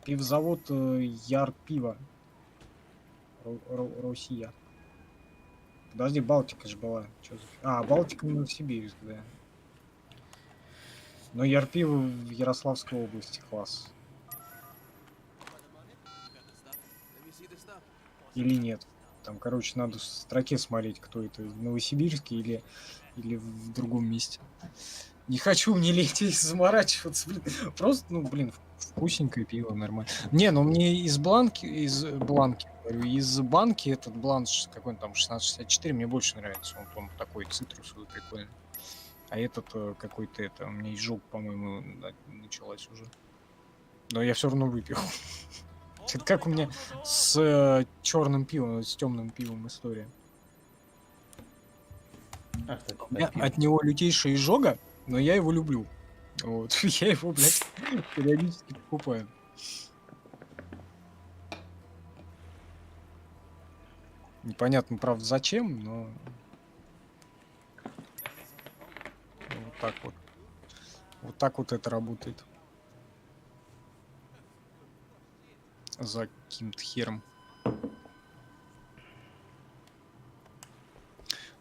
Пивзавод Ярпиво. Россия. Подожди, Балтика же была. Чё за... Балтика Новосибирск, да. Но Ярпиво в Ярославской области класс. Или нет. Там, короче, надо в строке смотреть, кто это, в Новосибирске или в другом месте. Не хочу мне лететь заморачиваться, блин. Просто, Вкусненькое пиво, нормально. Не, ну мне из бланки, говорю, из банки этот бланш, какой он там, 1664, мне больше нравится. Он такой цитрусовый, прикольный. А этот какой-то, это, у меня изжог, по-моему, началась уже. Но я все равно выпил. Это как у меня с черным пивом, с темным пивом история. Ах так, У меня от него лютейшая изжога, но я его люблю. Вот. Я его, блядь, периодически покупаю. Непонятно, правда, зачем, но... Вот так вот. Вот так вот это работает. За каким-то хером.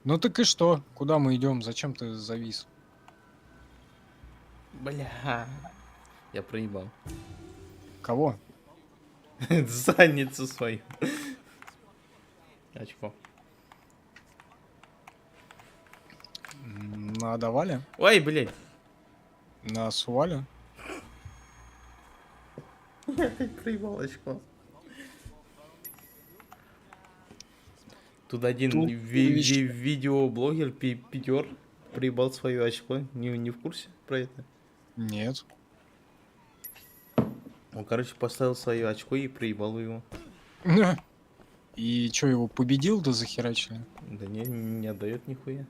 Ну так и что? Куда мы идем? Зачем ты завис? Бля. Я проебал. Кого? Задницу свою. Очко. На Давале? Ой, блядь. На Сувале? Я опять проебал очко. Тут один Тут видеоблогер Питер проебал свое очко. Не в курсе про это? Нет. Он, короче, поставил свое очко и проебал его. И чё, его победил, да захерачили? Да не отдает нихуя.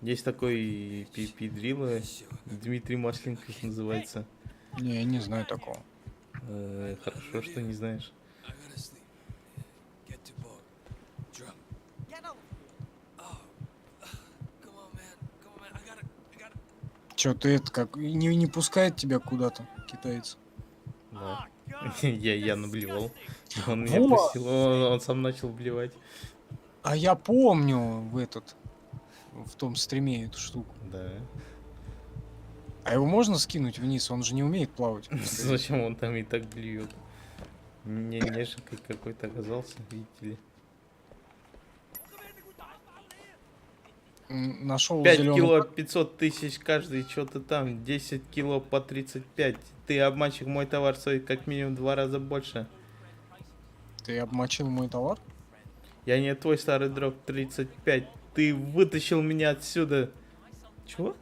Есть такой пидрила, Дмитрий Масленников называется. Не, я не знаю такого. Хорошо, что не знаешь. I gotta sleep. Get to boat. Drop. Come on, man. Come on, man. I gotta. Чё, ты это как... Не пускает тебя куда-то, китаец? Да. Я наблевал. Он меня Вот. пустил, он сам начал блевать. А я помню в том стриме эту штуку. Да. А его можно скинуть вниз? Он же не умеет плавать. Зачем он там и так блюет? Неженкой какой-то оказался, видите ли. Нашел 5 зеленый. кило 500 тысяч каждый, что-то там, 10 кило по 35. Ты обманщик, мой товар стоит как минимум 2 раза больше. Ты обмочил мой товар? Я не твой старый друг, 35. Ты вытащил меня отсюда. Чего?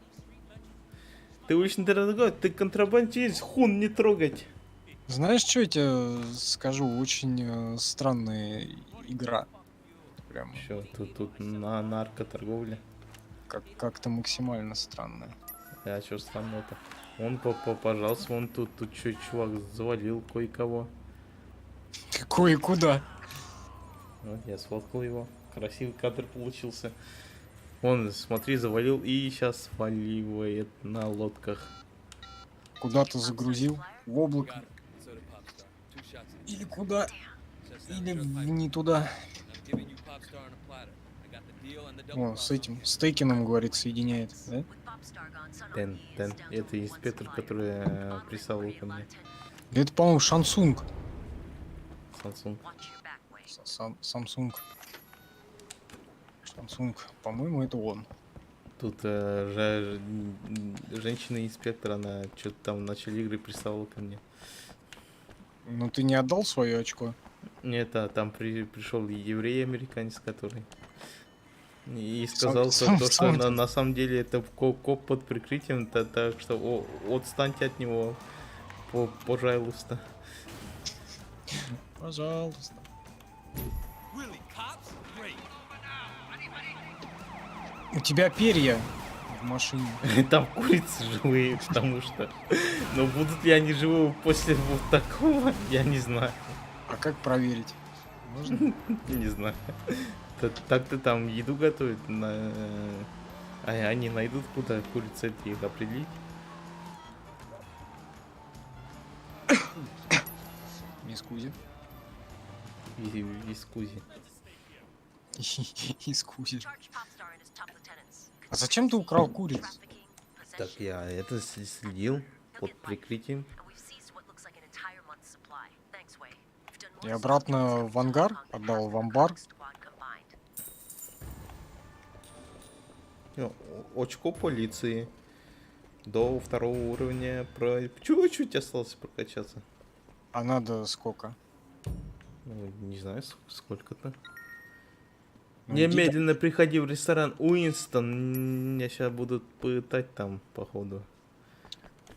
Ты очень дорогой, ты контрабандист, хун не трогать. Знаешь, что я тебе скажу? Очень странная игра. Прям Что, тут на наркоторговле. как-то максимально странная. А что странного-то? Он, пожалуйста, вон тут что, чувак завалил кое-кого. Какой и куда? Вот, я сфоткал его. Красивый кадр получился. Он, смотри, завалил и сейчас сваливает на лодках. Куда-то загрузил? В облако? So the pop star. 2 shots in. Или куда? Just Или after a fight. не туда? I'm giving you pop star on a platter. I got the deal and the double О, с cross. этим, с Тейкином, говорит, соединяет, да? Тен. Это инспектор, который прислал ко мне. Это, по-моему, Шансунг. Samsung. Самсунг. Шансунг. По-моему, это он. Тут женщина-инспектор, она что-то там в начале игры прислала ко мне. Ну, ты не отдал свое очко? Нет, там пришел еврей-американец, который... И сказал, Сам- что сам- на самом деле это коп под прикрытием, так что отстаньте от него, пожалуйста. Пожалуйста. У тебя перья в машине. Там курицы живые, потому что... Но будут ли они живы после вот такого, я не знаю. А как проверить? Можно? Не знаю. Так-то там еду готовят, а они найдут, куда курица это их определить. Мисс Кузи. Из Кузи. Из Кузи. А зачем ты украл куриц? Так я это следил под прикрытием. И обратно в ангар? Отдал в амбар? очко полиции. До 2-го уровня. Чуть-чуть осталось прокачаться. А надо сколько? Ну, не знаю, сколько-то. Ну, иди Немедленно приходи в ресторан Уинстон. Меня сейчас будут пытать там, походу.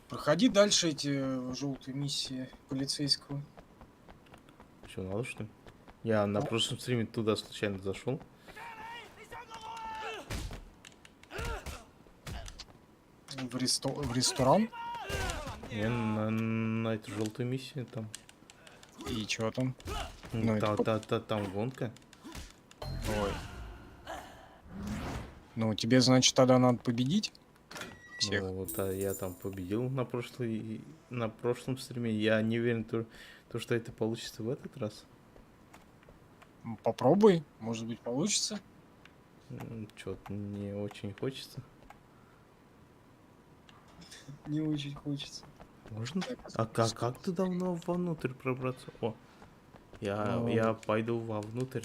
Проходи дальше эти желтые миссии полицейского. Что, надо что ли? Я на прошлом стриме туда случайно зашел. В ресторан? Я на эту желтую миссию там. И чё там? Ну, Ну, там гонка. Ой. Ну, тебе, значит, тогда надо победить всех. Ну, вот, я там победил на прошлом стриме. Я не уверен, что это получится в этот раз. Попробуй, может быть, получится. Что-то не очень хочется. Не очень хочется. Можно? А как ты давно вовнутрь пробраться? О, я пойду вовнутрь,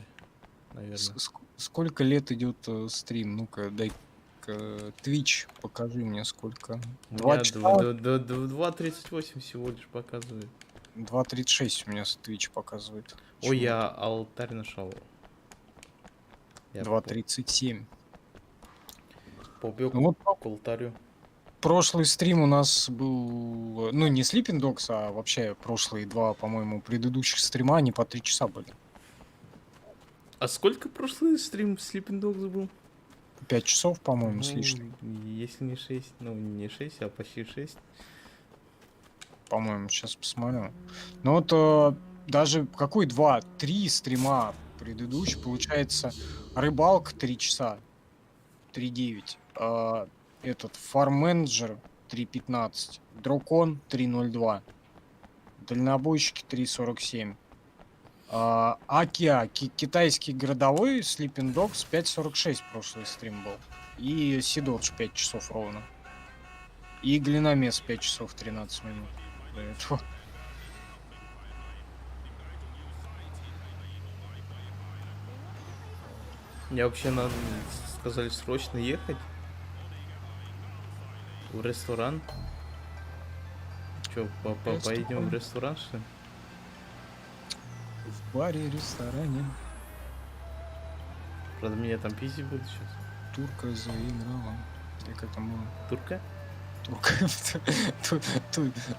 наверное. Сколько лет идет стрим? Ну-ка, дай Twitch, покажи мне сколько. 2 часа? 2:38 всего лишь показывает. 2:36 у меня Twitch показывает. Ой, я алтарь нашел. 2:37. Побег Ну вот к алтарю. прошлый стрим у нас был, ну не Sleeping Dogs, а вообще прошлые два, по-моему, предыдущих стрима, они по 3 часа были. А сколько прошлый стрим Sleeping Dogs был? 5 часов, по-моему, с Ну, лишним. если не 6, ну не 6, а почти 6. По-моему, сейчас посмотрю. Ну вот даже какой 2-3 стрима предыдущий, получается, рыбалка 3 часа, 3:09. Этот фарм-менеджер 3:15, дракон 3:02, дальнобойщики 3:47. Акиа, китайский городовой, Sleeping Dogs 5:46 прошлый стрим был. И Сидодж 5 часов ровно. И Глиномес 5 часов 13 минут. До этого. Мне вообще надо, сказали, срочно ехать в ресторан. Че, поедем в ресторан, что ли? В баре, ресторане. Правда, меня там пиздить будут сейчас. Турка заиграла. И как там было? Турка?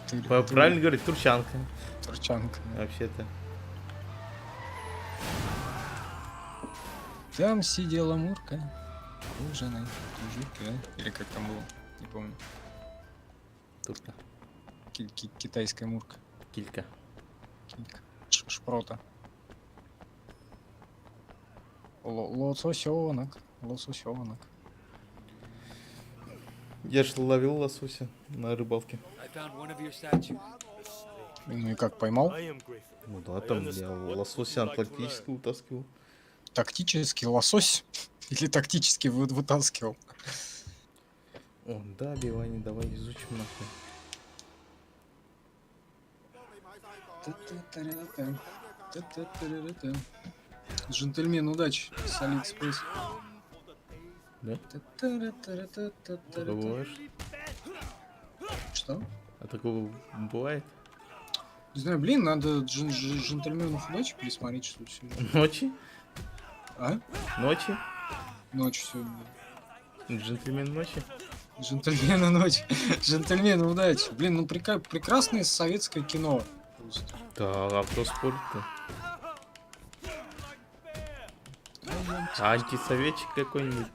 Турка. Правильно говорить, турчанка. Турчанка. Вообще-то. Там сидела Мурка. Ужиной. Тужурка. Или как там было? Не помню. Турка. Китайская Мурка. Килька. Килька. Шпрота. Лососёнок. Лососёнок. Я же ловил лосося на рыбалке. I found one of your statues. Ну и как, поймал? Ну да, там я лосося атлантического утаскивал. Тактический лосось? Или тактически вытаскивал? О, да, Бивани, давай изучим нахуй. Джентльмен удачи с Алиэкспресс. Да? Такое бываешь? Что? А такого бывает? Не знаю, блин, надо джентльменов удачи пересмотреть, что ли, сегодня. Ночи? А? Ночи? Ночью сегодня. Джентльмен ночи? Джентльмены ночи. Джентльмены удачи. Блин, ну прекрасное советское кино. Просто. Да, а кто спорит-то? А антисоветчик какой-нибудь?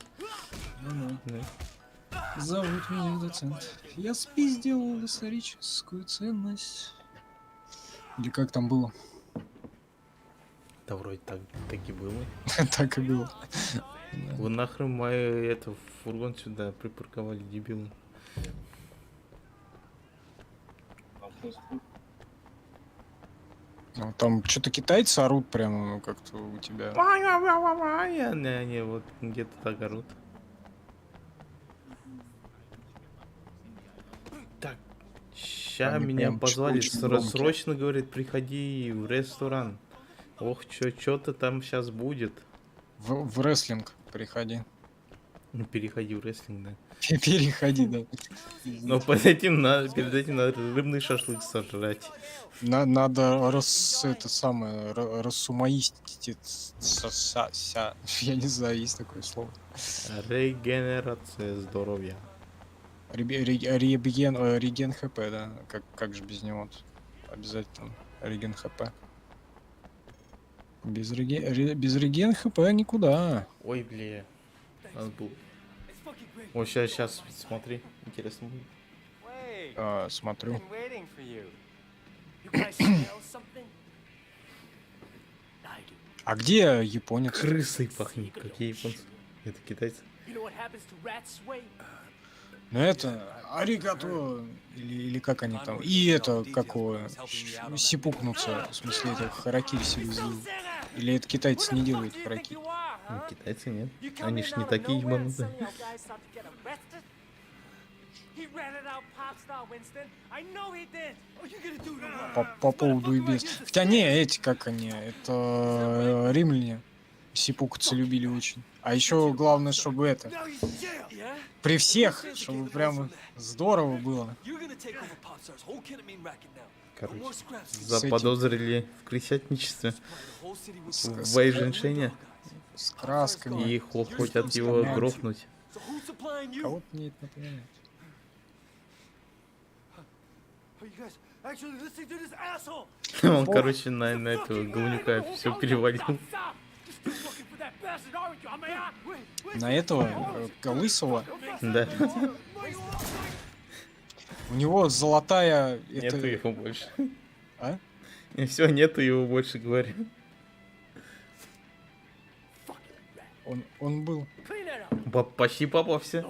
Ну-ну. Да. Зовут меня доцент. Я спиздил историческую ценность. Или как там было? Да вроде так и было. Так и было. Вы нахрен мой фургон сюда припарковали, дебилы. Ну, там что-то китайцы орут прямо, ну, как-то у тебя. Они вот где-то так орут. Так, ща Они меня прям позвали, очень громкие. срочно, говорит, приходи в ресторан. Ох, что-то там сейчас будет. В рестлинг приходи. Ну, переходи в рестлинг, да. Переходи, да. Но перед этим надо рыбный шашлык сожрать. Надо это самое, рассумаистить, я не знаю, есть такое слово. Регенерация здоровья. Реген ХП, да, как же без него? Обязательно реген ХП. Без реген ХП никуда. Ой, бля. Надо было. О, сейчас, смотри. Интересно будет. Смотрю. А где японец? Крысой пахнет. Какие японцы? Это китайцы. Ну это аригато или как они там? И это какого? Сипукнуться, в смысле это харакири себе сделал. Или это китайцы не делают харакири? Ну, китайцы нет. Они ж не такие ебанутые. По поводу и без. Хотя не, эти как они, это римляне. Сипукаться любили очень. А еще главное, чтобы это при всех, чтобы прямо здорово было. Короче, этим. заподозрили в крысятничестве, С в воеженшине, с красками. и хотят его Скамять. грохнуть. Кого-то мне это напоминает. Он, короче, на этого говнюка все перевалил. На этого лысого Да, у него золотая. нету Это... его больше. А? И все, нету его больше, говорю. Он был Почти попался.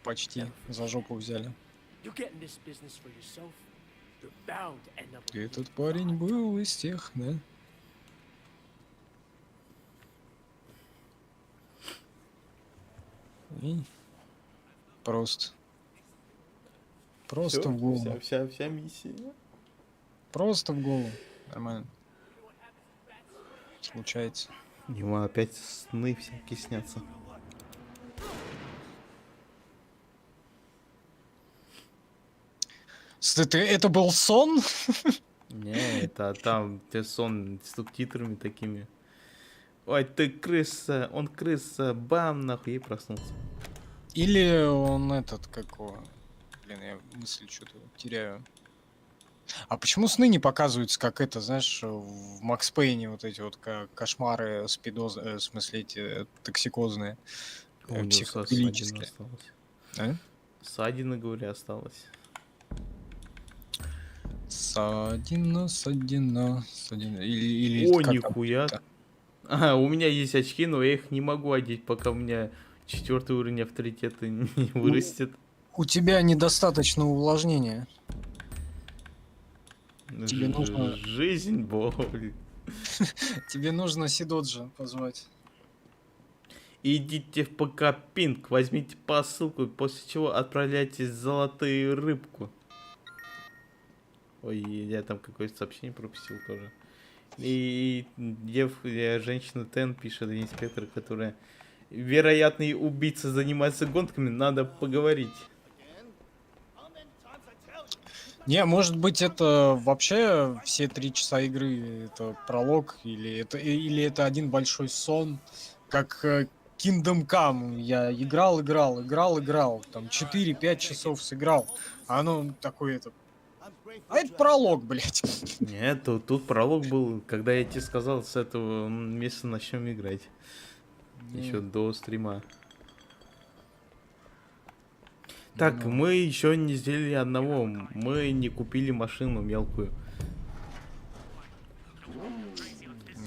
почти за жопу взяли. Этот парень был из тех, да? И просто Всё, в голову. вся миссия. Просто в голову. Нормально. Случается. Ему опять сны всякие снятся. Это был сон? Не, это там те сон с субтитрами такими. Ой, ты крыса, он крыса, бам, нахуй, и проснулся. Или он этот, какого? Блин, я мысль что-то теряю. А почему сны не показываются, как это, знаешь, в Макс Пейне вот эти вот кошмары в смысле эти токсикозные, У него психоделические? осталось. А? Ссадина, говорю, осталось. Садина. Или О, как там нихуя. это? А, у меня есть очки, но я их не могу одеть, пока у меня 4 уровень авторитета не вырастет. У тебя недостаточно увлажнения. Тебе нужно- Жизнь, боль. Тебе нужно Сидоджа позвать. Идите в ПК Пинг, возьмите по ссылку, после чего отправляйте золотую рыбку. Ой, я там какое-то сообщение пропустил тоже. И женщина Тен пишет, инспектор, которая вероятный убийца занимается гонками, надо поговорить. Не, может быть, это вообще все 3 часа игры это пролог, или это один большой сон, как Kingdom Come. Я играл, там 4-5 часов сыграл, а оно такое это. А это пролог, блядь. Нет, тут пролог был, когда я тебе сказал, с этого места начнем играть. Еще до стрима. Так, мы еще не сделали одного. Мы не купили машину мелкую.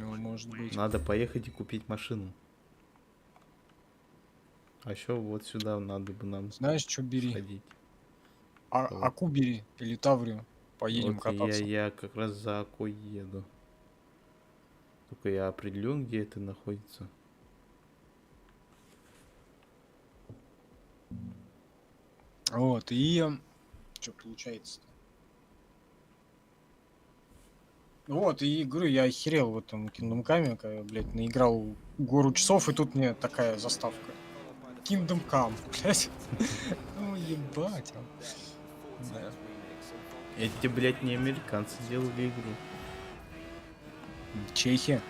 Ну, может быть. Надо поехать и купить машину. А еще вот сюда надо бы нам Знаешь, что бери? сходить. Аку бери или Таврию. Поедем Вот кататься. я как раз за Акой еду. Только я определен, где это находится. Вот, и... Что получается-то? Вот, и говорю, я охерел в этом Kingdom Come, когда, блядь, наиграл гору часов, и тут мне такая заставка. Kingdom Come, блядь. Ну, ебать. Да. Эти, блядь, не американцы делали игру. Чехия.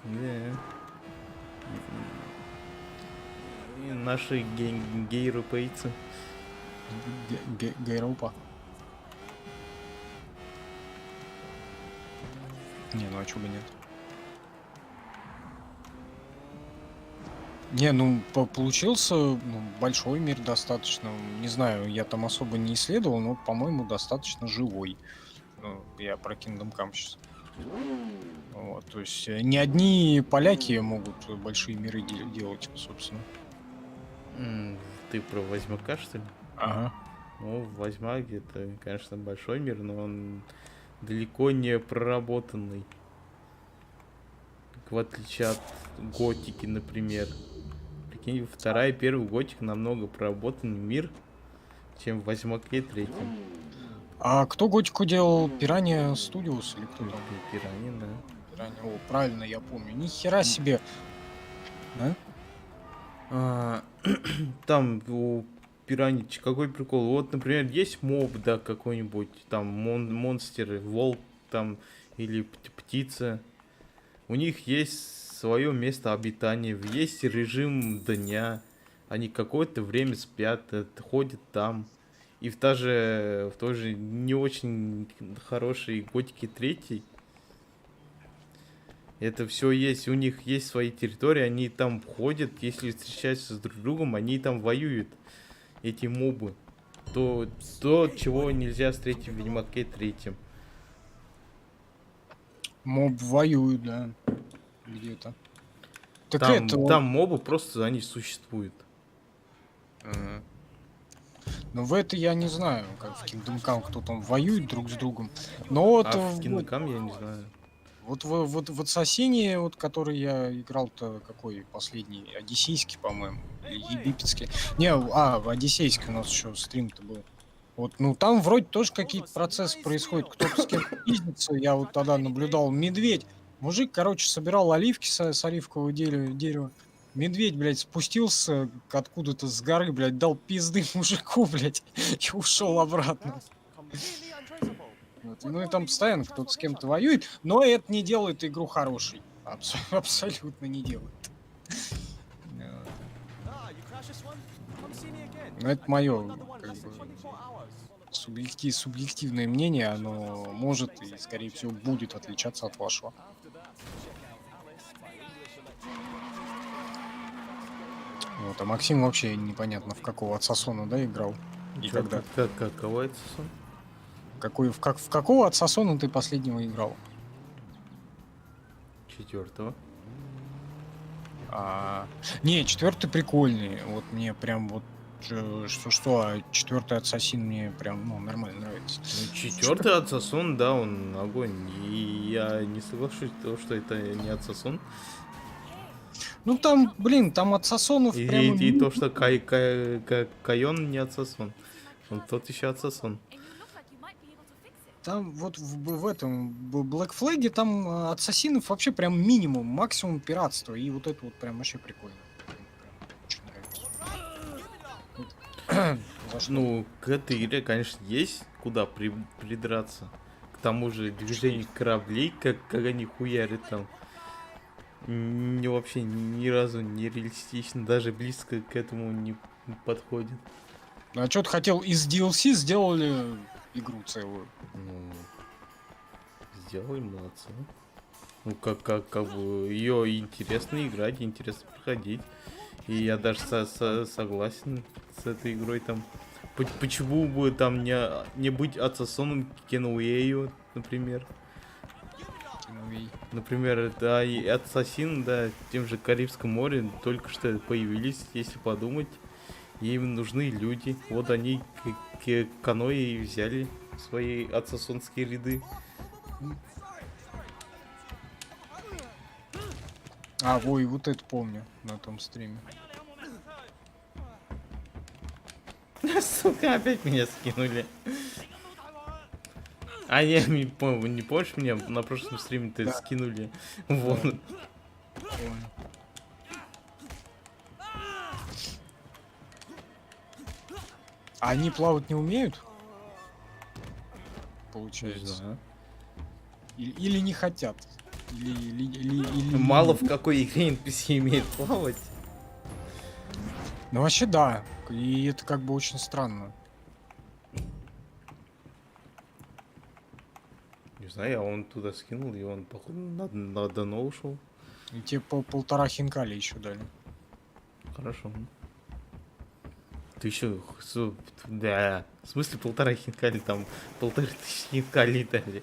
Да. И наши гей-европейцы. Гейропа. Не, ну а чё бы нет? Не, ну получился большой мир достаточно. Не знаю, я там особо не исследовал, но, по-моему, достаточно живой. Ну, я про Kingdom Come сейчас. Вот, то есть не одни поляки могут большие миры делать, собственно. Ты про Возьмака, что ли? Ага. Ну, Возьмак это, конечно, большой мир, но он далеко не проработанный. В отличие от Готики, например. Прикинь, вторая и первый Готик намного проработанный мир, чем в Возьмаке третьем. А кто Готику делал? Пиранья Студиос или кто там? Пираньи, да. Пиранья, о, правильно, я помню. Ни хера себе. Да? Там у Пираньи какой прикол? Вот, например, есть моб, да, какой-нибудь, там монстр, волк, там, или птица. У них есть свое место обитания, есть режим дня. Они какое-то время спят, ходят там. И в той же не очень хорошей Готике 3 это все есть. У них есть свои территории, они там ходят, если встречаются с друг другом, они там воюют. Эти мобы. То, чего нельзя встретить в Ведьмаке 3. Моб воюют, да. Где-то. Так Там мобы просто они существуют. Ну в это я не знаю, как в Kingdom Come кто там воюет друг с другом. Но вот А в Kingdom Come я не знаю. вот в Ассасине, вот который я играл-то, какой последний, Одиссейский, по-моему, или египетский. Не, в Одиссейский у нас еще стрим-то был. Вот, ну там вроде тоже какие-то процессы происходят, кто-то с кем-то пиздится, я вот тогда наблюдал, медведь, мужик, короче, собирал оливки с оливкового дерева, медведь, блядь, спустился откуда-то с горы, блядь, дал пизды мужику, блядь, и ушел обратно. Вот. Ну и там постоянно кто-то с кем-то воюет, но это не делает игру хорошей. Абсолютно не делает. Но это мое как бы, субъективное мнение, оно может и, скорее всего, будет отличаться от вашего. Вот, а Максим вообще непонятно в какого отсосона, да, играл? И когда? Какой отсосон? В какого отсосона ты последнего играл? 4. Не, 4 прикольный. Вот мне прям вот что, 4 ассасин мне прям нормально нравится. Ну, 4 отсосон, да, он огонь. И я не соглашусь, что это не отсосон. Ну там, блин, там отсосонов прямо... И то, что Кайон не отсосон. Он тот еще отсосон. Там вот в этом Black Flag там ассасинов вообще прям минимум, максимум пиратства. И вот это вот прям вообще прикольно. Прям очень нравится. Ну, к этой игре, конечно, есть куда придраться. К тому же движение кораблей, как они хуярят там. Вообще ни разу не реалистично, даже близко к этому не подходит. А что ты хотел, из DLC сделали игру целую? Ну, сделали, молодцы. Ну, как бы ее интересно играть, интересно проходить. И я даже согласен с этой игрой там. Почему бы там не быть отсосоном Кенуэю, например? Например, да, и Ассасин, да, в тем же Карибском море только что появились, если подумать. И им нужны люди. Вот они каноэ и взяли свои ассасинские ряды. Ой, вот это помню на том стриме. Сука, опять меня скинули. А я не помнишь, меня на прошлом стриме ты скинули? Вот. А они плавать не умеют? Не Получается. знаю. Или не хотят. Или... Мало в какой игре NPC имеет плавать. Ну вообще да. И это как бы очень странно. Не знаю, я он туда скинул, и он, походу, на дно ушел. И тебе полтора хинкали еще дали. Хорошо. Ты еще... Да. В смысле полтора хинкали, там 1500 хинкалей дали.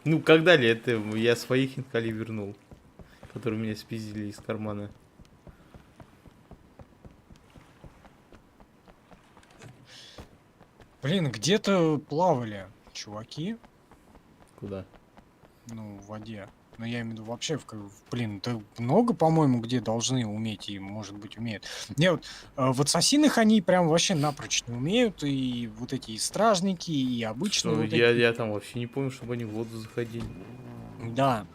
Ну, когда ли это я свои хинкали вернул, которые меня спиздили из кармана. Блин, где-то плавали чуваки, Куда? ну, в воде. Но я имею в виду вообще, блин, да много, по-моему, где должны уметь и, может быть, умеют. Не, вот в ассасинах они прям вообще напрочь не умеют, и вот эти и стражники, и обычные Что, вот я там вообще не помню, чтобы они в воду заходили. Да.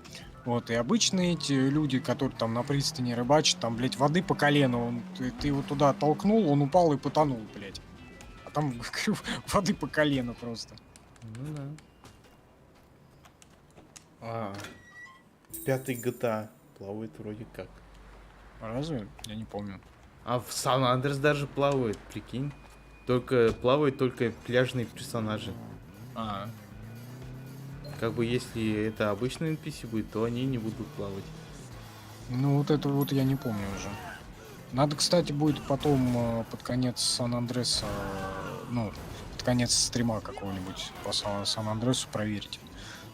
Вот, и обычные эти люди, которые там на пристани рыбачат, там, блядь, воды по колено, ты его туда толкнул, он упал и потонул, блядь. А там воды по колено просто. Ну да. А, в пятый GTA плавает вроде как. Разве? Я не помню. А в Сан Андрес даже плавает, прикинь. Плавают только пляжные персонажи. А, Как бы если это обычный NPC будет, то они не будут плавать. ну вот это вот я не помню уже. Надо, кстати, будет потом под конец Сан-Андреса, ну, под конец стрима какого-нибудь по Сан-Андресу проверить.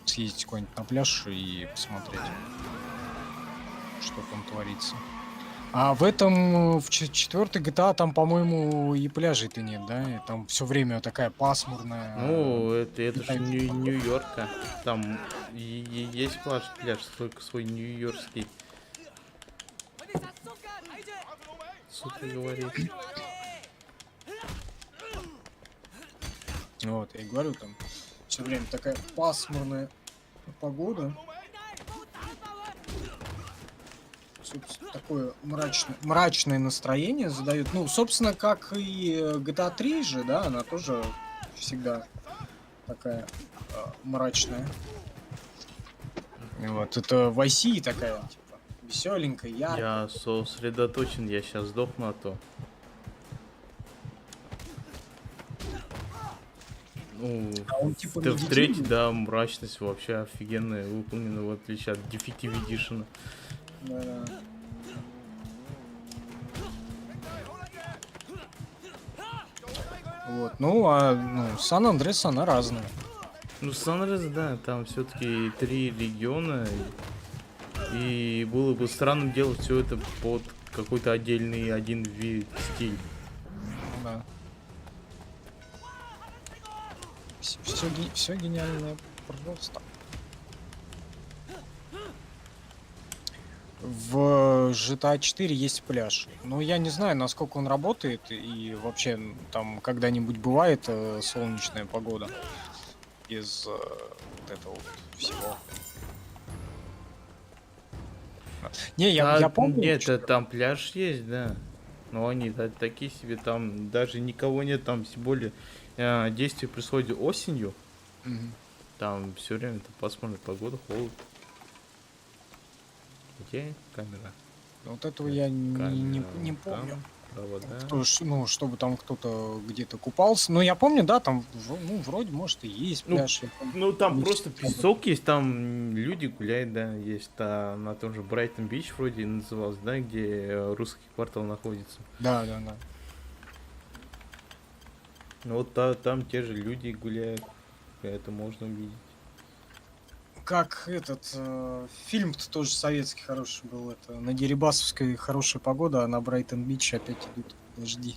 Съездить куда-нибудь на пляж и посмотреть, что там творится. А в этом, в четвертой GTA, там, по-моему, и пляжей-то нет, да? И там все время такая пасмурная. Ну, это же так. Нью-Йорка. Там есть пляж, только свой нью-йоркский. Сука говорит. Вот, я и говорю, там все время такая пасмурная погода. Собственно, такое мрачное настроение задает. Ну, собственно, как и GTA 3 же, да, она тоже всегда такая мрачная. Вот, это в России такая, типа, веселенькая, яркая. Я сосредоточен, я сейчас сдохну, а то. Ну, А он, типа, в медитирует? третьей, да, мрачность вообще офигенная, выполнена в отличие от Definitive Edition. Да. Вот, ну, Сан-Андрес, она разная. Ну, Санрес, да, там все-таки 3 региона, и было бы странно делать все это под какой-то отдельный один вид стиль. Да. Все гениальное просто. В GTA 4 есть пляж. Но я не знаю, насколько он работает и вообще там когда-нибудь бывает солнечная погода без вот этого вот всего. Не, я помню. Нет, что- там пляж есть, да. Но они такие себе, там даже никого нет, там тем более действие происходит осенью. Мгм. Там все время пасмурная погода, холод. Где камера? Вот этого я не Камера помню. там, провода. Ну, чтобы там кто-то где-то купался. Ну, я помню, да, там, ну, вроде, может, и есть Ну, пляж. я помню. Ну, там Не просто всегда. песок есть, там люди гуляют, да, есть на том же Брайтон Бич вроде назывался, да, где русский квартал находится. Да. Ну, вот там те же люди гуляют, это можно увидеть. Как этот фильм-то тоже советский хороший был. Это на Дерибасовской хорошая погода, а на Брайтон-Бич опять идут дожди.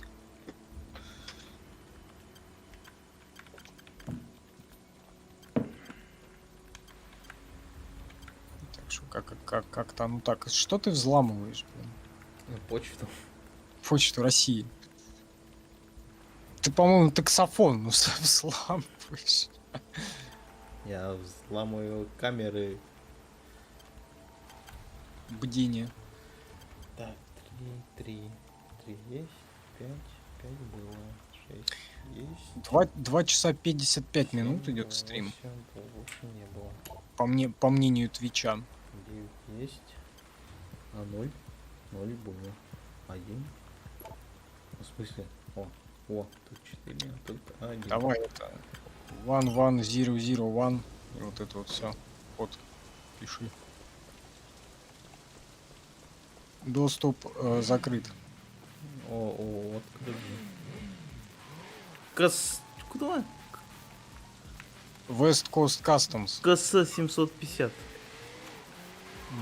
Так что как-то, ну так, что ты взламываешь, блин? Ну, почту. Почту России. Ты, по-моему, таксофон, ну, взламываешь. Я взламываю камеры. Бдение. Так, 3 есть, 5. 5 было. 6 есть. 2 часа 55 минут идет стрим. 8, больше не было. По мнению Твича. 9 есть. А 0? 0 было. 1. В смысле? О, тут 4, а тут 1. Давай это. 11001. И вот это вот все. Вот. Пиши. Доступ закрыт. Вот куда? West Coast Customs. КС 750.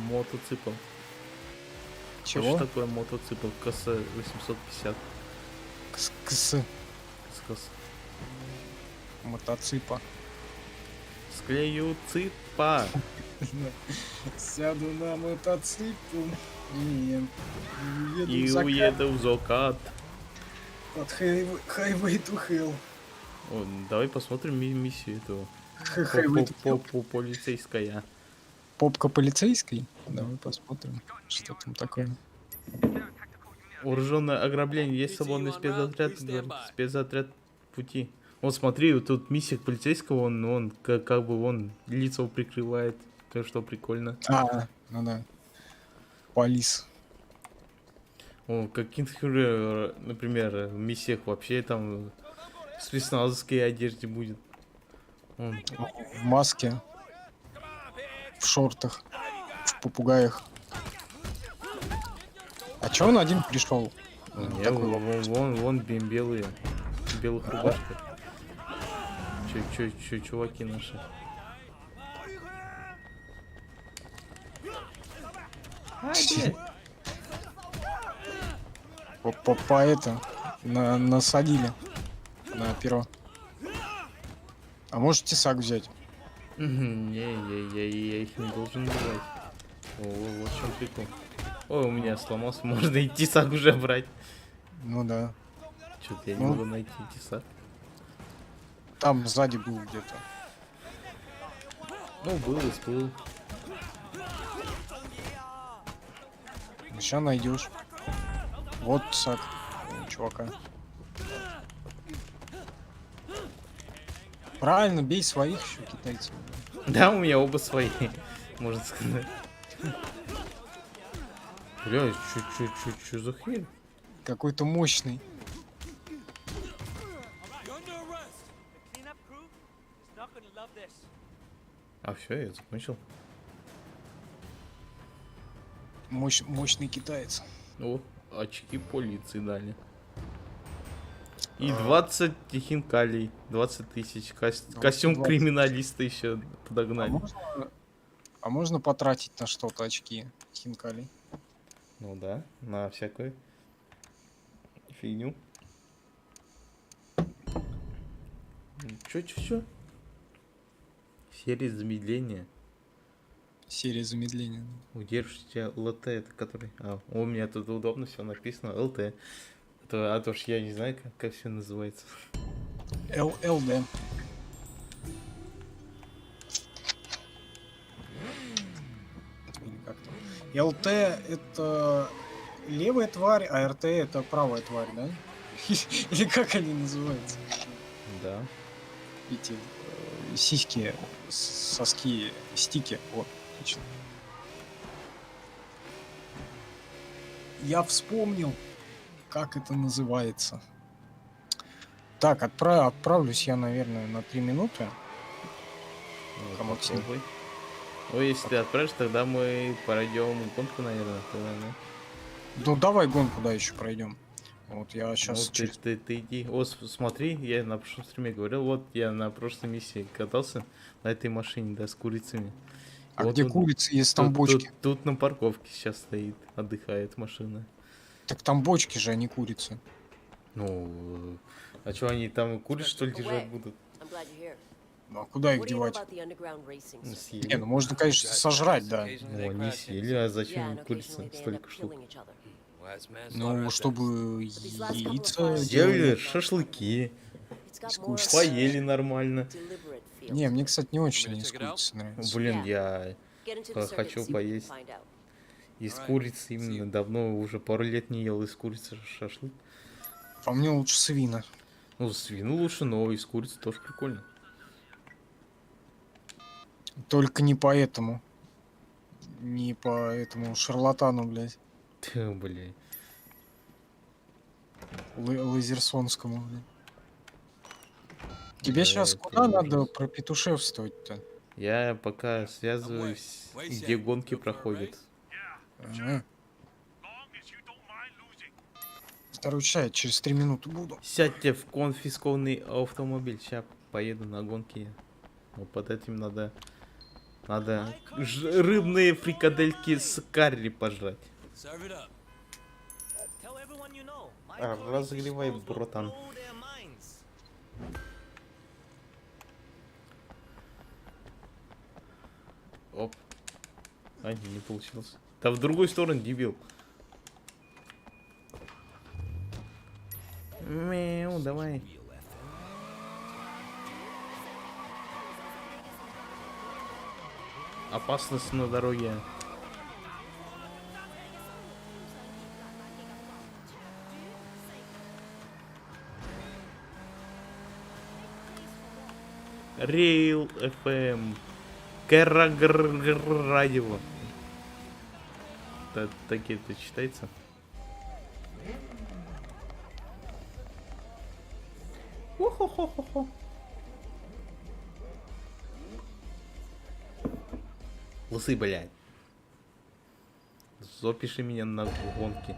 Мотоцикл. Чего? Что такое мотоцикл? КС 850. Кс. Скос. Мотоципа. Склею ципа. Сяду на мотоцикл и И уеду в закат. От Highway to Hell. О, давай посмотрим миссию этого. Highway to Hell. Полицейская. Попка полицейской? Давай посмотрим, что там такое. Вооруженное ограбление. Есть свободный спецотряд пути. Вот смотри, вот тут миссия полицейского, он как бы он лицо прикрывает. То, что прикольно. Ну да. Полис. О, каких-то, например, в миссиях вообще там в спецназовской одежде будет. Он, В маске. В шортах. В попугаях. А чё он один пришел? вон белые. В белых рубашках. Чуваки наши. По это насадили на перо. А может тесак взять? Не, я их не должен брать. Вот в чем прикол. Ой, у меня сломался, можно и тесак уже брать. Ну да. Что-то я не могу найти тесак. Там сзади был где-то. Ну, был и всплыл. Сейчас найдешь. Вот тесак у чувака. Правильно, бей своих еще китайцев. Да, у меня оба свои, можно сказать. Бля, чё за хрень? Какой-то мощный. А все, я закончил. Мощный китаец. О, очки полиции дали. И 20 хинкалей, 20 тысяч. Костюм 20. криминалиста еще подогнали. А можно потратить на что-то очки хинкалей? Ну да, на всякую фигню. Чё? Серия замедления. Серия замедления. Удержите ЛТ, это который... у меня тут удобно все написано, ЛТ. А то ж я не знаю, как все называется. ЛД. Или как там? ЛТ это левая тварь, а РТ это правая тварь, да? Или как они называются? Да. Эти сиськи, соски, стики. Вот, точно. Я вспомнил, как это называется. Так, отправлюсь я, наверное, на 3 минуты. Максим. Попробуй. Ой, если ты отправишь, тогда мы пройдем гонку, наверное. Ну давай гонку, да, еще пройдем. Вот я сейчас. Ты иди. О, смотри, я на прошлом стриме говорил, вот я на прошлой миссии катался на этой машине, да, с курицами. А вот где тут, курицы, есть там бочки? Тут на парковке сейчас стоит, отдыхает машина. Так там бочки же, а не курицы. Ну, а что, они там куриц, что ли, держать будут? Ну а куда их девать? Съели. Не, ну можно, конечно, сожрать, да. Ну, они съели, а зачем курица столько штук? Ну, чтобы яйца Сделали делали. шашлыки, С курицей. поели нормально. Не, мне, кстати, не очень с курицей нравится. Блин, я хочу поесть из курицы именно давно, уже пару лет не ел из курицы шашлык. По мне лучше свина. Ну, свину лучше, но из курицы тоже прикольно. Только не по этому. Не по этому шарлатану, блядь. Блядь. Лазерсонскому, блядь. Тебе Да, сейчас это куда надо ужас. пропетушевствовать-то? Я пока связываюсь, где гонки проходят. Ага. Второй чай, через 3 минуты буду. Сядьте в конфискованный автомобиль. Сейчас поеду на гонки. Но под этим надо рыбные фрикадельки с карри пожрать. Serve it up. Разогревай, братан. Оп. А, не получилось. Да в другую сторону, дебил. Мяу, давай. Опасность на дороге. Рейл FM. Кэрагр радио. Такие это читается. Хо-хо-хо-хо-хо. Лысы, блядь. Запиши меня на гонки.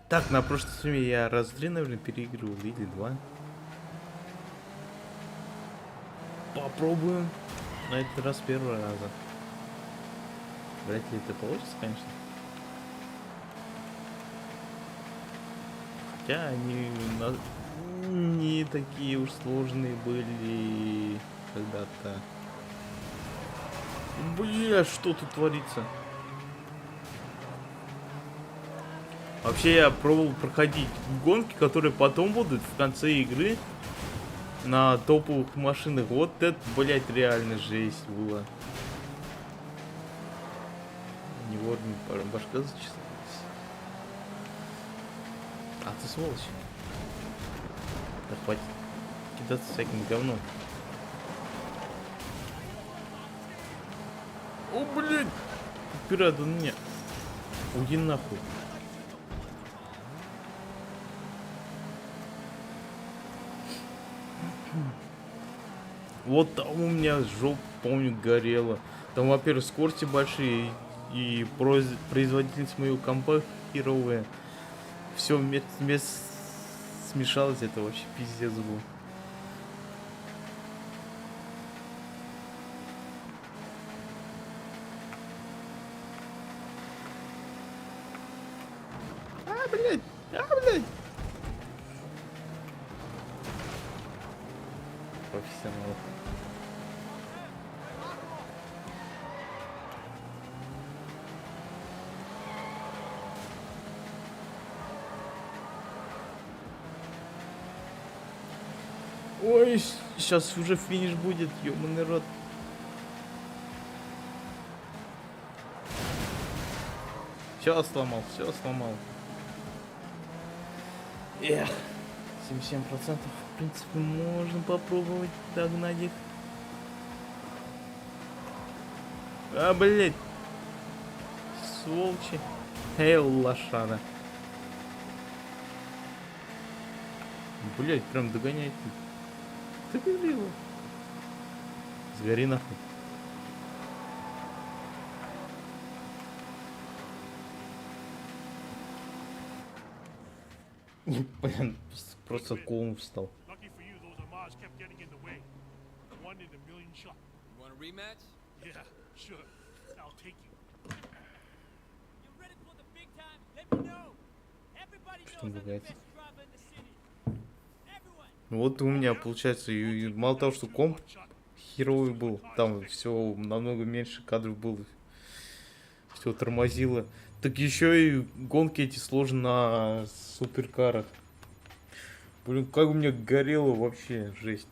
Так, на прошлой стриме я раз 3, наверное, переигрывал, или 2. Попробуем. На этот раз первый раза. Вряд ли это получится, конечно. Хотя они не такие уж сложные были когда-то. Бля, что тут творится? Вообще я пробовал проходить гонки, которые потом будут в конце игры на топовых машинах. Вот это, блять, реально жесть была. Не вовремя башка зачесалась. А ты сволочь. Да хватит кидаться всяким говном. О, блядь! Пират, он меня. Уйди нахуй. Вот там у меня жопа, помню, горела. Там, во-первых, скорости большие и производительность моего компа херовая. Все вместе смешалось, это вообще пиздец был. Блядь! Блядь! Профессионал. Ой, сейчас уже финиш будет, ёбаный рот. Все сломал, все сломал. Эх, 77%, в принципе, можно попробовать догнать их. А, блядь. Сволочи. Эй, лошара. Блядь, прям догоняет. Ты его. Сгори нахуй. Блин, просто ком встал. Lucky for you, those Amars kept getting in the way. One in a million shot. You want a rematch? Yeah, sure. I'll take you. You're ready for the big time? Let me know. Everybody Что knows I'm the бывает? best driver in the city. Everyone. Вот у меня получается, и мало того, что комп херовый был, там все намного меньше кадров было, все тормозило. Так еще и гонки эти сложно на суперкарах. Блин, как у меня горело вообще, жесть.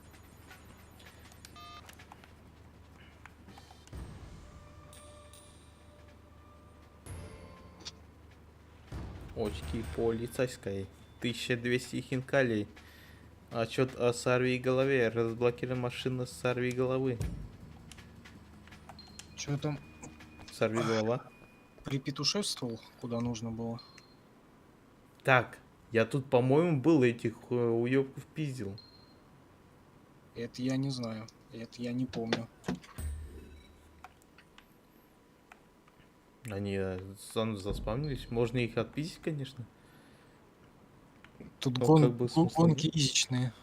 Очки полицейской. 1200 хинкалей. Отчет о сорвиголове. Разблокирована машина сорвиголовы. Что там Сорвиголова. припетушевствовал, куда нужно было? Так, я тут, по-моему, был этих уёбков пиздил. Это я не знаю. Это я не помню. Они заспавнились. Можно их отпиздить, конечно. Тут Ну, как бы смысла гонки изичные.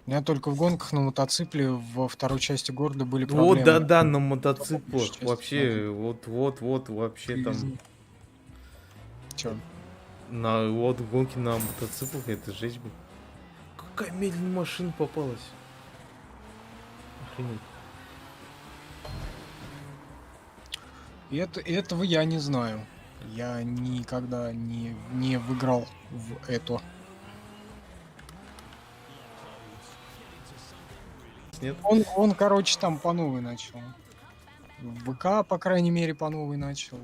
У меня только в гонках на мотоцикле во второй части города были проблемы. Вот, да-да, на мотоциклах. Честно, Вообще, вот, вообще там. Чё? На вот гонки на мотоциклах, это жесть бы. Какая медленная машина попалась. Охренеть. Этого я не знаю. Я никогда не выиграл в это. Нет? Он, короче, там по новой начал. В ВК, по крайней мере, по новой начал.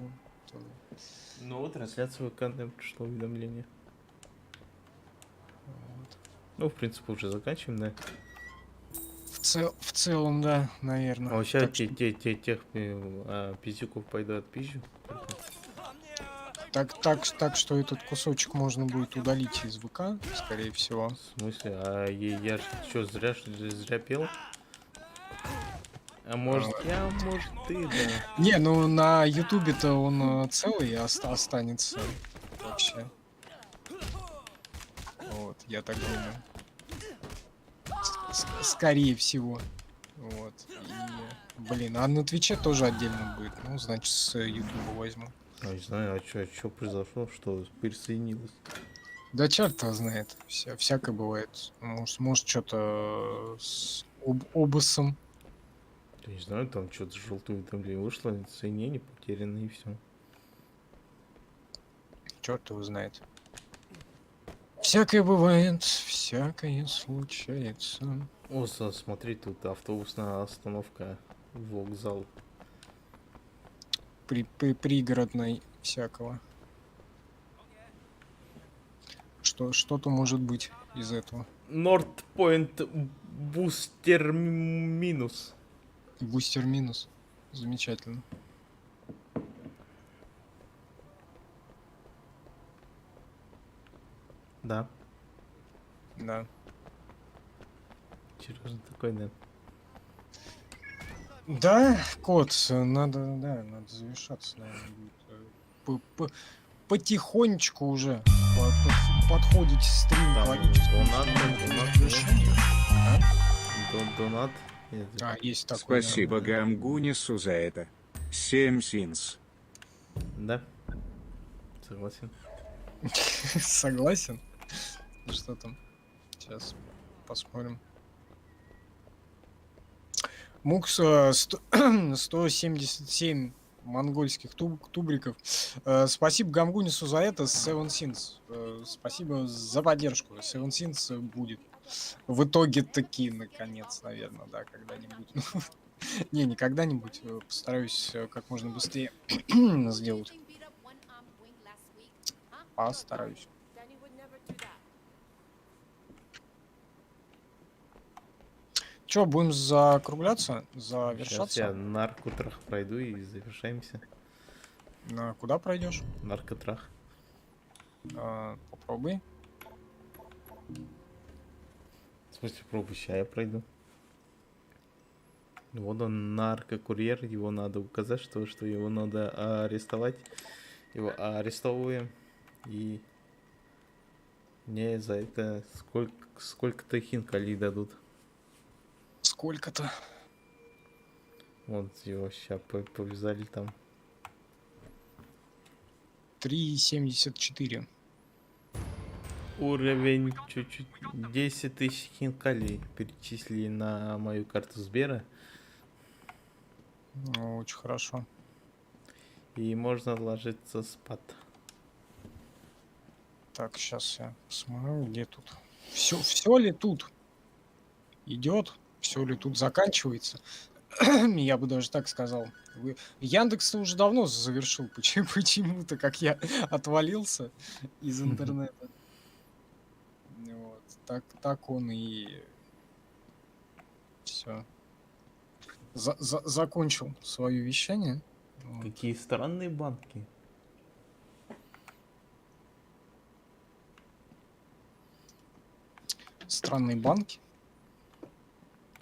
Ну вот, трансляция ВК, наверное, пришло уведомление. Ну, в принципе, уже заканчиваем, да? В целом, да, наверное. А вот сейчас тех пиздюков пойду отпизжу. Так что этот кусочек можно будет удалить из ВК, скорее всего. В смысле? А я ж что, зря пел? А может я, может ты, да. Не, ну на Ютубе-то он целый останется вообще. Вот, я так думаю. Скорее всего. Вот. И, блин, а на Твиче тоже отдельно будет. Ну, значит, с Ютуба возьму. А не знаю, а что произошло, что присоединилось? Да черт его знает. Всякое бывает. Может что-то с обуссом. Я не знаю, там что-то желтое уведомление вышло, соединение потеряно и все. Черт его знает. Всякое бывает, всякое случается. О, смотри, тут автобусная остановка, вокзал. Пригородной всякого. Что-то может быть из этого. Нордпойнт бустер минус. Бустер минус. Замечательно. Да, Да. серьезно такой, да. Да, кот, надо завершаться, наверное, будет. Потихонечку уже подходит стрим к Там логическому завершению. Донат. Есть такой. Спасибо Гамгунису за это. 7 синс. Да, согласен. Согласен. Что там? Сейчас посмотрим. Мукс 177 монгольских тубриков. Спасибо Гамгунису за это. Seven Sins. Спасибо за поддержку. Seven Sins будет. В итоге таки, наконец, наверное, да, когда-нибудь. Не когда-нибудь. Постараюсь как можно быстрее сделать. Постараюсь. Че, будем закругляться? Сейчас Завершаться? я наркотрах пройду и завершаемся. Куда пройдешь? Наркотрах. Попробуй. В смысле, пробуй, ща я пройду. Вот он, наркокурьер, его надо указать, что его надо арестовать. Его арестовываем. И мне за это сколько-то хинкалей дадут. Сколько-то? Вот его сейчас повязали там. 3,74. Уровень чуть-чуть 10 тысяч хинкалей перечислили на мою карту Сбера. Ну, очень хорошо. И можно ложиться спать. Так, сейчас я посмотрю, где тут. Все ли тут идет? Все ли тут заканчивается? Я бы даже так сказал. Яндекс-то уже давно завершил почему-то, как я отвалился из интернета. Вот. Так он и все. Закончил свое вещание. Вот. Какие странные банки. Странные банки.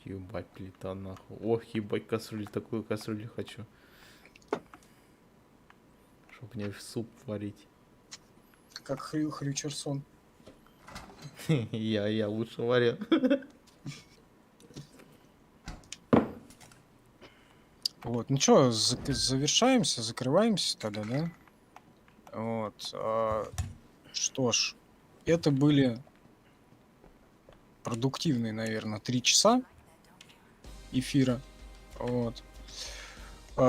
Ебать, плита нахуй. Ох, ебать, кастрюлю, такую кастрюлю хочу. Чтоб мне суп варить. Как Хрючерсон. Я лучше варю. Вот, ну что, завершаемся, закрываемся тогда, да? Вот. Что ж, это были продуктивные, наверное, 3 часа эфира. Вот.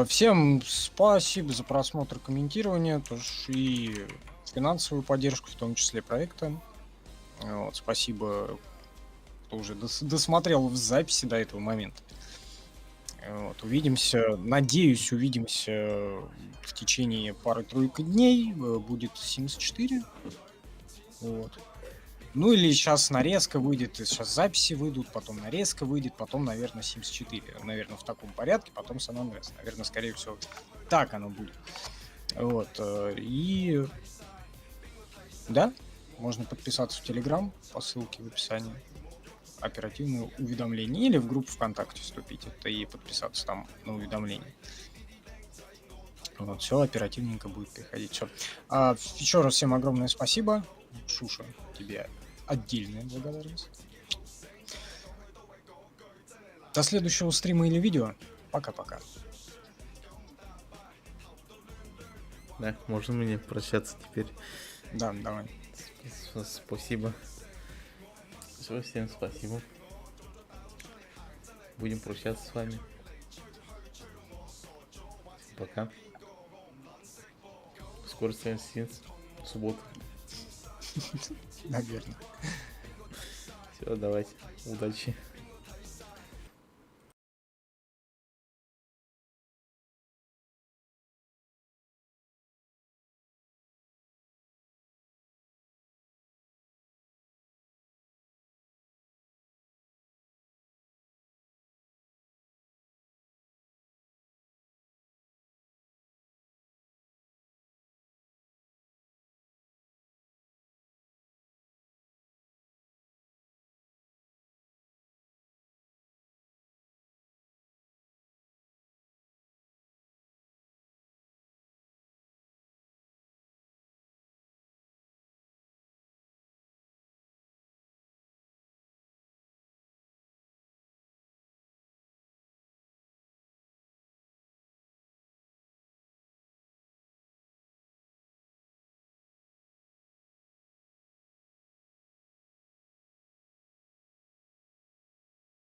Всем спасибо за просмотр, комментирование, тоже и финансовую поддержку, в том числе проекта. Вот, спасибо, кто уже досмотрел в записи до этого момента. Вот, увидимся, надеюсь, увидимся в течение пары-тройки дней. Будет 74. Вот. Ну или сейчас нарезка выйдет, сейчас записи выйдут, потом нарезка выйдет, потом, наверное, 74. Наверное, в таком порядке, потом San Andreas. Наверное, скорее всего, так оно будет. Вот. И да, можно подписаться в Telegram по ссылке в описании. Оперативные уведомления. Или в группу ВКонтакте вступить. Это и подписаться там на уведомления. Вот, все оперативненько будет приходить. Все. Еще раз всем огромное спасибо. Шуша, тебе отдельная благодарность. До следующего стрима или видео. Пока-пока. Да, можно мне прощаться теперь. Да, давай. Спасибо. Все, всем спасибо. Будем прощаться с вами. Пока. Скоро встретимся в субботу. Наверное. Все, давайте. Удачи.